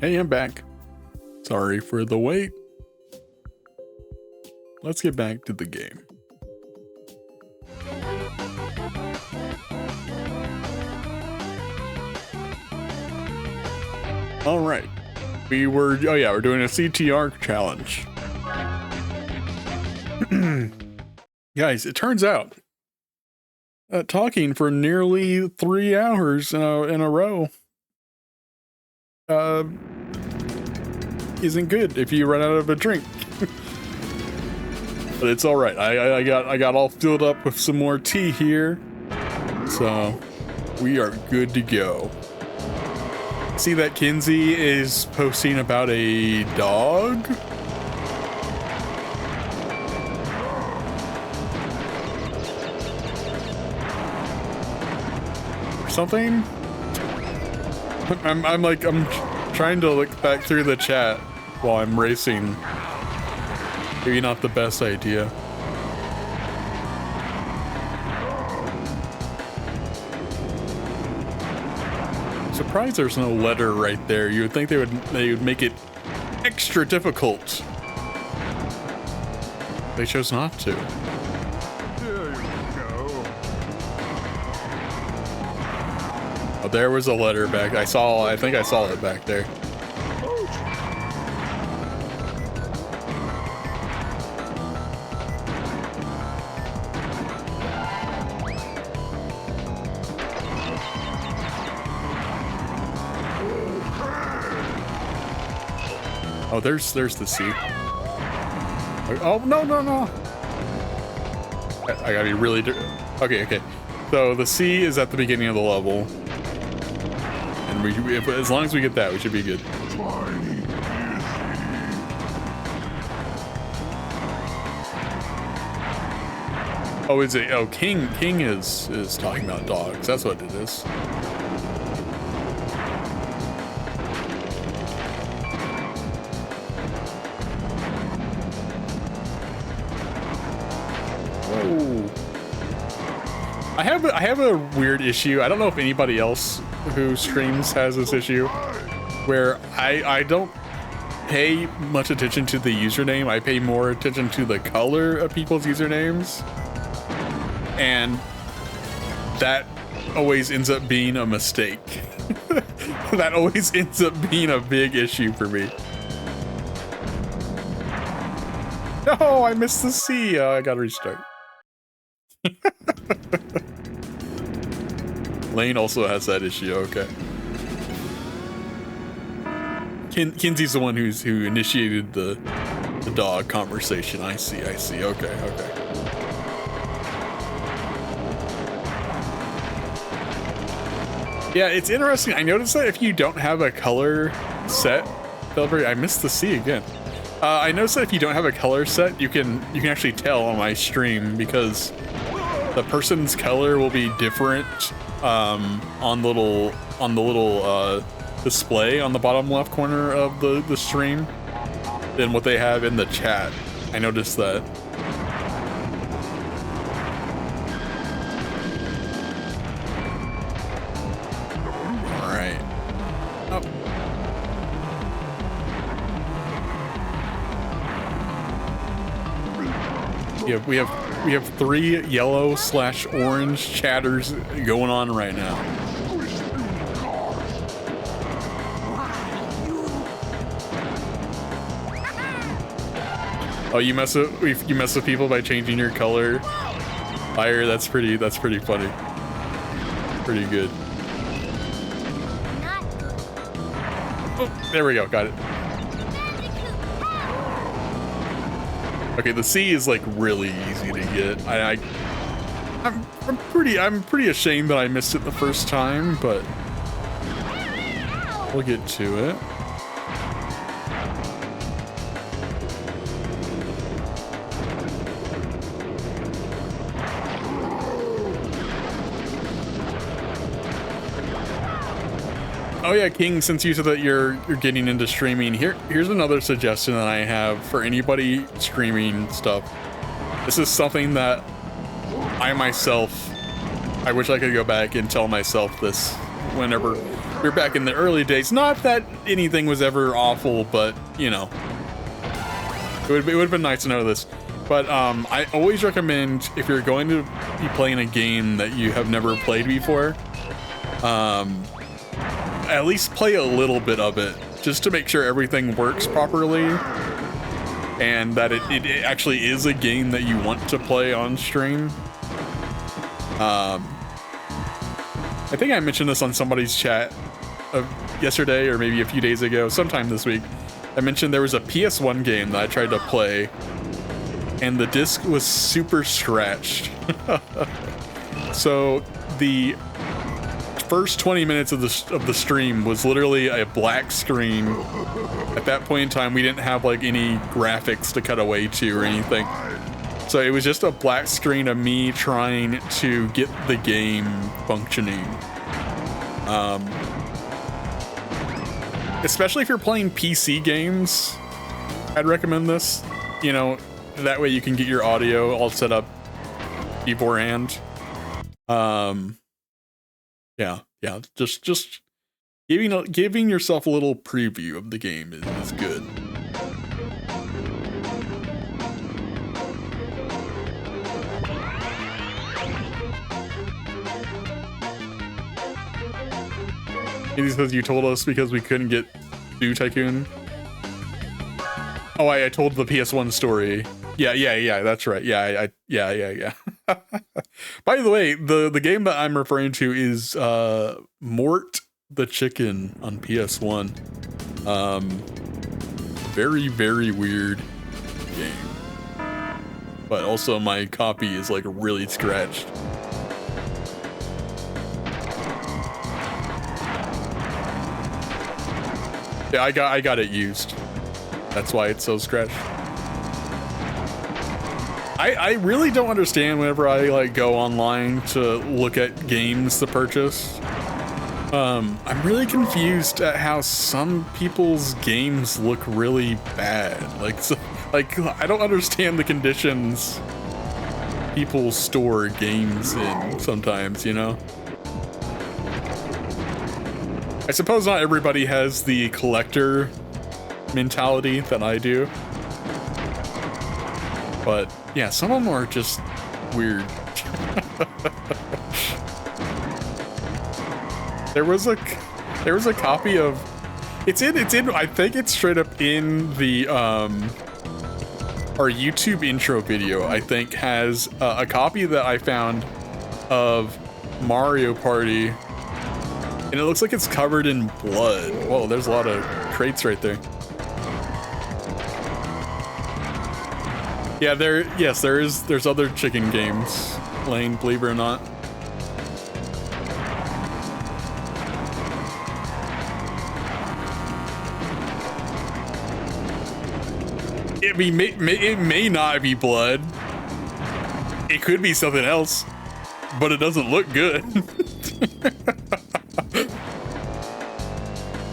Hey, I'm back. Sorry for the wait. Let's get back to the game. All right. We're doing a CTR challenge. Guys, it turns out talking for nearly 3 hours in a row isn't good if you run out of a drink. But it's all right. I got all filled up with some more tea here, so we are good to go. See that Kinsey is posting about a dog? Or something? I'm trying to look back through the chat while I'm racing. Maybe not the best idea. Surprised there's no letter right there. You would think they would make it extra difficult. They chose not to. There you go. Oh, there was a letter back. I think I saw it back there. Oh, there's the C. Oh, no. I gotta be really... Okay. So the C is at the beginning of the level. And as long as we get that, we should be good. Oh, is it? Oh, King is talking about dogs. That's what it is. I have a weird issue. I don't know if anybody else who streams has this issue, where I don't pay much attention to the username. I pay more attention to the color of people's usernames, and that always ends up being a mistake. That always ends up being a big issue for me. No, I missed the C. I gotta restart. Lane also has that issue. Okay. Kinsey's the one who initiated the dog conversation. I see. Okay. Yeah, it's interesting. I noticed that if you don't have a color set, I missed the C again. I noticed that if you don't have a color set, you can actually tell on my stream, because the person's color will be different on the little display on the bottom left corner of the stream than what they have in the chat. I noticed that. All right. Oh. Yeah, we have 3 yellow/orange chatters going on right now. Oh, you mess with people by changing your color. Fire, that's pretty funny. Pretty good. Oh, there we go, got it. Okay, the C is like really easy to get. I'm pretty ashamed that I missed it the first time, but we'll get to it. Oh yeah, King, since you said that you're getting into streaming, here's another suggestion that I have for anybody streaming stuff. This is something that I wish I could go back and tell myself this whenever we're back in the early days. Not that anything was ever awful, but you know, it would have been nice to know this. But I always recommend, if you're going to be playing a game that you have never played before, at least play a little bit of it, just to make sure everything works properly, and that it actually is a game that you want to play on stream. I think I mentioned this on somebody's chat yesterday, or maybe a few days ago, sometime this week. I mentioned there was a PS1 game that I tried to play, and the disc was super scratched. So the first 20 minutes of the stream was literally a black screen. At that point in time, we didn't have like any graphics to cut away to or anything. So it was just a black screen of me trying to get the game functioning. Especially if you're playing PC games, I'd recommend this. You know, that way you can get your audio all set up beforehand. Yeah, just giving yourself a little preview of the game is good. He says you told us because we couldn't get Zoo Tycoon. Oh, I told the PS1 story. Yeah, that's right. Yeah. By the way, the game that I'm referring to is Mort the Chicken on PS1. Very, very weird game. But also my copy is like really scratched. Yeah, I got it used. That's why it's so scratched. I really don't understand whenever I like go online to look at games to purchase. I'm really confused at how some people's games look really bad. Like I don't understand the conditions people store games in sometimes, you know? I suppose not everybody has the collector mentality that I do. But yeah, some of them are just weird. There was a copy of it's in I think it's straight up in the our YouTube intro video. I think has a copy that I found of Mario Party. And it looks like it's covered in blood. Whoa, there's a lot of crates right there. Yeah, there's other chicken games, Lane, believe it or not. It may not be blood. It could be something else, but it doesn't look good.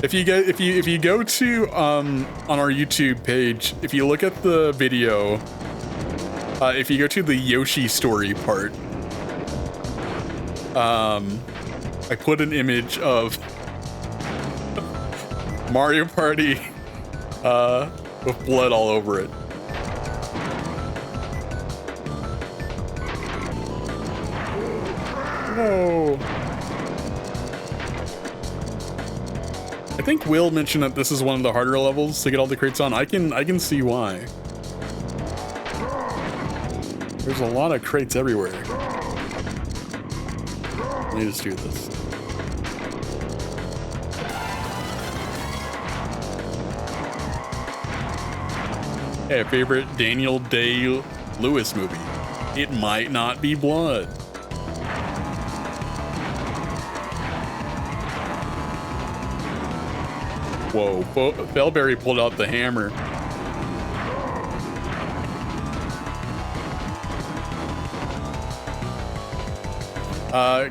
If you go to on our YouTube page, if you look at the video, if you go to the Yoshi story part, I put an image of Mario Party with blood all over it. No. I think Will mentioned that this is one of the harder levels to get all the crates on. I can see why. There's a lot of crates everywhere. Let me just do this. Hey, favorite Daniel Day-Lewis movie. It might not be blood. Whoa, Bellberry pulled out the hammer.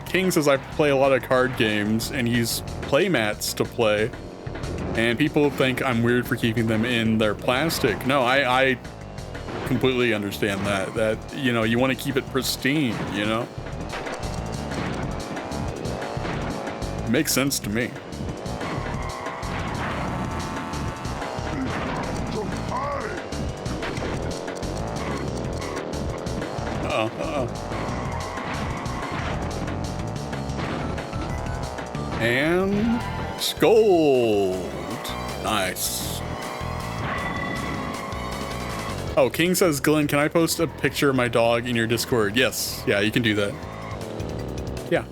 King says I play a lot of card games and use playmats to play. And people think I'm weird for keeping them in their plastic. No, I completely understand that, you know, you want to keep it pristine, you know? It makes sense to me. And gold. Nice. Oh, King says, Glenn, can I post a picture of my dog in your Discord? Yes. Yeah, you can do that. Yeah.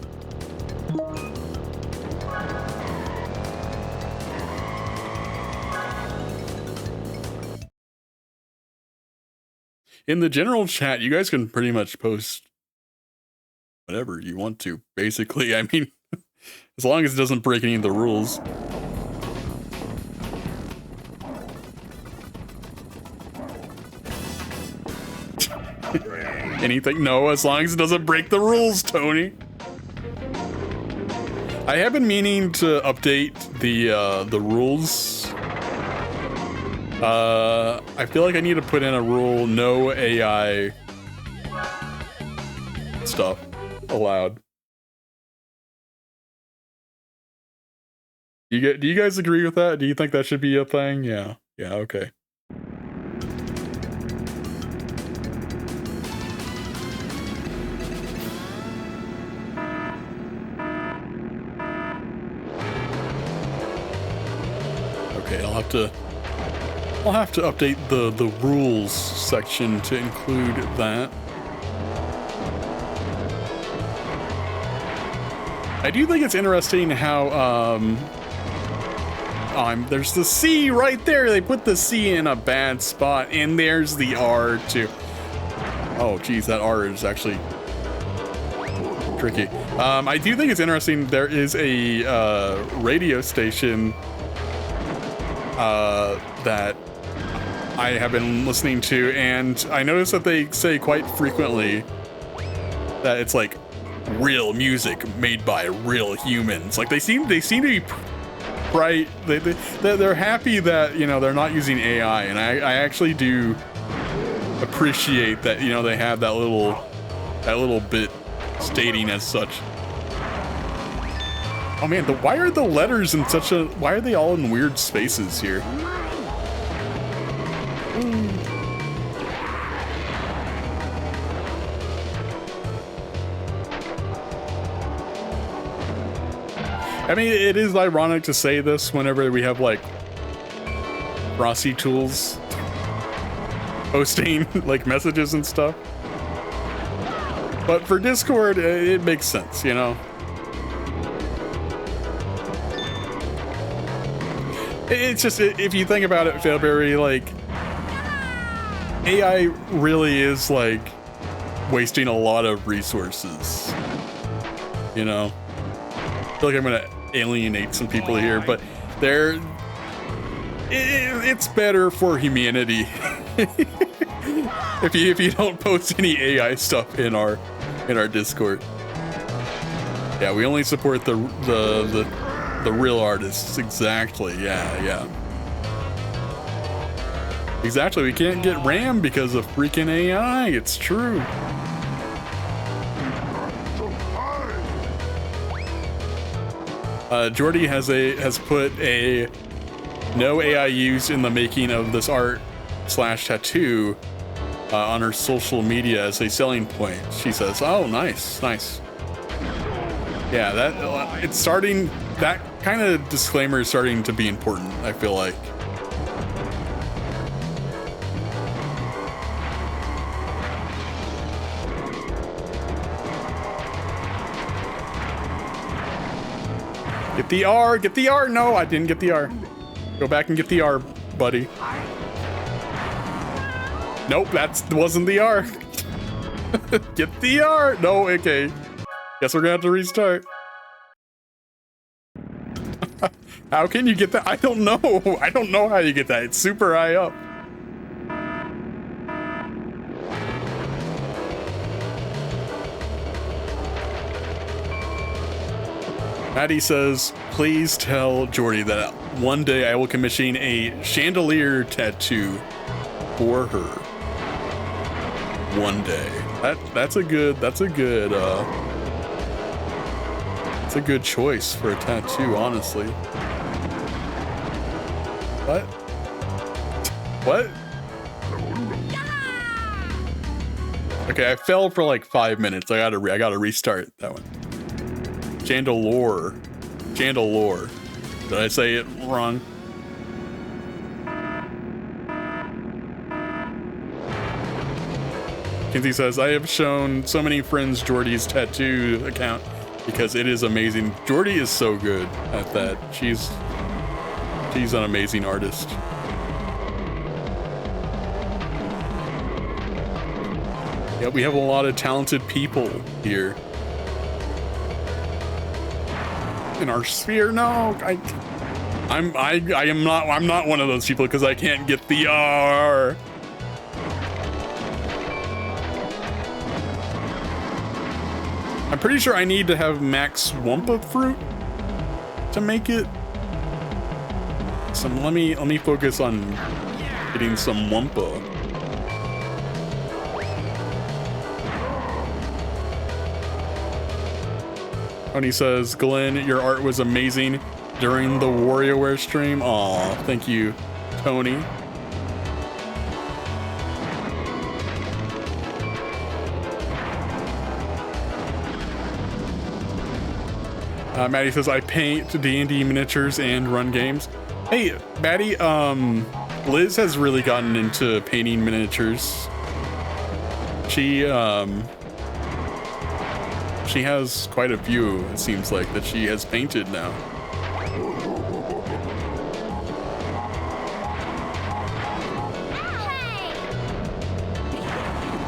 In the general chat, you guys can pretty much post whatever you want to, basically. I mean, as long as it doesn't break any of the rules. Anything? No, as long as it doesn't break the rules, Tony. I have been meaning to update the rules. I feel like I need to put in a rule: no AI stuff allowed. Do you guys agree with that? Do you think that should be a thing? Yeah. Yeah. Okay. Okay, I'll have to update the rules section to include that. I do think it's interesting how there's the C right there. They put the C in a bad spot, and there's the R too. Oh geez, that R is actually tricky. I do think it's interesting. There is a radio station that I have been listening to, and I notice that they say quite frequently that it's like real music made by real humans. Like they seem to be right. They're happy that, you know, they're not using AI, and I actually do appreciate that, you know, they have that little bit stating as such. Oh man, why are the letters in why are they all in weird spaces here? I mean, it is ironic to say this whenever we have like Rossi Tools posting like messages and stuff. But for Discord, it makes sense, you know? It's just, if you think about it, Failberry, like, AI really is, like, wasting a lot of resources. You know? I feel like I'm gonna alienate some people here, but it's better for humanity if you don't post any AI stuff in our Discord. Yeah, we only support the real artists. Exactly. Yeah. Exactly. We can't get RAM because of freaking AI. It's true. Jordy has put a no AI used in the making of this art/tattoo on her social media as a selling point. She says, "Oh, nice." Yeah, that it's starting. That kind of disclaimer is starting to be important, I feel like. Get the R. No, I didn't get the R. Go back and get the R, buddy. Nope, that wasn't the R. Get the R. No, okay. Guess we're gonna have to restart. How can you get that? I don't know. I don't know how you get that. It's super high up. Maddie says, please tell Jordy that one day I will commission a chandelier tattoo for her. One day. That's a good choice for a tattoo, honestly. What? Okay, I fell for like 5 minutes. I gotta restart that one. Chandelure. Chandelure. Did I say it wrong? Kinsey says, I have shown so many friends Jordy's tattoo account because it is amazing. Jordy is so good at that. She's an amazing artist. Yeah, we have a lot of talented people here. In our sphere, no, I'm not one of those people because I can't get the R. I'm pretty sure I need to have max Wumpa fruit to make it. So let me focus on getting some Wumpa. Tony says, Glenn, your art was amazing during the WarioWare stream. Aw, thank you, Tony. Maddie says, I paint D&D miniatures and run games. Hey, Maddie, Liz has really gotten into painting miniatures. She has quite a few, it seems like, that she has painted now.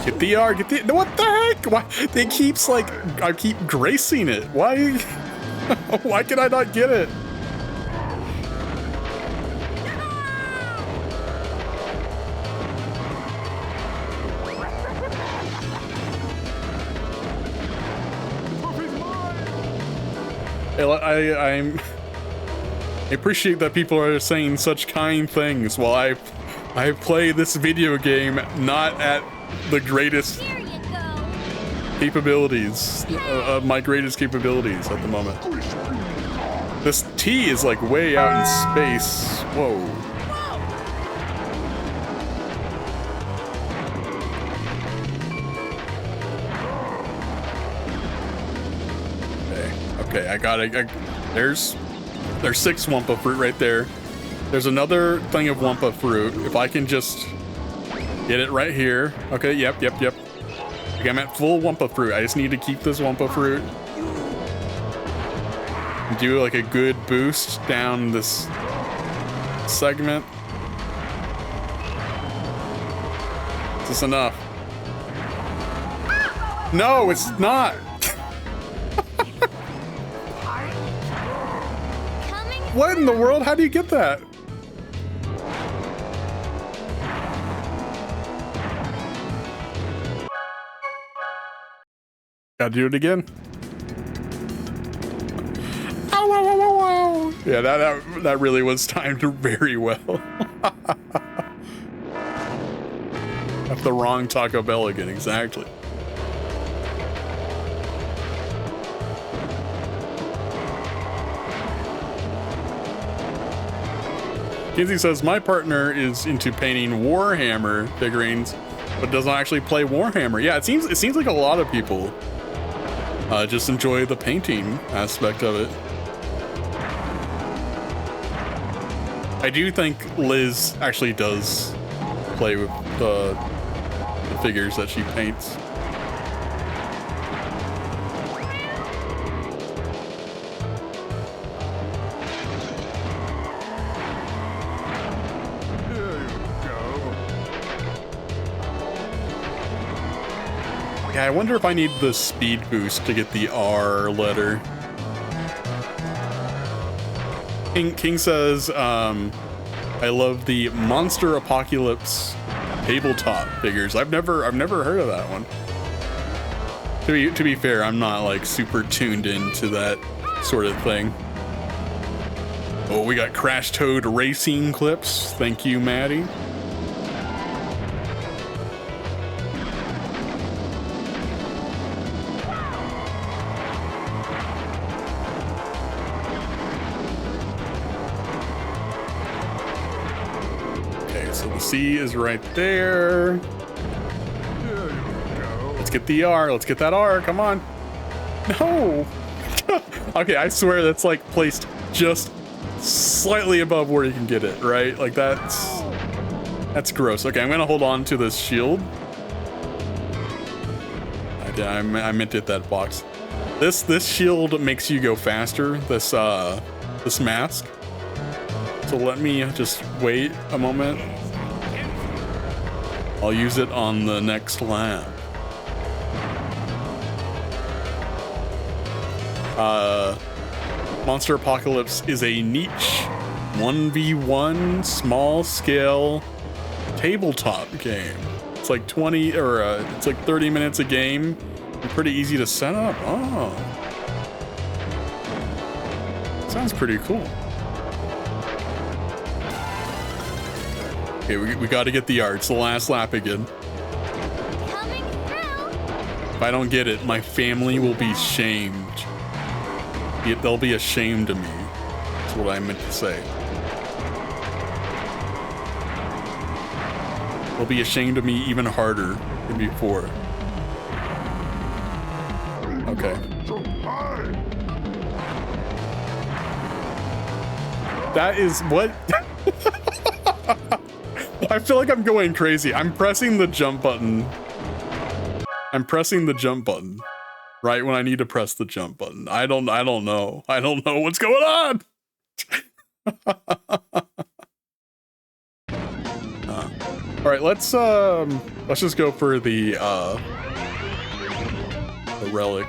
Get the R, get the, what the heck? Why, they keeps like, I keep gracing it. Why, why can I not get it? I appreciate that people are saying such kind things while I play this video game not at the greatest capabilities, my greatest capabilities at the moment. This T is like way out in space. Whoa. Okay, I got it. There's 6 Wumpa fruit right there. There's another thing of Wumpa fruit. If I can just get it right here. Okay, yep. Okay, I'm at full Wumpa fruit. I just need to keep this Wumpa fruit. Do like a good boost down this segment. Is this enough? No, it's not. What in the world? How do you get that? Gotta do it again. Ow, ow, ow, ow, ow. Yeah, that really was timed very well. At the wrong Taco Bell again, exactly. Kinsey says, my partner is into painting Warhammer figurines, but doesn't actually play Warhammer. Yeah, it seems like a lot of people just enjoy the painting aspect of it. I do think Liz actually does play with the figures that she paints. Yeah, I wonder if I need the speed boost to get the R letter. King says, I love the Monster Apocalypse tabletop figures. I've never heard of that one. To be fair, I'm not like super tuned into that sort of thing. Oh, we got Crash Toad racing clips. Thank you, Maddie. C is right there. There you go. get the R. Let's get that R. Come on. No. Okay, I swear that's like placed just slightly above where you can get it, right? Like that's gross. Okay, I'm gonna hold on to this shield. I meant to hit that box. This shield makes you go faster. This mask. So let me just wait a moment. I'll use it on the next lap. Monster Apocalypse is a niche 1v1 small scale tabletop game. It's like 20 or it's like 30 minutes a game. And pretty easy to set up. Oh, sounds pretty cool. Okay, we got to get the art. It's the last lap again. Coming through. If I don't get it, my family will be shamed. They'll be ashamed of me. That's what I meant to say. They'll be ashamed of me even harder than before. Okay. That is what? I feel like I'm going crazy. I'm pressing the jump button. I'm pressing the jump button. Right when I need to press the jump button. I don't know. I don't know what's going on. All right, let's just go for the relic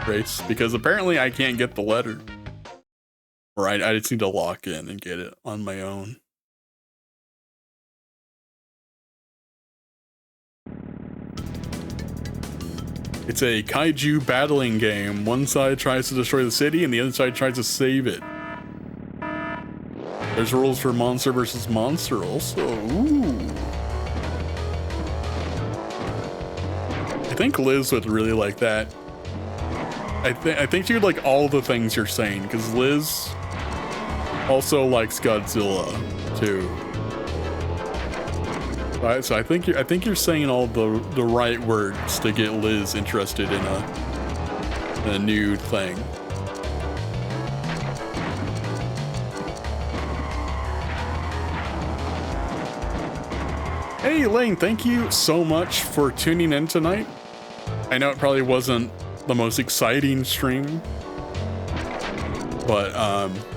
race because apparently I can't get the letter. Right, I just need to lock in and get it on my own. It's a kaiju battling game. One side tries to destroy the city and the other side tries to save it. There's rules for monster versus monster also. Ooh. I think Liz would really like that. I think she would like all the things you're saying because Liz also likes Godzilla too. Right, so I think you're saying all the right words to get Liz interested in a new thing. Hey Elaine, thank you so much for tuning in tonight. I know it probably wasn't the most exciting stream, but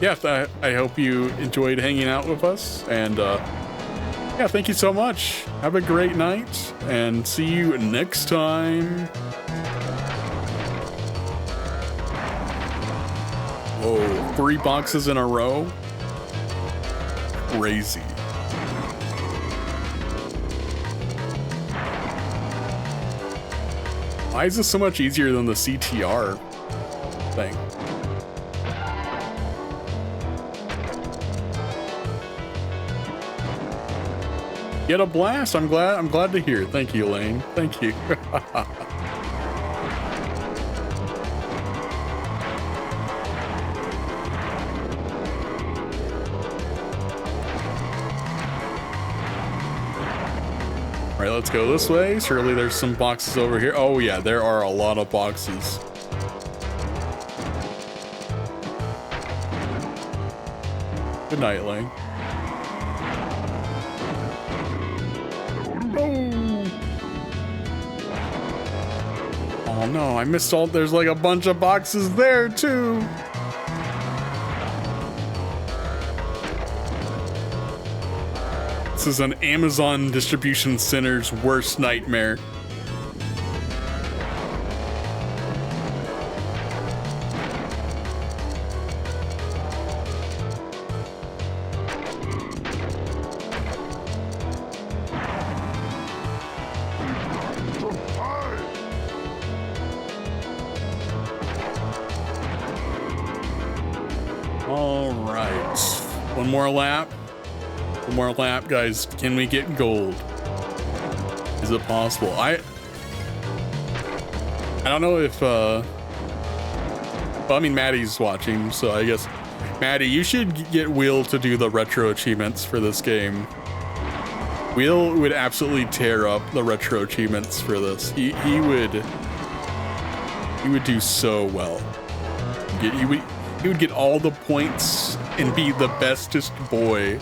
yeah, I hope you enjoyed hanging out with us, and yeah, thank you so much. Have a great night, and see you next time. Whoa, 3 boxes in a row? Crazy. Why is this so much easier than the CTR thing? Get a blast. I'm glad to hear. Thank you, Elaine. Thank you. All right, let's go this way. Surely there's some boxes over here. Oh yeah, there are a lot of boxes. Good night, Elaine. Oh no, I missed all. There's like a bunch of boxes there too. This is an Amazon distribution center's worst nightmare. All right, one more lap. One more lap, guys. Can we get gold? Is it possible? I don't know if well, I mean, Maddie's watching, so I guess Maddie, you should get Will to do the retro achievements for this game. Will would absolutely tear up the retro achievements for this. He would do so well. He would get all the points and be the bestest boy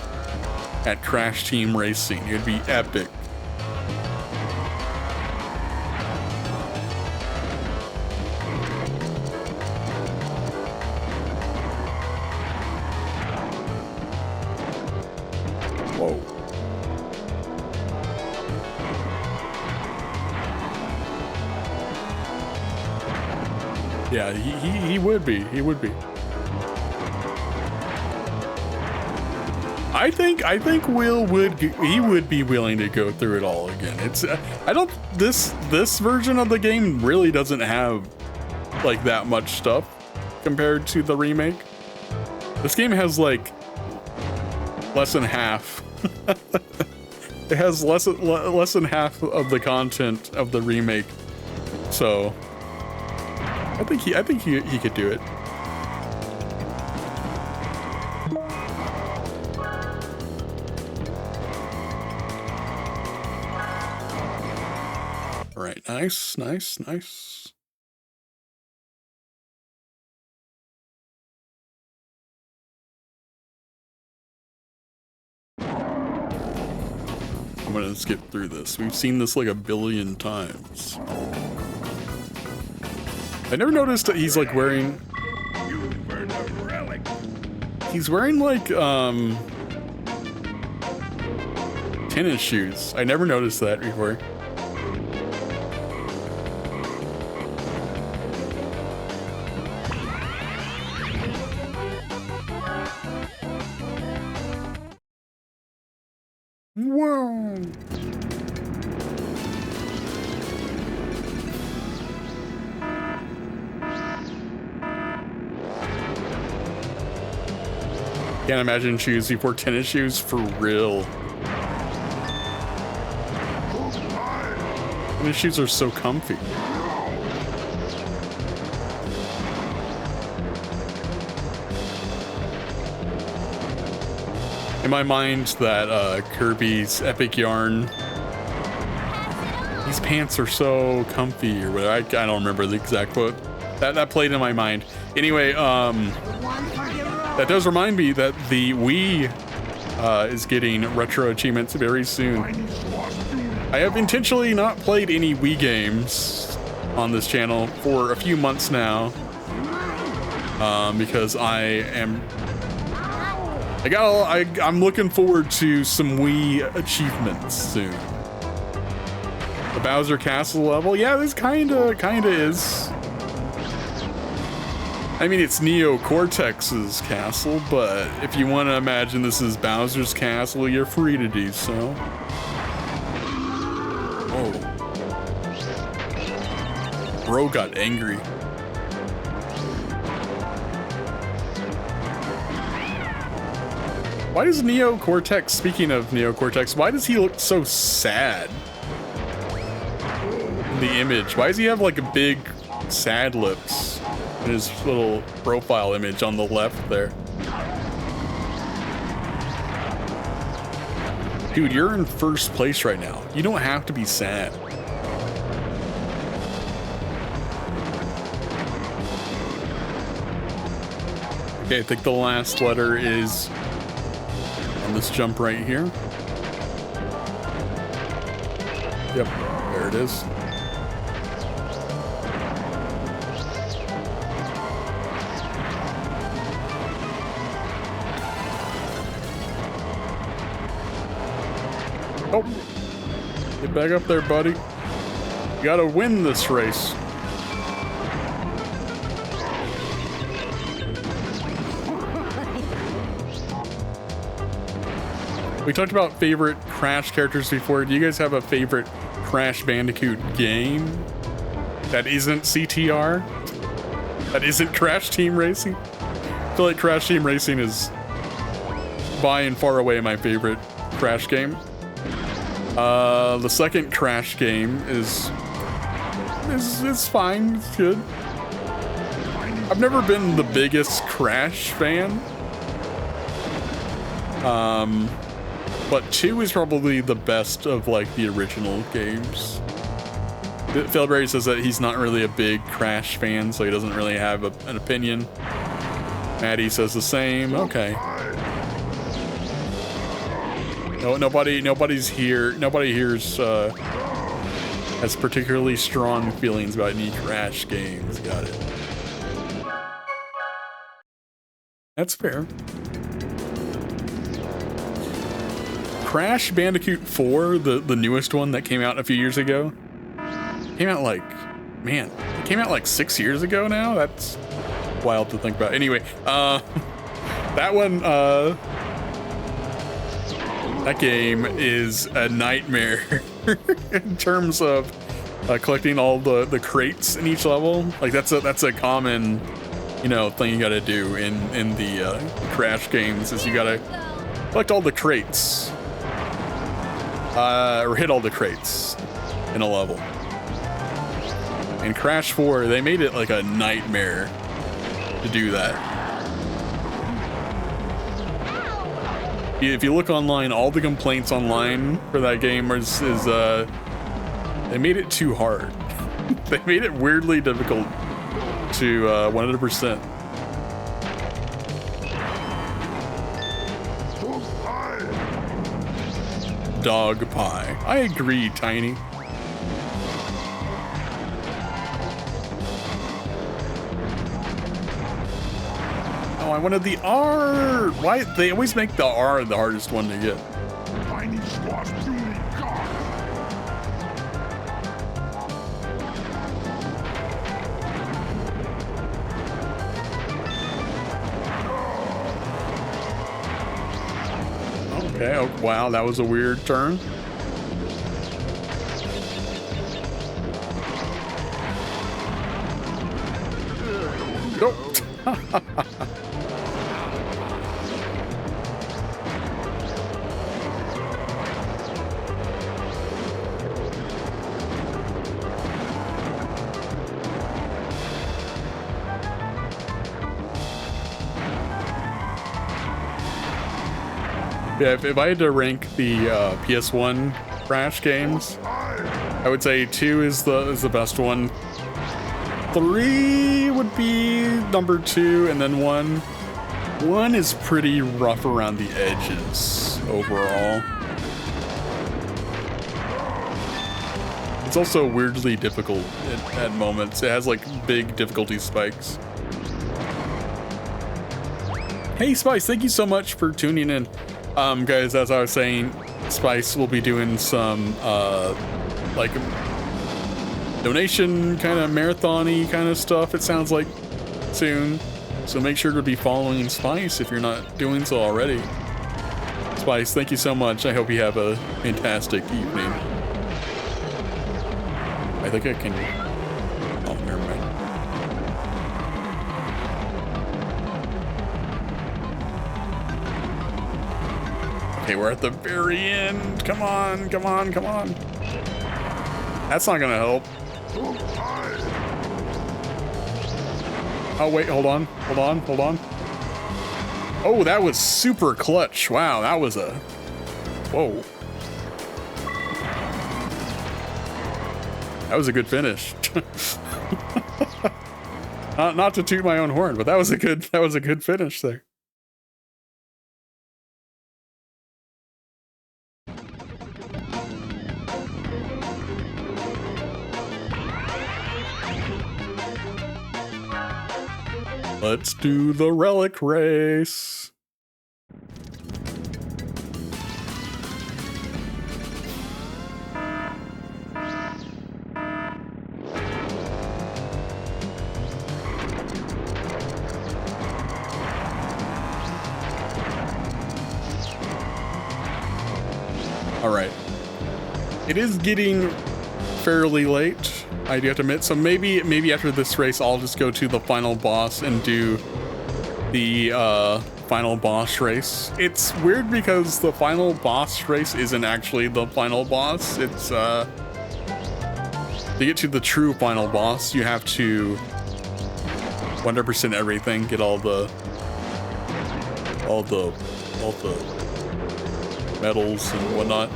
at Crash Team Racing. It would be epic. Whoa. Yeah, he would be. He would be. I think Will would be willing to go through it all again. It's this version of the game really doesn't have like that much stuff compared to the remake. This game has like less than half. It has less than half of the content of the remake. So I think he could do it. All right, nice. I'm gonna skip through this. We've seen this like a billion times. I never noticed that he's like wearing... He's wearing like, tennis shoes. I never noticed that before. Whoa! Can't imagine shoes before tennis shoes for real. Tennis shoes are so comfy. In my mind, that Kirby's Epic Yarn, these pants are so comfy, or whatever. I don't remember the exact quote. That played in my mind. Anyway, that does remind me that the Wii is getting retro achievements very soon. I have intentionally not played any Wii games on this channel for a few months now, because I'm looking forward to some Wii achievements soon. The Bowser Castle level, yeah, this kinda is. I mean, it's Neo Cortex's castle, but if you want to imagine this is Bowser's castle, you're free to do so. Oh. Bro got angry. Why does Neo Cortex, speaking of Neo Cortex, why does he look so sad in the image? Why does he have like a big sad lips in his little profile image on the left there? Dude, you're in first place right now. You don't have to be sad. Okay, I think the last letter is on this jump right here. Yep, there it is. Oh, get back up there, buddy. You gotta win this race. We talked about favorite Crash characters before. Do you guys have a favorite Crash Bandicoot game that isn't CTR? That isn't Crash Team Racing? I feel like Crash Team Racing is by and far away my favorite Crash game. The second Crash game is fine, it's good. I've never been the biggest Crash fan. but 2 is probably the best of like the original games. Philberry says that he's not really a big Crash fan, so he doesn't really have an opinion. Maddie says the same. Okay. No, nobody's here. Nobody here's has particularly strong feelings about any Crash games. Got it. That's fair. Crash Bandicoot 4, the newest one that came out a few years ago, came out like, man, it came out like 6 years ago now? That's wild to think about. Anyway, that one, that game is a nightmare in terms of collecting all the crates in each level. Like that's a common, you know, thing you gotta do in the Crash games is you gotta collect all the crates. Or hit all the crates in a level. In Crash 4, they made it like a nightmare to do that. If you look online, all the complaints online for that game is they made it too hard. They made it weirdly difficult to 100%. Dog pie. I agree, Tiny. Oh, I wanted the R. Why they always make the R the hardest one to get? Tiny Squash Junior God. Okay, oh, wow, that was a weird turn. Nope. Yeah, if I had to rank the PS1 Crash games, I would say 2 is the best one. 3 would be number 2, and then 1. 1 is pretty rough around the edges overall. It's also weirdly difficult at moments. It has like big difficulty spikes. Hey Spice, thank you so much for tuning in. Guys, as I was saying, Spice will be doing some like donation kind of marathon-y kind of stuff, it sounds like, soon. So make sure to be following Spice if you're not doing so already. Spice, thank you so much. I hope you have a fantastic evening. I think I can... Oh, never mind. Okay, we're at the very end. Come on, come on, come on. That's not gonna help. Oh, wait, hold on, hold on, hold on. Oh, that was super clutch. Wow, that was a... Whoa. That was a good finish. Not to toot my own horn, but that was a good finish there. Let's do the relic race. All right. It is getting fairly late, I do have to admit. So maybe after this race, I'll just go to the final boss and do the final boss race. It's weird because the final boss race isn't actually the final boss. It's to get to the true final boss, you have to 100% everything, get all the medals and whatnot.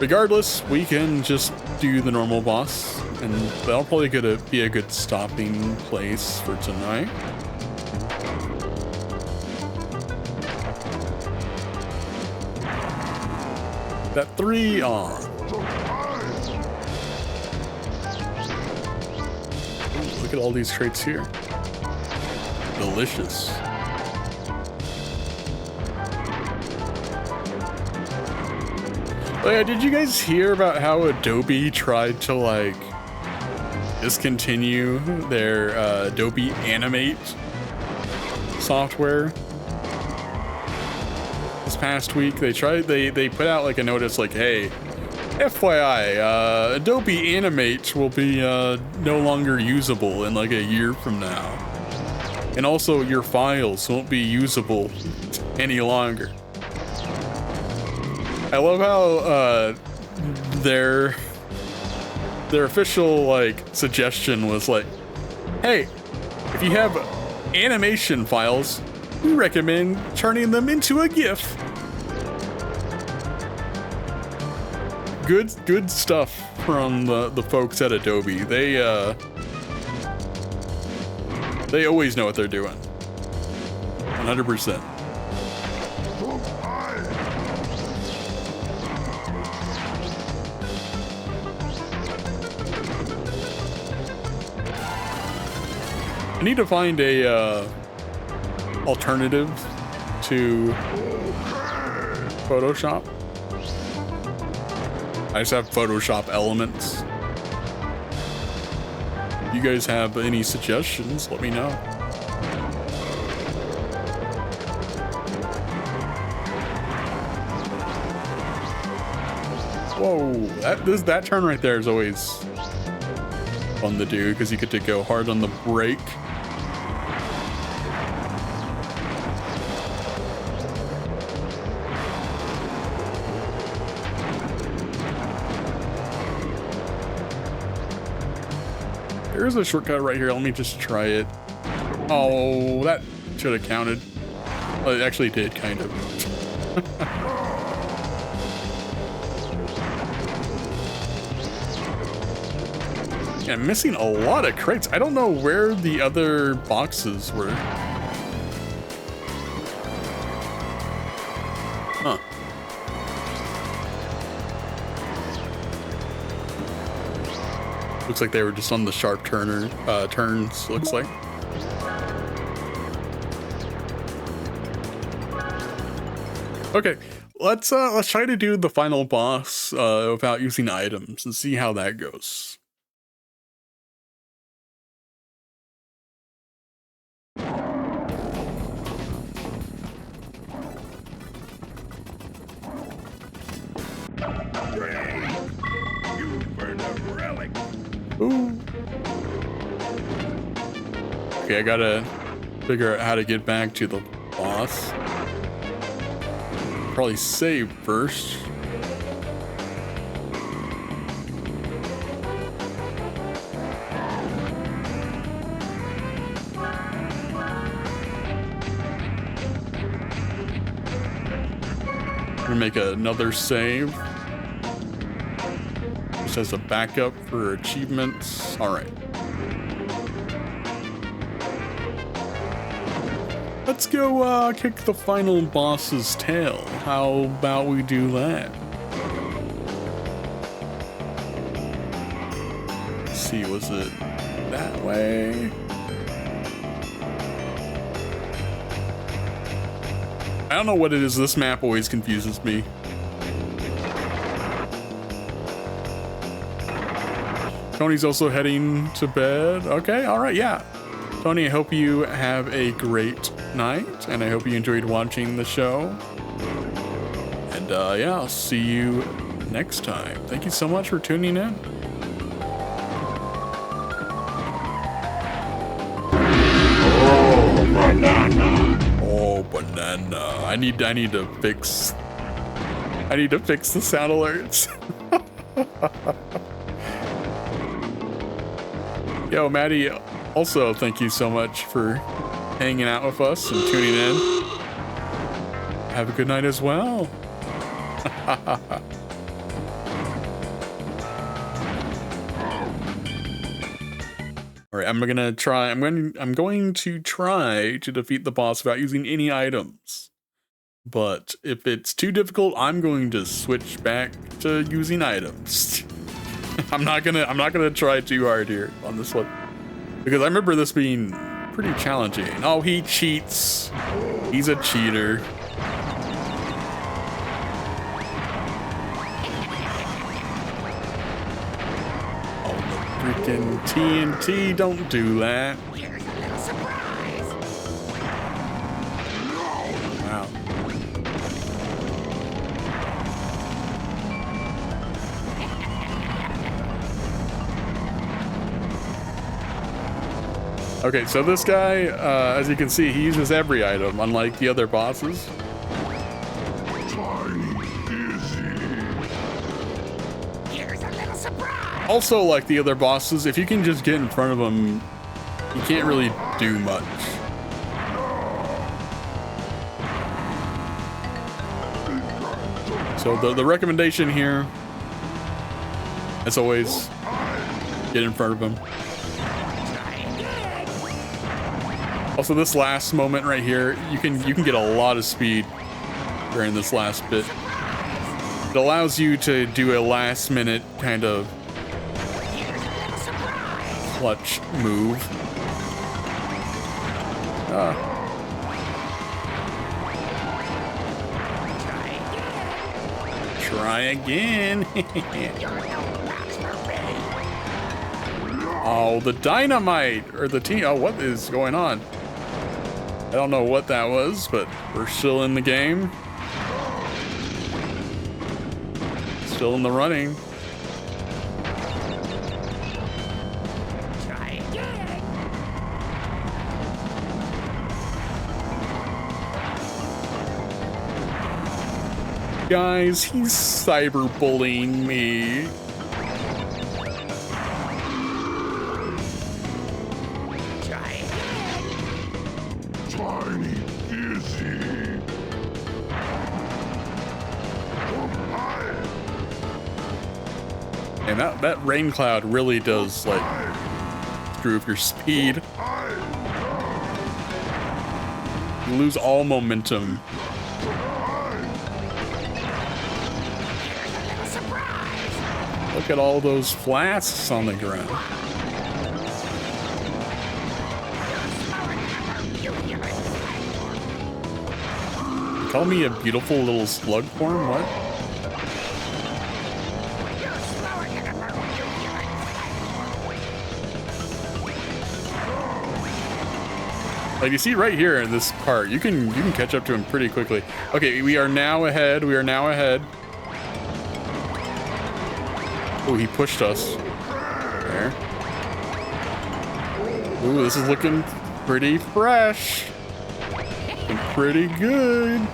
Regardless, we can just do the normal boss, and that'll probably be a good stopping place for tonight. That 3 on. Ooh, look at all these crates here. Delicious. Oh yeah, did you guys hear about how Adobe tried to like discontinue their Adobe Animate software? This past week they put out like a notice like, hey, FYI, Adobe Animate will be no longer usable in like a year from now. And also your files won't be usable any longer. I love how their official like suggestion was like, hey, if you have animation files, we recommend turning them into a GIF. Good stuff from the folks at Adobe. They always know what they're doing. 100%. I need to find a alternative to Photoshop. I just have Photoshop Elements. If you guys have any suggestions, let me know. Whoa, that turn right there is always fun to do because you get to go hard on the brake. There's a shortcut right here. Let me just try it. Oh, that should have counted. Well, it actually did, kind of. Yeah, I'm missing a lot of crates. I don't know where the other boxes were. Huh. Looks like they were just on the sharp turns, looks like. Okay, let's try to do the final boss without using items and see how that goes. Ooh. Okay, I gotta figure out how to get back to the boss. Probably save first. We're gonna make another save. Just as a backup for achievements. All right. Let's go kick the final boss's tail. How about we do that? Let's see, was it that way? I don't know what it is. This map always confuses me. Tony's also heading to bed. Okay, all right, yeah. Tony, I hope you have a great night, and I hope you enjoyed watching the show. And yeah, I'll see you next time. Thank you so much for tuning in. Oh, banana. Oh, banana. I need to fix the sound alerts. Yo, Maddie, also thank you so much for hanging out with us and tuning in. Have a good night as well. All right, I'm going to try to defeat the boss without using any items. But if it's too difficult, I'm going to switch back to using items. I'm not gonna try too hard here on this one, because I remember this being pretty challenging. Oh, he cheats. He's a cheater. Freaking TNT, don't do that. Here's a little surprise. Wow. Okay, so this guy, as you can see, he uses every item, unlike the other bosses. Here's a little surprise. Also, like the other bosses, if you can just get in front of them, you can't really do much. So the recommendation here, as always, get in front of them. Also, this last moment right here, you can get a lot of speed during this last bit. It allows you to do a last minute kind of clutch move. Try again. Oh, the dynamite or the tea. Oh, what is going on? I don't know what that was, but we're still in the game. Still in the running. Try again. Guys, he's cyberbullying me. Try again. Tiny Dizzy. And that rain cloud really does, like, screw up your speed. You lose all momentum. Look at all those flasks on the ground. Call me a beautiful little slug form? What? Like you see right here in this part, you can catch up to him pretty quickly. Okay, we are now ahead. We are now ahead. Oh, he pushed us. There. Ooh, this is looking pretty fresh. Looking pretty good.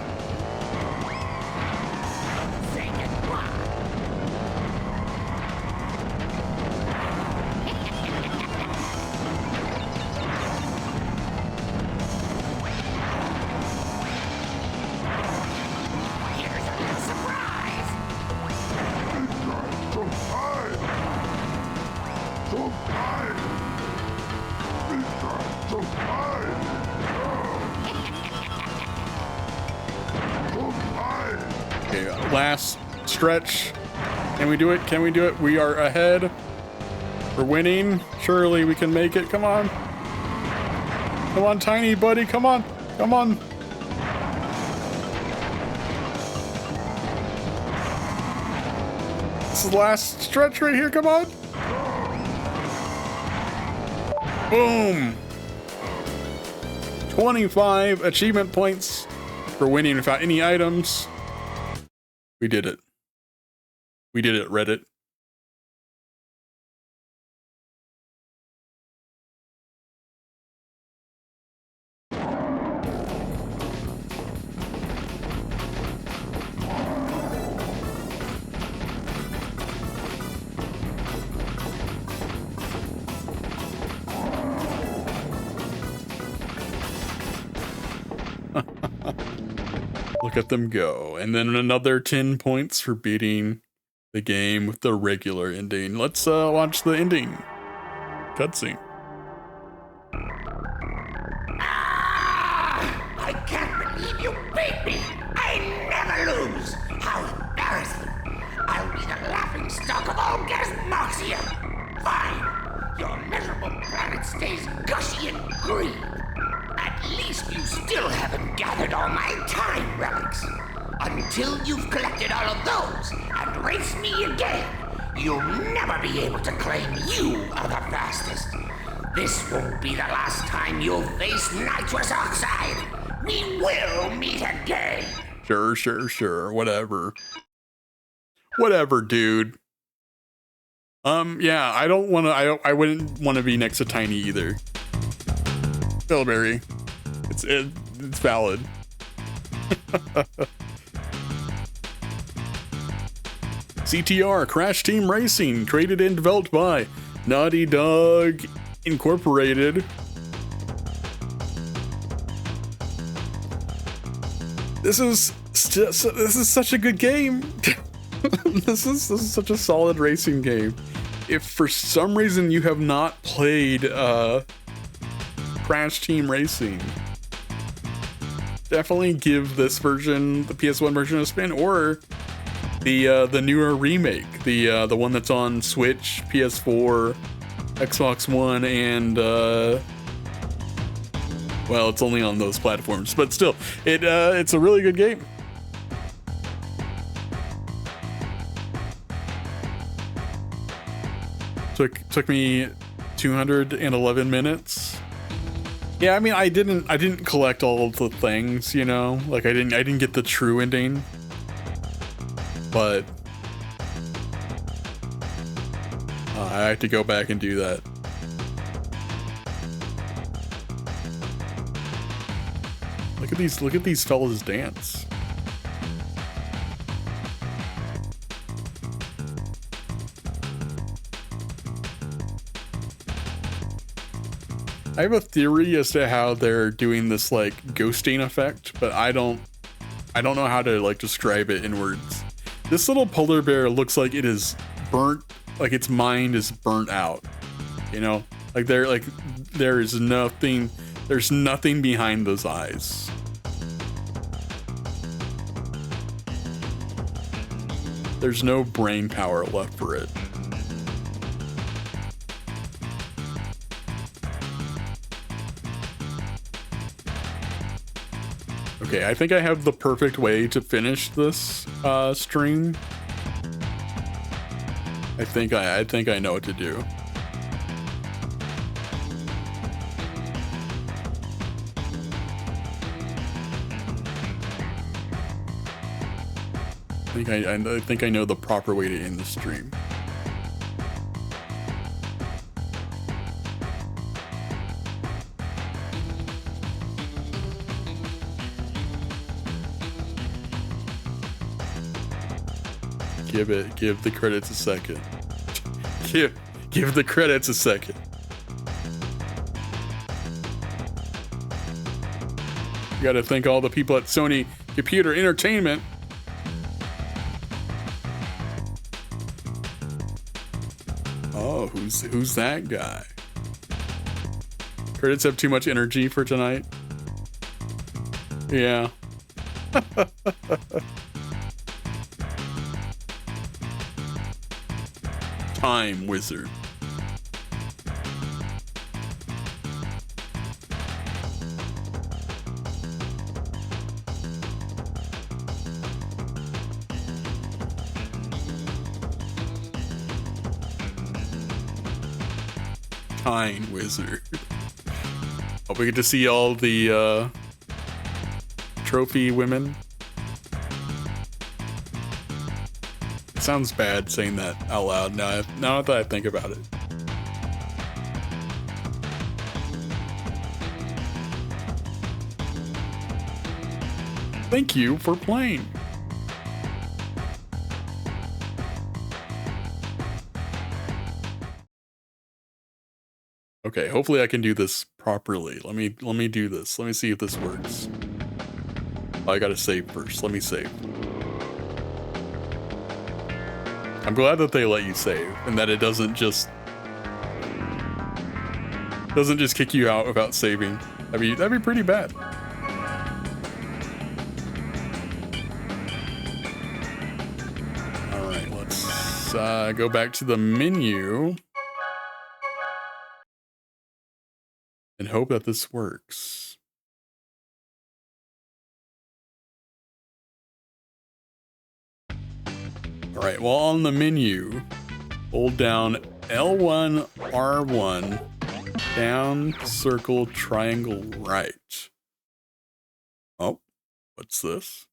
Okay, last stretch. Can we do it? Can we do it? We are ahead. We're winning. Surely we can make it. Come on. Come on, tiny buddy. Come on. Come on. This is the last stretch right here. Come on. Boom. 25 achievement points for winning without any items. We did it. We did it, Reddit. Look at them go. And then another 10 points for beating the game with the regular ending. Let's watch the ending cutscene. I can't believe you beat me. I never lose. How embarrassing. I'll be the laughing stock of all Gasmoxia. Fine. Your miserable planet stays gushy and green. At least you still haven't gathered all my time relics. Until you've collected all of those and race me again, you'll never be able to claim you are the fastest. This won't be the last time you'll face nitrous oxide. We will meet again. Sure. Whatever. Whatever, dude. Yeah, I don't want to. I wouldn't want to be next to Tiny either. Bilberry, it's valid. CTR Crash Team Racing, created and developed by Naughty Dog Incorporated. This is such a good game. This is such a solid racing game. If for some reason you have not played Crash Team Racing, definitely give this version, the PS1 version, a spin, or the newer remake, the one that's on Switch, PS4, Xbox One, and well, it's only on those platforms, but still, it's a really good game. Took me 211 minutes. Yeah, I mean, I didn't collect all of the things, you know, like I didn't get the true ending, but I have to go back and do that. Look at these fellas dance. I have a theory as to how they're doing this like ghosting effect, but I don't know how to like describe it in words. This little polar bear looks like it is burnt, like its mind is burnt out. You know, like there's nothing behind those eyes. There's no brain power left for it. Okay, I think I have the perfect way to finish this stream. I think I know what to do. I think I know the proper way to end the stream. Give the credits a second. Give the credits a second. You gotta thank all the people at Sony Computer Entertainment. Oh, who's that guy? Credits have too much energy for tonight. Yeah. Time Wizard. Time Wizard. Hope we get to see all the trophy women. It sounds bad saying that out loud now that I think about it. Thank you for playing. Okay, hopefully I can do this properly. Let me do this. Let me see if this works. Oh, I gotta save first. Let me save. I'm glad that they let you save and that it doesn't just kick you out without saving. That'd be pretty bad. All right, let's go back to the menu and hope that this works. All right, well, on the menu, hold down L1, R1, down, circle, triangle, right. Oh, what's this?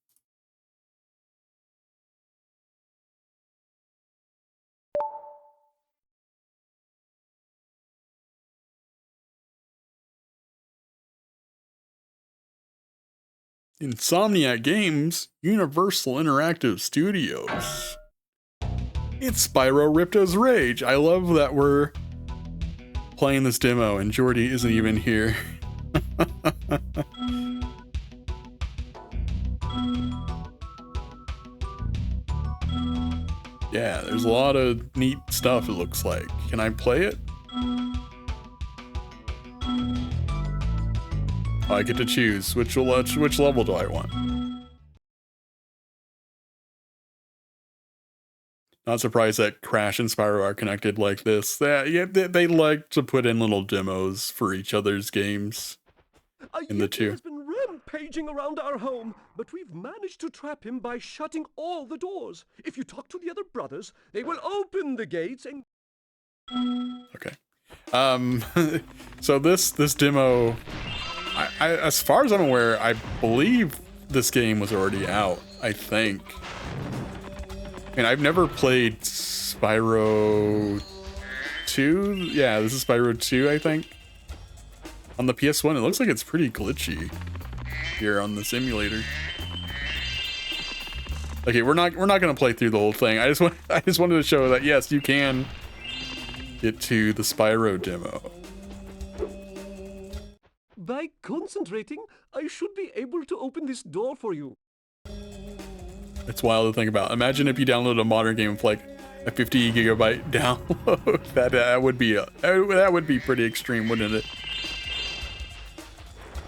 Insomniac Games, Universal Interactive Studios. It's Spyro Ripto's Rage. I love that we're playing this demo and Jordy isn't even here. Yeah, there's a lot of neat stuff, it looks like. Can I play it? Oh, I get to choose which level do I want. Not surprised that Crash and Spyro are connected like this. They like to put in little demos for each other's games in the two. Has been rampaging around our home, but we've managed to trap him by shutting all the doors. If you talk to the other brothers, they will open the gates and... Okay. So this demo, I as far as I'm aware, I believe this game was already out, I think. And I've never played Spyro 2. Yeah, this is Spyro 2, I think. On the PS1, it looks like it's pretty glitchy here on the simulator. Okay, we're not gonna play through the whole thing. I just wanted to show that yes, you can get to the Spyro demo. By concentrating, I should be able to open this door for you. It's wild to think about. Imagine if you download a modern game with like a 50 gigabyte download. that would be pretty extreme, wouldn't it?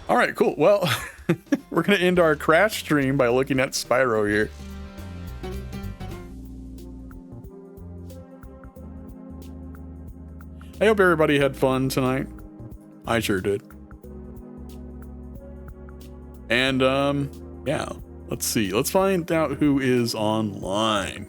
All right, cool. Well, we're gonna end our Crash stream by looking at Spyro here. I hope everybody had fun tonight. I sure did. And yeah. Let's see. Let's find out who is online.